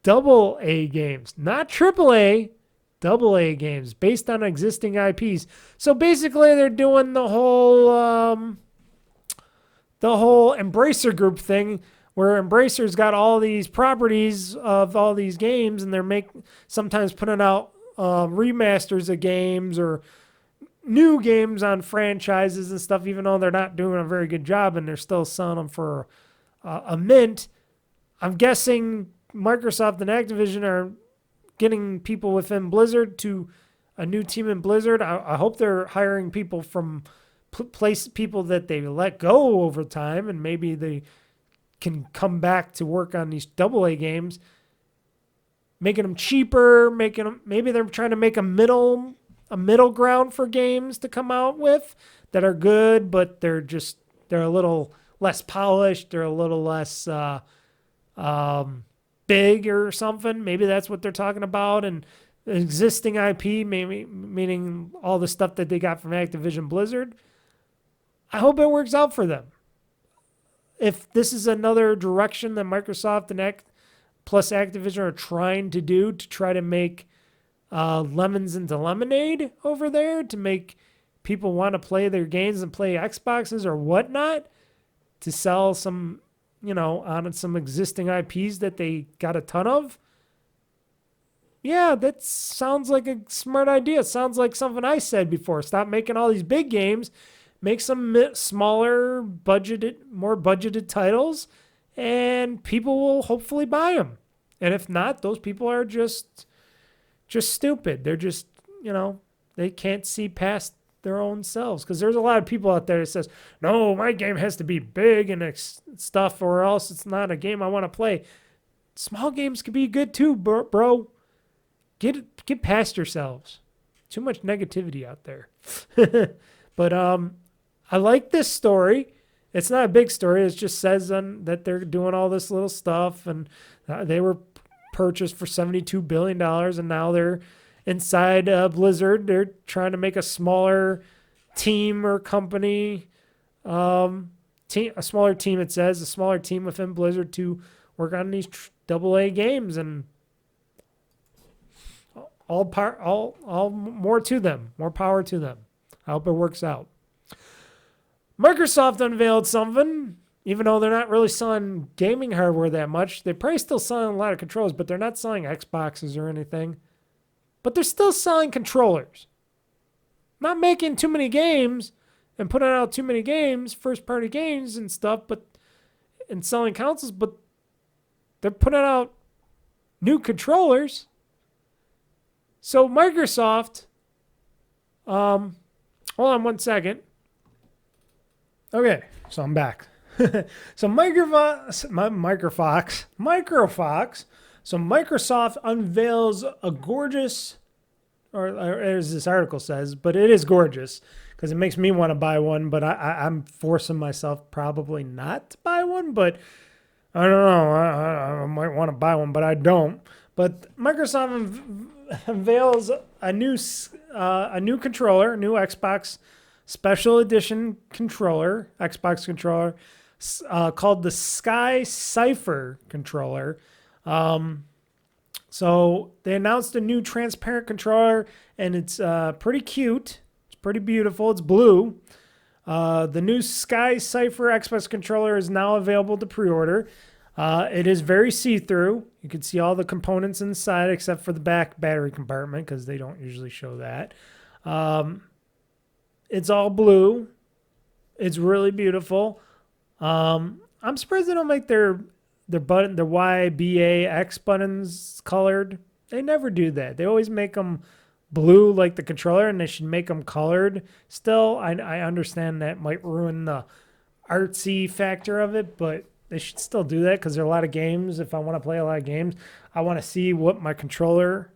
AA games, not AAA, AA games based on existing IPs. So basically, they're doing the whole Embracer Group thing, where Embracer's got all these properties of all these games, and they're sometimes putting out remasters of games or new games on franchises and stuff, even though they're not doing a very good job, and they're still selling them for a mint. I'm guessing Microsoft and Activision are getting people within Blizzard to a new team in Blizzard. I hope they're hiring people from people that they let go over time, and maybe they can come back to work on these AA games, making them cheaper, maybe they're trying to make a middle ground for games to come out with that are good, but they're a little less polished, they're a little less big or something. Maybe that's what they're talking about. And existing IP, maybe meaning all the stuff that they got from Activision Blizzard. I hope it works out for them. If this is another direction that Microsoft and plus Activision are trying to do to try to make lemons into lemonade over there, to make people want to play their games and play Xboxes or whatnot, to sell some, on some existing IPs that they got a ton of. Yeah, that sounds like a smart idea. It sounds like something I said before. Stop making all these big games. Make some smaller, more budgeted titles, and people will hopefully buy them. And if not, those people are just stupid. They're just, they can't see past their own selves. Because there's a lot of people out there that says, no, my game has to be big and stuff, or else it's not a game I want to play. Small games can be good too, bro. Get past yourselves. Too much negativity out there. But I like this story. It's not a big story. It just says that they're doing all this little stuff, and they were purchased for $72 billion, and now they're inside Blizzard. They're trying to make a smaller team or company, a smaller team, it says, a smaller team within Blizzard to work on these AA games, and all more to them, more power to them. I hope it works out. Microsoft unveiled something, even though they're not really selling gaming hardware that much. They're probably still selling a lot of controllers, but they're not selling Xboxes or anything. But they're still selling controllers. Not making too many games and putting out too many games, first-party games and stuff, and selling consoles, but they're putting out new controllers. So Microsoft, hold on one second. Okay, so I'm back. So Microsoft unveils a gorgeous, or as this article says, but it is gorgeous because it makes me want to buy one. But I'm forcing myself probably not to buy one. But I don't know. I might want to buy one, but I don't. But Microsoft unveils a new controller, a new Xbox Special Edition controller, Xbox controller, called the Sky Cipher controller. So they announced a new transparent controller, and it's pretty cute. It's pretty beautiful. It's blue. The new Sky Cipher Xbox controller is now available to pre-order. It is very see-through. You can see all the components inside except for the back battery compartment because they don't usually show that. It's all blue. It's really beautiful. I'm surprised they don't make their Y, B, A, X buttons colored. They never do that. They always make them blue like the controller, and they should make them colored. Still, I understand that might ruin the artsy factor of it, but they should still do that because there are a lot of games. If I want to play a lot of games, I want to see what my controller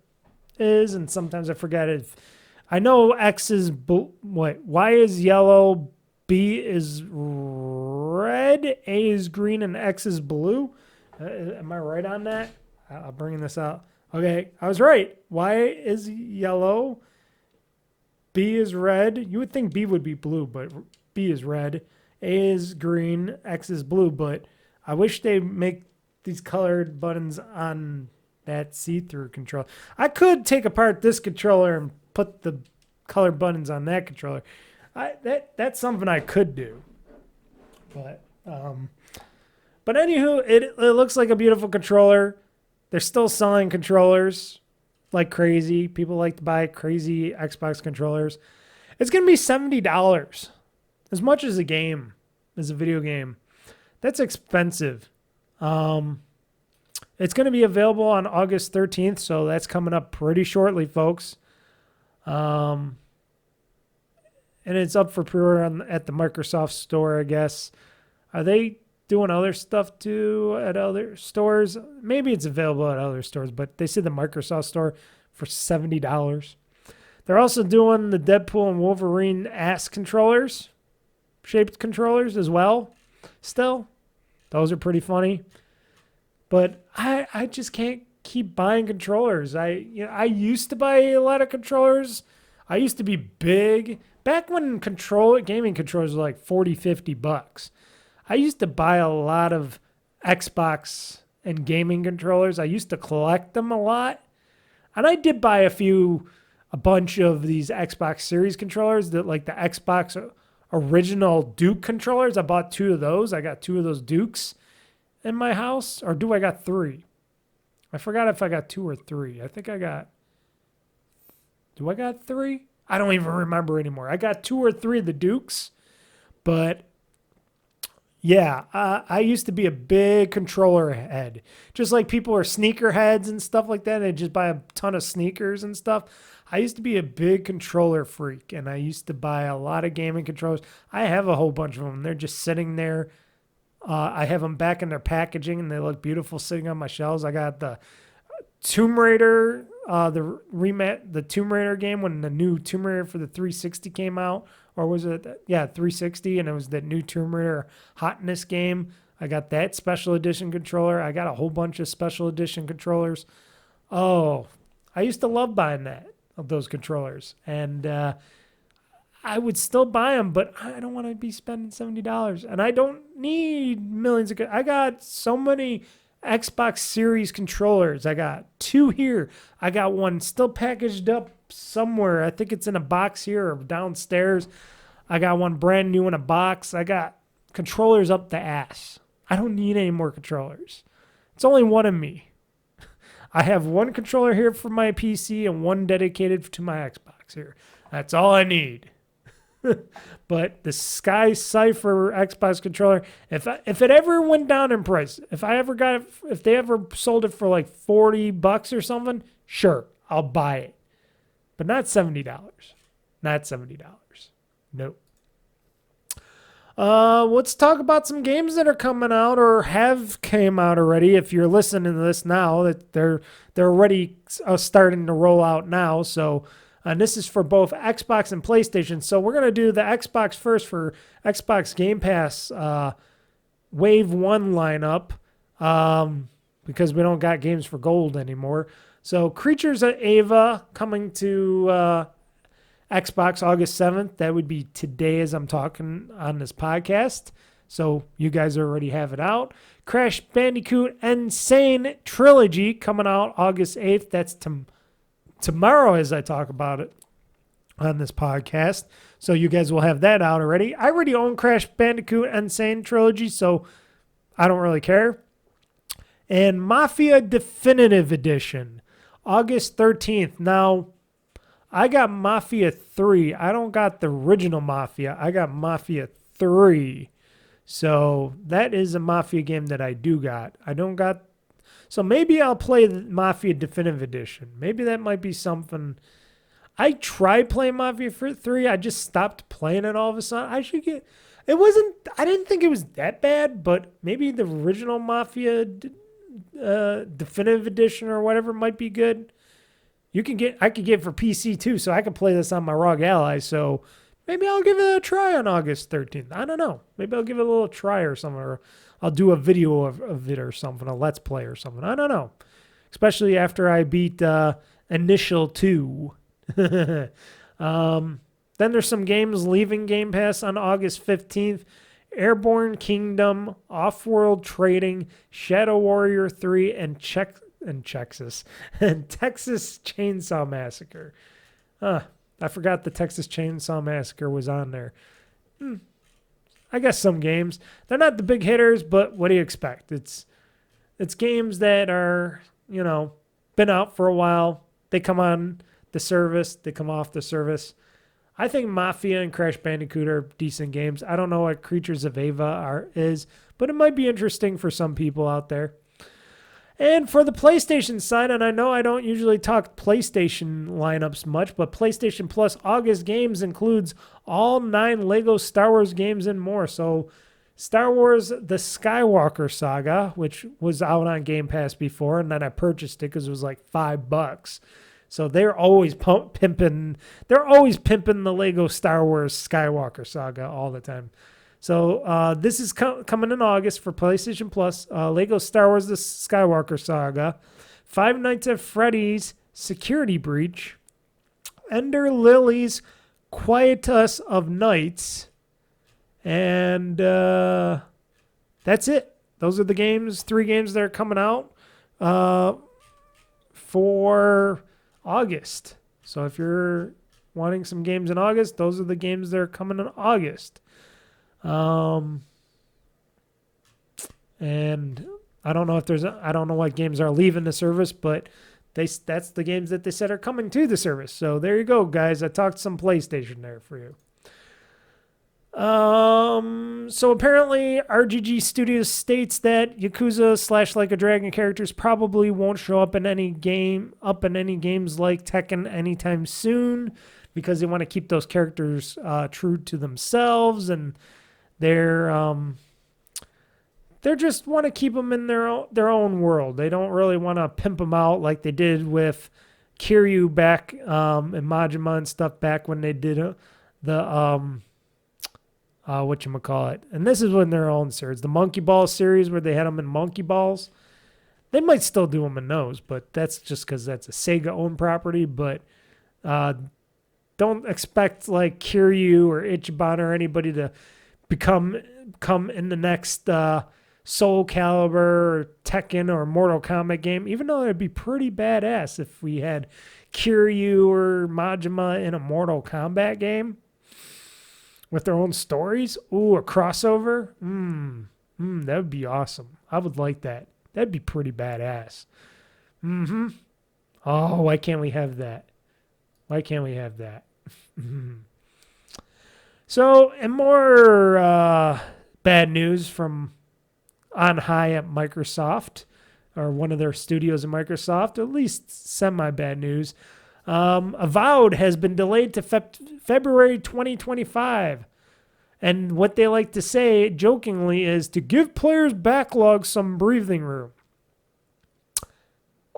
is, and sometimes I forget if I know X is Y is yellow, B is red, A is green, and X is blue. Am I right on that? I'll bring this out. Okay, I was right. Y is yellow, B is red. You would think B would be blue, but B is red. A is green, X is blue, but I wish they make these colored buttons on that see-through controller. I could take apart this controller and put the colored buttons on that controller. That's something I could do. But anywho, it looks like a beautiful controller. They're still selling controllers like crazy. People like to buy crazy Xbox controllers. It's going to be $70. As much as a game, as a video game. That's expensive. It's going to be available on August 13th, so that's coming up pretty shortly, folks. And it's up for pre-order at the Microsoft store, I guess. Are they doing other stuff too at other stores? Maybe it's available at other stores, but they said the Microsoft store for $70. They're also doing the Deadpool and Wolverine ass controllers, shaped controllers as well. Still, those are pretty funny. But I just can't keep buying controllers. I used to buy a lot of controllers. I used to be big. Back when gaming controllers were like $40, $50. I used to buy a lot of Xbox and gaming controllers. I used to collect them a lot. And I did buy a bunch of these Xbox Series controllers, that like the Xbox original Duke controllers. I bought 2 of those. I got 2 of those Dukes in my house. Or I got 3? I forgot if I got 2 or 3. I think I got... Do I got 3? I don't even remember anymore. I got 2 or 3 of the Dukes. But yeah, I used to be a big controller head. Just like people are sneaker heads and stuff like that. They just buy a ton of sneakers and stuff. I used to be a big controller freak, and I used to buy a lot of gaming controllers. I have a whole bunch of them. They're just sitting there. I have them back in their packaging, and they look beautiful sitting on my shelves. I got the Tomb Raider, the Tomb Raider game when the new Tomb Raider for the 360 came out. Or was it? Yeah, 360, and it was that new Tomb Raider Hotness game. I got that special edition controller. I got a whole bunch of special edition controllers. Oh, I used to love buying those controllers. And I would still buy them, but I don't want to be spending $70. And I don't need millions of... I got so many Xbox Series controllers. I got 2 here. I got one still packaged up somewhere. I think it's in a box here or downstairs. I got one brand new in a box. I got controllers up the ass. I don't need any more controllers. It's only one of me. I have one controller here for my PC and one dedicated to my Xbox here. That's all I need. But the Sky Cipher Xbox controller, if it ever went down in price, if they ever sold it for like $40 or something, sure, I'll buy it. But not $70. Not $70. Nope. Let's talk about some games that are coming out or have came out already. If you're listening to this now, that they're already starting to roll out now. So And this is for both Xbox and PlayStation. So we're going to do the Xbox first for Xbox Game Pass Wave 1 lineup because we don't got games for gold anymore. So Creatures of Ava coming to Xbox August 7th. That would be today as I'm talking on this podcast. So you guys already have it out. Crash Bandicoot Insane Trilogy coming out August 8th. That's tomorrow as I talk about it on this podcast. So you guys will have that out already. I already own Crash Bandicoot Insane Trilogy, so I don't really care. And Mafia Definitive Edition, August 13th. Now, I got Mafia 3. I don't got the original Mafia. I got Mafia 3. So that is a Mafia game that I do got. I don't got... So maybe I'll play the Mafia Definitive Edition. Maybe that might be something. I tried playing Mafia 3. I just stopped playing it all of a sudden. I should get... It wasn't... I didn't think it was that bad, but maybe the original Mafia Definitive Edition or whatever might be good. I could get it for PC too, so I could play this on my ROG Ally. So maybe I'll give it a try on August 13th. I don't know. Maybe I'll give it a little try or something, or I'll do a video of it or something, a Let's Play or something. I don't know. Especially after I beat Initial 2. Then there's some games leaving Game Pass on August 15th. Airborne Kingdom, Off-World Trading, Shadow Warrior 3, and Texas Chainsaw Massacre. I forgot the Texas Chainsaw Massacre was on there. I guess some games. They're not the big hitters, but what do you expect? It's games that are, been out for a while. They come on the service. They come off the service. I think Mafia and Crash Bandicoot are decent games. I don't know what Creatures of Ava is, but it might be interesting for some people out there. And for the PlayStation side, and I know I don't usually talk PlayStation lineups much, but PlayStation Plus August games includes all 9 Lego Star Wars games and more. So Star Wars The Skywalker Saga, which was out on Game Pass before, and then I purchased it because it was like $5. So they're always pimping the Lego Star Wars Skywalker Saga all the time. So this is coming in August for PlayStation Plus. Lego Star Wars The Skywalker Saga, Five Nights at Freddy's Security Breach, Ender Lily's Quietus of Nights, and that's it. Those are the games, 3 games that are coming out for August. So if you're wanting some games in August, those are the games that are coming in August. And I don't know I don't know what games are leaving the service, but that's the games that they said are coming to the service. So there you go, guys. I talked some PlayStation there for you. So apparently RGG Studios states that Yakuza / Like a Dragon characters probably won't show up in any games like Tekken anytime soon, because they want to keep those characters true to themselves, and they're just want to keep them in their own world. They don't really want to pimp them out like they did with Kiryu back and Majima and stuff back when they did whatchamacallit. And this is when their own series, the Monkey Ball series, where they had them in Monkey Balls. They might still do them in those, but that's just because that's a Sega-owned property. But don't expect like Kiryu or Ichiban or anybody to come in the next Soul Calibur or Tekken or Mortal Kombat game, even though it'd be pretty badass if we had Kiryu or Majima in a Mortal Kombat game with their own stories. Ooh, a crossover. That would be awesome. I would like that. That'd be pretty badass. Oh, why can't we have that? Why can't we have that? So, and more bad news from on high at Microsoft, or one of their studios in Microsoft, at least semi-bad news. Avowed has been delayed to February 2025. And what they like to say, jokingly, is to give players' backlog some breathing room.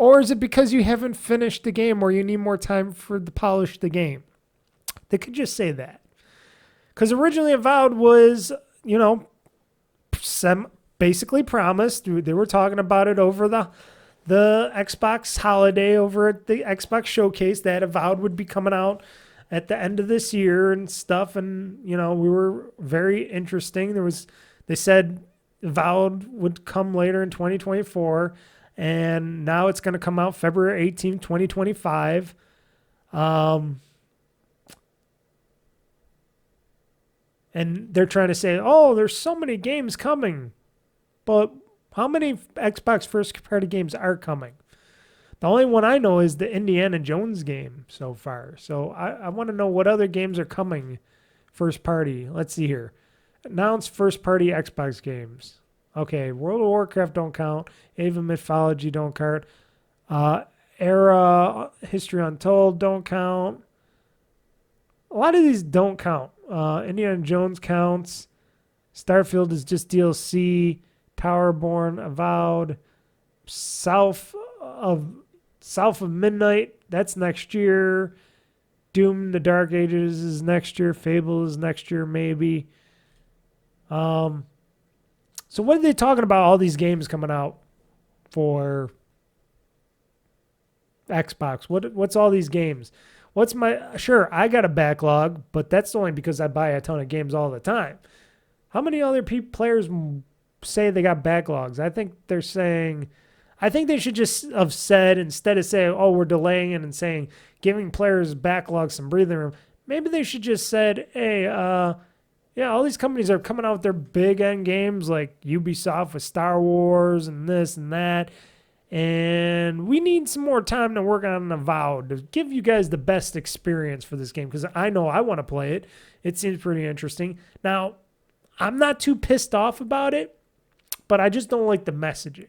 Or is it because you haven't finished the game or you need more time to polish the game? They could just say that. Because originally Avowed was, basically promised. They were talking about it over the Xbox holiday over at the Xbox Showcase that Avowed would be coming out at the end of this year and stuff. And, we were very interesting. They said Avowed would come later in 2024. And now it's going to come out February 18th, 2025. And they're trying to say, oh, there's so many games coming. But how many Xbox first-party games are coming? The only one I know is the Indiana Jones game so far. So I want to know what other games are coming first-party. Let's see here. Announced first-party Xbox games. Okay, World of Warcraft don't count. Age of Mythology don't count. Era, History Untold don't count. A lot of these don't count. Indiana Jones counts. Starfield is just DLC. Towerborn, Avowed. South of Midnight, that's next year. Doom, The Dark Ages is next year. Fable is next year, maybe. So what are they talking about, all these games coming out for Xbox? What's all these games? Sure, I got a backlog, but that's only because I buy a ton of games all the time. How many other players say they got backlogs? I think they should just have said, instead of saying, oh, we're delaying it and saying, giving players backlogs some breathing room, maybe they should just said, hey, all these companies are coming out with their big end games like Ubisoft with Star Wars and this and that. And we need some more time to work on Avowed to give you guys the best experience for this game, because I know I want to play it. It seems pretty interesting. Now, I'm not too pissed off about it, but I just don't like the messaging.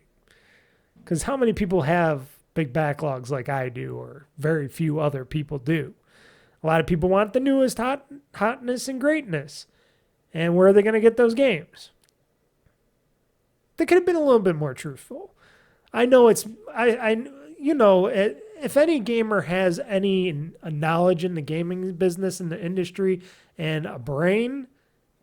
Because how many people have big backlogs like I do, or very few other people do? A lot of people want the newest hotness and greatness. And where are they going to get those games? They could have been a little bit more truthful. I know if any gamer has any knowledge in the gaming business and the industry and a brain,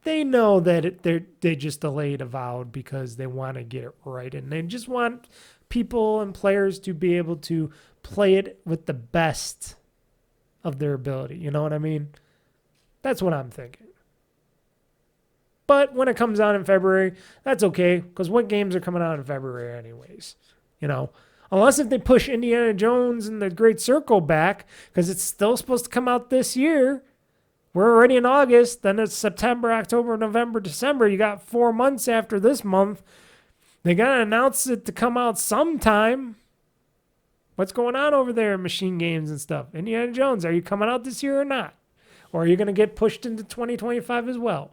they know that they just delayed Avowed because they want to get it right. And they just want people and players to be able to play it with the best of their ability. You know what I mean? That's what I'm thinking. But when it comes out in February, that's okay, because what games are coming out in February anyways? Unless if they push Indiana Jones and the Great Circle back, because it's still supposed to come out this year. We're already in August, then it's September, October, November, December. You got 4 months after this month. They got to announce it to come out sometime. What's going on over there in Machine Games and stuff? Indiana Jones, are you coming out this year or not? Or are you going to get pushed into 2025 as well?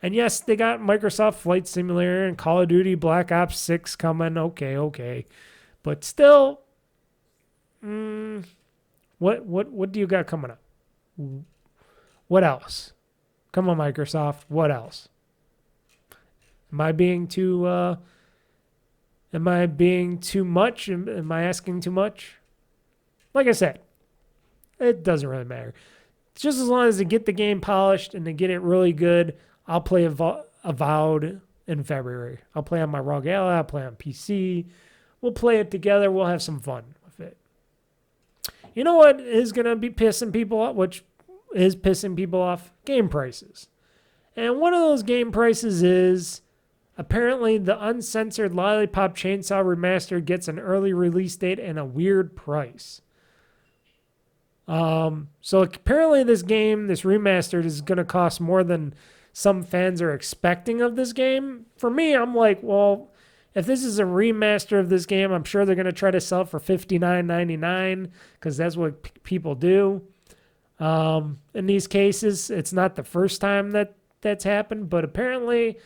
And yes, they got Microsoft Flight Simulator and Call of Duty Black Ops 6 coming. Okay. But still, what do you got coming up? What else? Come on, Microsoft. What else? Am I being too much? Am I asking too much? Like I said, it doesn't really matter. Just as long as they get the game polished and they get it really good, I'll play Avowed in February. I'll play on my ROG Ally. I'll play on PC. We'll play it together. We'll have some fun with it. You know what is going to be pissing people off, which is pissing people off? Game prices. And one of those game prices is apparently the uncensored Lollipop Chainsaw Remastered gets an early release date and a weird price. So apparently this game, this Remastered, is going to cost more than some fans are expecting of this game. For me, I'm like, well, if this is a remaster of this game, I'm sure they're going to try to sell it for $59.99 because that's what people do. In these cases, it's not the first time that's happened, but apparently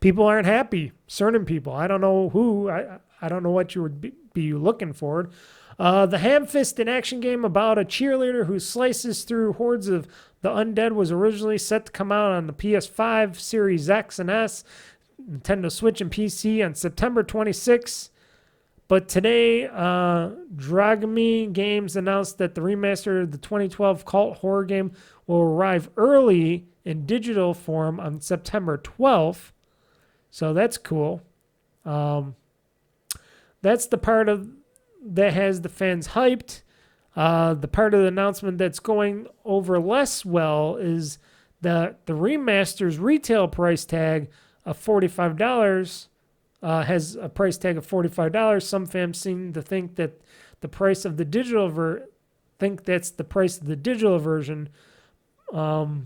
people aren't happy. Certain people. I don't know who. I don't know what you would be looking for. The ham-fisted action game about a cheerleader who slices through hordes of the undead was originally set to come out on the PS5, Series X and S, Nintendo Switch, and PC on September 26th. But today, Dragami Games announced that the remaster of the 2012 cult horror game will arrive early in digital form on September 12th. So that's cool. That's the part of that has the fans hyped. The part of the announcement that's going over less well is that the remaster's retail price tag of $45 has a price tag of $45. Some fans seem to think that the price of the digital think that's the price of the digital version. But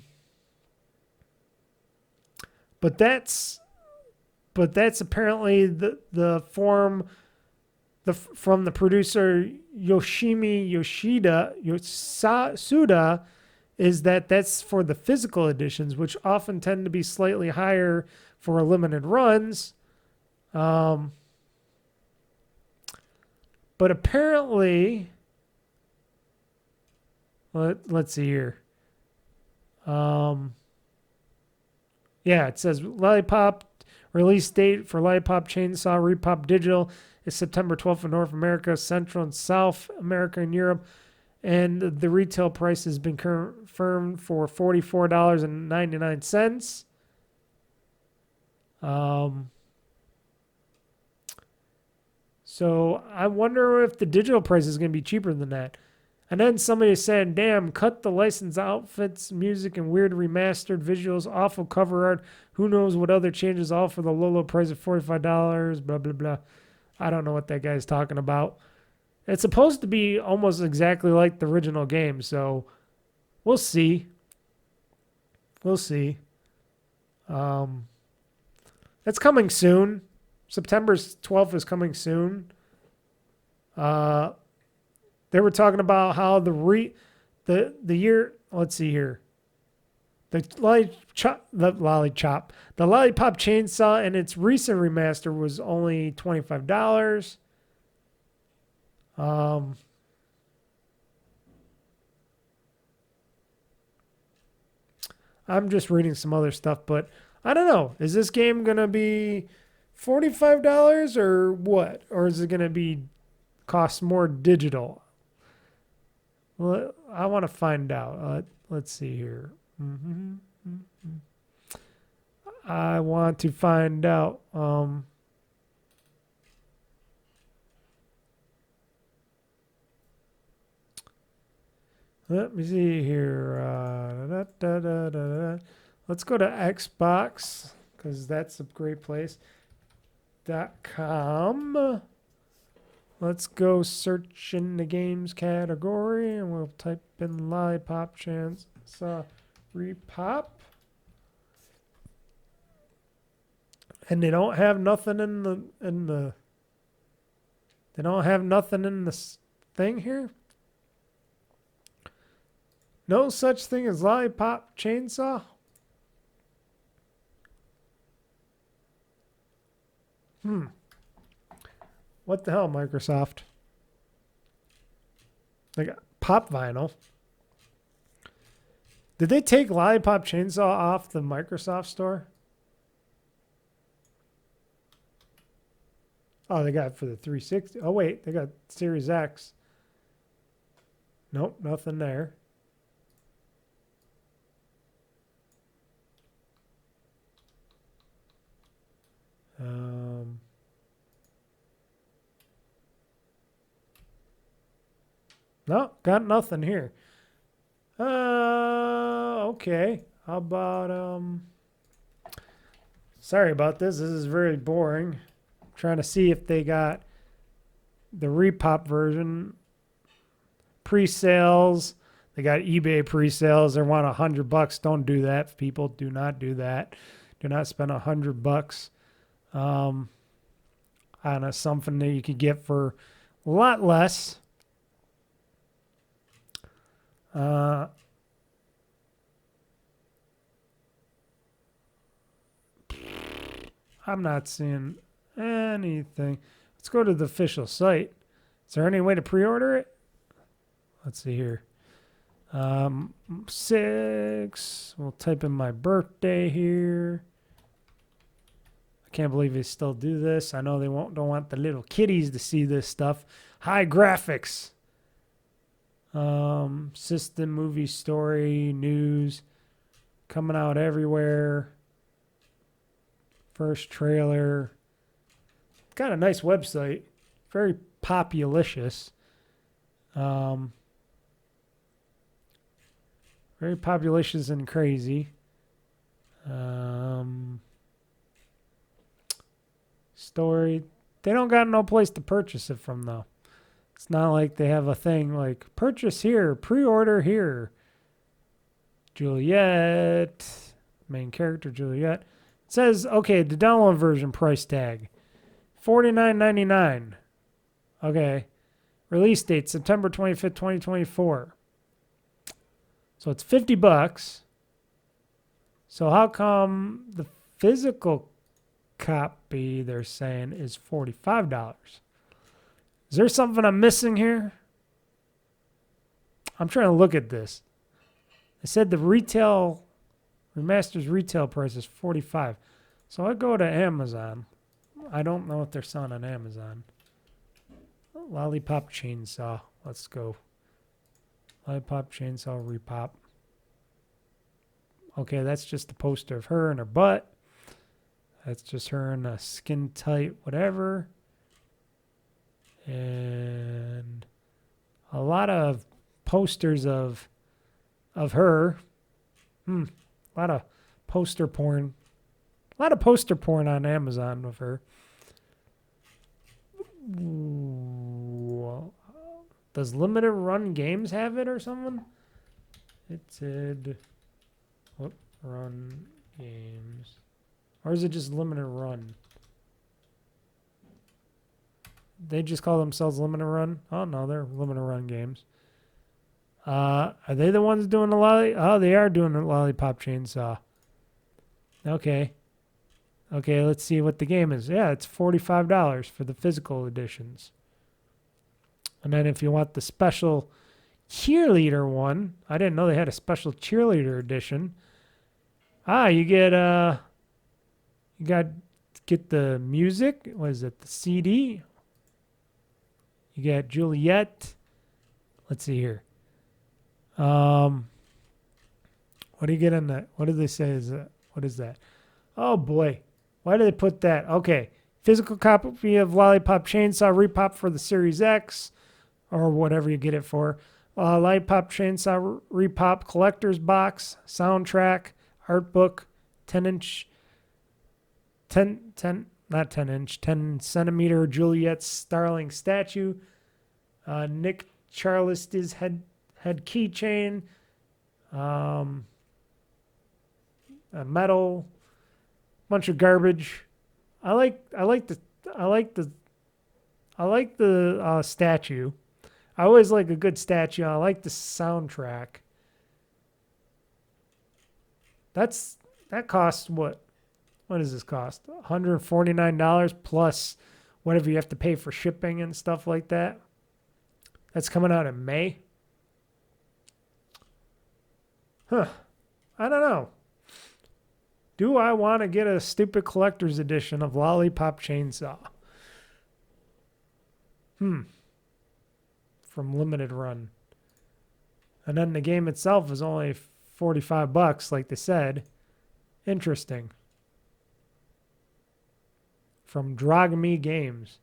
that's apparently the form from the producer Yoshisuda is that's for the physical editions, which often tend to be slightly higher for limited runs. But apparently, let's see here. Yeah, it says Lollipop release date for Lollipop Chainsaw Repop Digital is September 12th in North America, Central and South America, and Europe. And the retail price has been confirmed for $44.99. So I wonder if the digital price is going to be cheaper than that. And then somebody said, damn, cut the licensed outfits, music, and weird remastered visuals, awful cover art. Who knows what other changes, all for the low, low price of $45, blah, blah, blah. I don't know what that guy's talking about. It's supposed to be almost exactly like the original game, so we'll see. We'll see. It's coming soon. September 12th is coming soon. They were talking about how the year. Let's see here. The Lollipop Chainsaw and its recent remaster was only $25. I'm just reading some other stuff, but I don't know. Is this game gonna be $45 or what? Or is it gonna be cost more digital? Well, I want to find out. Let's see here. I want to find out. Let me see here. Let's go to Xbox because that's a great place. .com. Let's go search in the games category and we'll type in Lollipop Chainsaw Repop. And they don't have nothing in the they don't have nothing in this thing here. No such thing as Lollipop Chainsaw. What the hell, Microsoft? They got Pop Vinyl. Did they take Lollipop Chainsaw off the Microsoft store? Oh, they got it for the 360. Oh, wait. They got Series X. Nope, nothing there. No, got nothing here. Okay. How about sorry about this. This is very boring. I'm trying to see if they got the Repop version. Pre-sales. They got eBay pre-sales. They want $100. Don't do that, people. Do not do that. Do not spend $100 on something that you could get for a lot less. I'm not seeing anything. Let's go to the official site. Is there any way to pre-order it? Let's see here. 6. We'll type in my birthday here. I can't believe they still do this. I know they don't want the little kiddies to see this stuff. High graphics. System, movie, story, news. Coming out everywhere. First trailer. Got a nice website. Very populicious. Very populicious and crazy. Story. They don't got no place to purchase it from, though. It's not like they have a thing like purchase here, pre-order here. Juliet. Main character, Juliet. It says, okay, the download version price tag. $49.99. Okay. Release date, September 25th, 2024. So it's $50. So how come the physical copy, they're saying, is $45? Is there something I'm missing here? I'm trying to look at this. They said the Remastered's retail price is $45. So I go to Amazon. I don't know if they're selling on Amazon. Lollipop Chainsaw. Let's go. Lollipop Chainsaw Repop. Okay, that's just a poster of her and her butt. That's just her in a skin tight whatever. And a lot of posters of her. A lot of poster porn. A lot of poster porn on Amazon of her. Ooh. Does Limited Run Games have it or something? It said Run Games. Or is it just Limited Run? They just call themselves Limited Run? Oh, no, they're Limited Run Games. Are they the ones doing the Oh, they are doing the Lollipop Chainsaw. Okay. Okay, let's see what the game is. Yeah, it's $45 for the physical editions. And then if you want the special cheerleader one, I didn't know they had a special cheerleader edition. You get get the music. What is it? The CD. You got Juliet. Let's see here. What do you get on that? What do they say is that? What is that? Oh boy. Why do they put that? Okay. Physical copy of Lollipop Chainsaw Repop for the Series X or whatever you get it for. Lollipop Chainsaw Repop Collector's Box, Soundtrack, Art Book, 10 centimeter Juliet Starling statue, Nick Charlis's head keychain, a metal, bunch of garbage. I like the statue. I always like a good statue. I like the soundtrack. That costs what? What does this cost? $149 plus whatever you have to pay for shipping and stuff like that. That's coming out in May. I don't know. Do I want to get a stupid collector's edition of Lollipop Chainsaw? From Limited Run. And then the game itself is only $45, like they said. Interesting. From Dragme Games.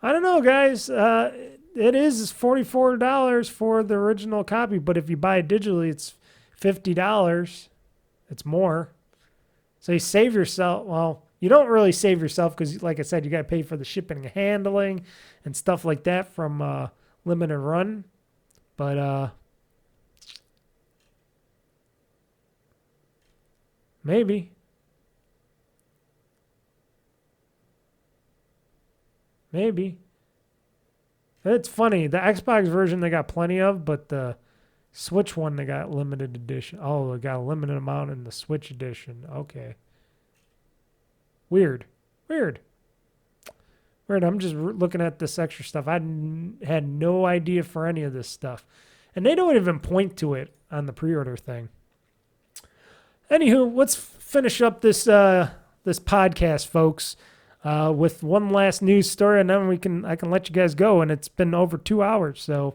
I don't know, guys. It is $44 for the original copy, but if you buy it digitally, it's $50. It's more. So you save yourself. Well, you don't really save yourself because, like I said, you got to pay for the shipping and handling and stuff like that from Limited Run. But maybe. Maybe. It's funny. The Xbox version they got plenty of, but the Switch one they got limited edition. Oh, they got a limited amount in the Switch edition. Okay. Weird. I'm just looking at this extra stuff. I had no idea for any of this stuff. And they don't even point to it on the pre-order thing. Anywho, let's finish up this this podcast, folks, with one last news story, and then I can let you guys go. And it's been over 2 hours, so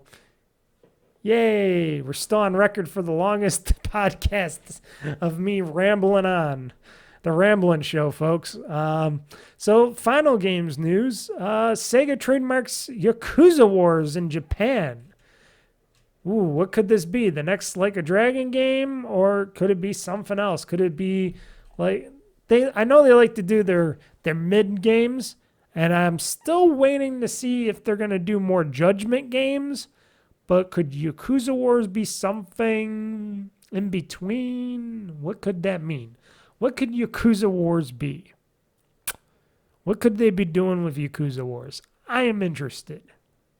yay! We're still on record for the longest podcast of me rambling on. The Ramblin' Show, folks. So, final games news. Sega trademarks Yakuza Wars in Japan. Ooh, what could this be? The next Like a Dragon game? Or could it be something else? Could it be like... I know they like to do their mid games, and I'm still waiting to see if they're going to do more Judgment games. But could Yakuza Wars be something in between? What could that mean? What could Yakuza Wars be? What could they be doing with Yakuza Wars? I am interested.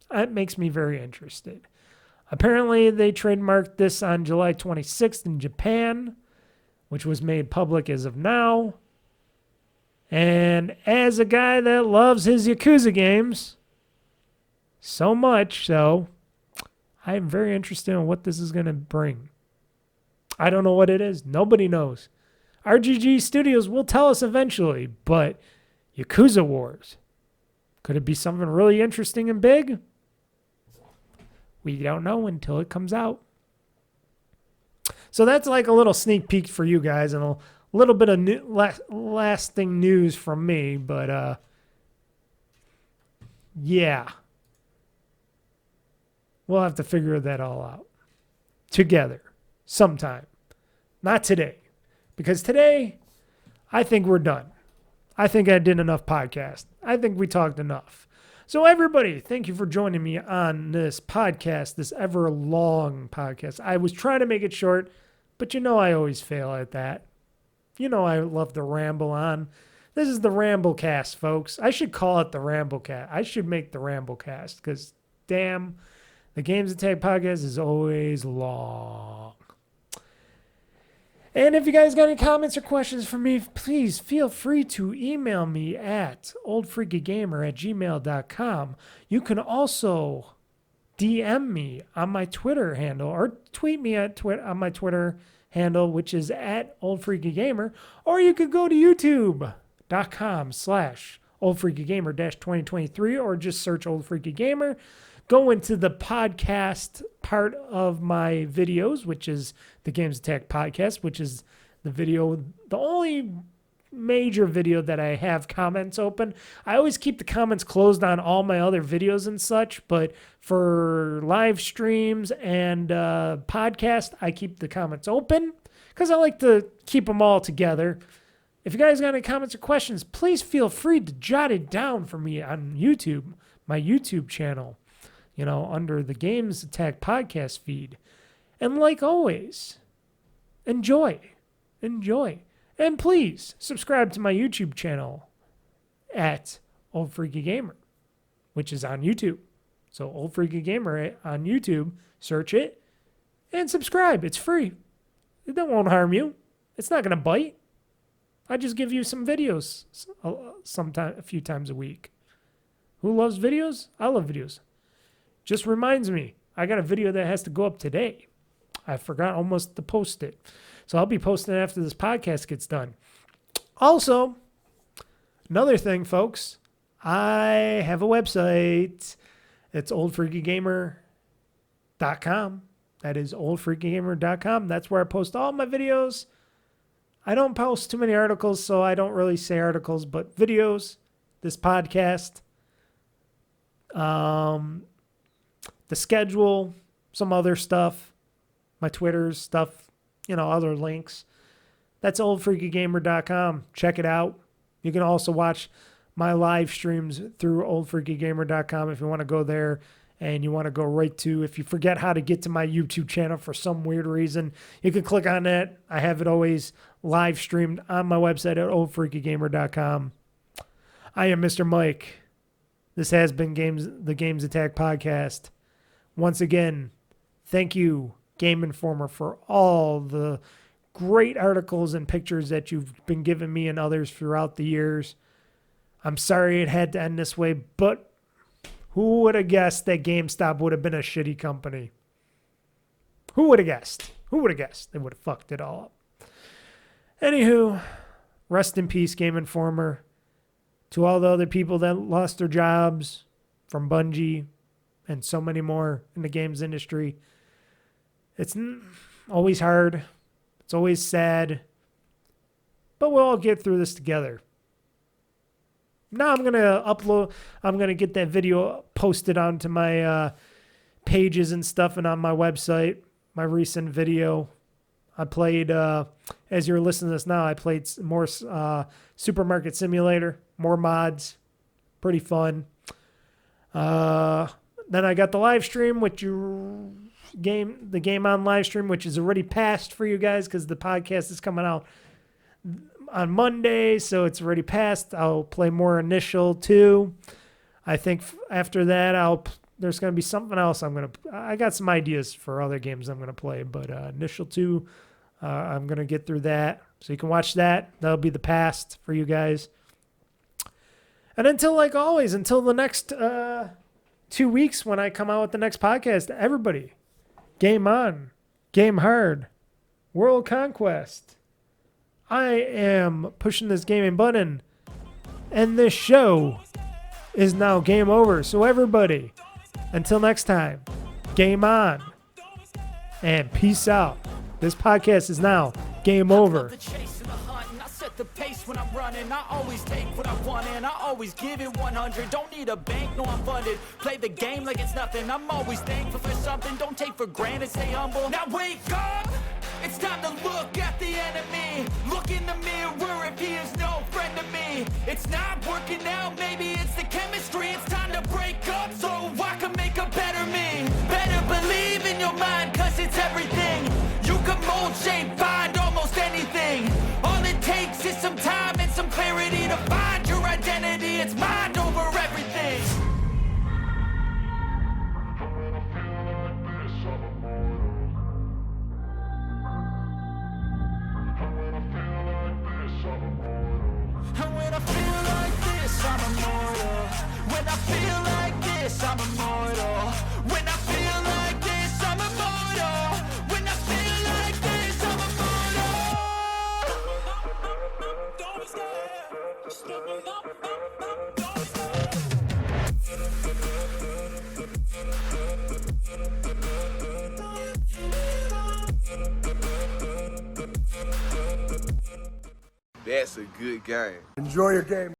That makes me very interested. Apparently, they trademarked this on July 26th in Japan, which was made public as of now. And as a guy that loves his Yakuza games, so much so, I am very interested in what this is going to bring. I don't know what it is. Nobody knows. RGG Studios will tell us eventually, but Yakuza Wars, could it be something really interesting and big? We don't know until it comes out. So that's like a little sneak peek for you guys and a little bit of lasting news from me, but yeah. We'll have to figure that all out together sometime. Not today. Because today, I think we're done. I think I did enough podcast. I think we talked enough. So everybody, thank you for joining me on this podcast, this ever long podcast. I was trying to make it short, but you know I always fail at that. You know I love to ramble on. This is the Ramblecast, folks. I should call it the Ramblecast. I should make the Ramblecast because, damn, the GamezAttack podcast is always long. And if you guys got any comments or questions for me, please feel free to email me at oldfreakygamer@gmail.com. You can also DM me on my Twitter handle or tweet me on my Twitter handle, which is at oldfreakygamer. Or you could go to youtube.com/oldfreakygamer-2023 or just search oldfreakygamer. Go into the podcast part of my videos, which is the GamezAttack podcast, which is the only major video that I have comments open. I always keep the comments closed on all my other videos and such, but for live streams and podcast, I keep the comments open because I like to keep them all together. If you guys got any comments or questions, please feel free to jot it down for me on YouTube, my YouTube channel. Under the GamezAttack podcast feed. And like always, enjoy. And please subscribe to my YouTube channel at OldFreakyGamer, which is on YouTube. So OldFreakyGamer on YouTube, search it and subscribe. It's free. It won't harm you. It's not going to bite. I just give you some videos a few times a week. Who loves videos? I love videos. Just reminds me, I got a video that has to go up today. I forgot almost to post it. So I'll be posting it after this podcast gets done. Also, another thing, folks, I have a website. It's oldfreakygamer.com. That is oldfreakygamer.com. That's where I post all my videos. I don't post too many articles, so I don't really say articles, but videos, this podcast, the schedule, some other stuff, my Twitter's stuff, other links. That's oldfreakygamer.com. Check it out. You can also watch my live streams through oldfreakygamer.com if you want to go there and you want to go right to, if you forget how to get to my YouTube channel for some weird reason, you can click on that. I have it always live streamed on my website at oldfreakygamer.com. I am Mr. Mike. This has been the GamezAttack podcast. Once again, thank you, GameInformer, for all the great articles and pictures that you've been giving me and others throughout the years. I'm sorry it had to end this way, but who would have guessed that GameStop would have been a shitty company? Who would have guessed? They would have fucked it all up. Anywho, rest in peace, GameInformer. To all the other people that lost their jobs from Bungie and so many more in the games industry. It's always hard. It's always sad. But we'll all get through this together. Now I'm going to get that video posted onto my pages and stuff and on my website, my recent video. I played, as you're listening to this now, I played more Supermarket Simulator, more mods, pretty fun. Then I got the live stream, the GameOn live stream, which is already passed for you guys because the podcast is coming out on Monday, so it's already passed. I'll play more Initial 2. I think after that, there's going to be something else I got some ideas for other games I'm going to play, but Initial 2, I'm going to get through that. So you can watch that. That'll be the past for you guys. And until the next 2 weeks when I come out with the next podcast, everybody, game on, game hard, world conquest. I am pushing this gaming button, and this show is now game over. So everybody, until next time, game on, and peace out. This podcast is now game over. The pace when I'm running, I always take what I want and I always give it 100. Don't need a bank, no I'm funded. Play the game like it's nothing. I'm always thankful for something. Don't take for granted, stay humble. Now wake up, it's time to look at the enemy. Look in the mirror if he is no friend to me. It's not working out, maybe it's the chemistry. It's time to break up so I can make a better me. Better believe in your mind, cause it's everything. You can mold, shape, find almost anything. All it takes is some time and some clarity to find your identity. It's mind over everything. And when I feel like this, I'm immortal. When I feel like this, I'm immortal. When I feel like this, I'm immortal. When I feel like this, I'm immortal. Don't That's a good game. Enjoy your game.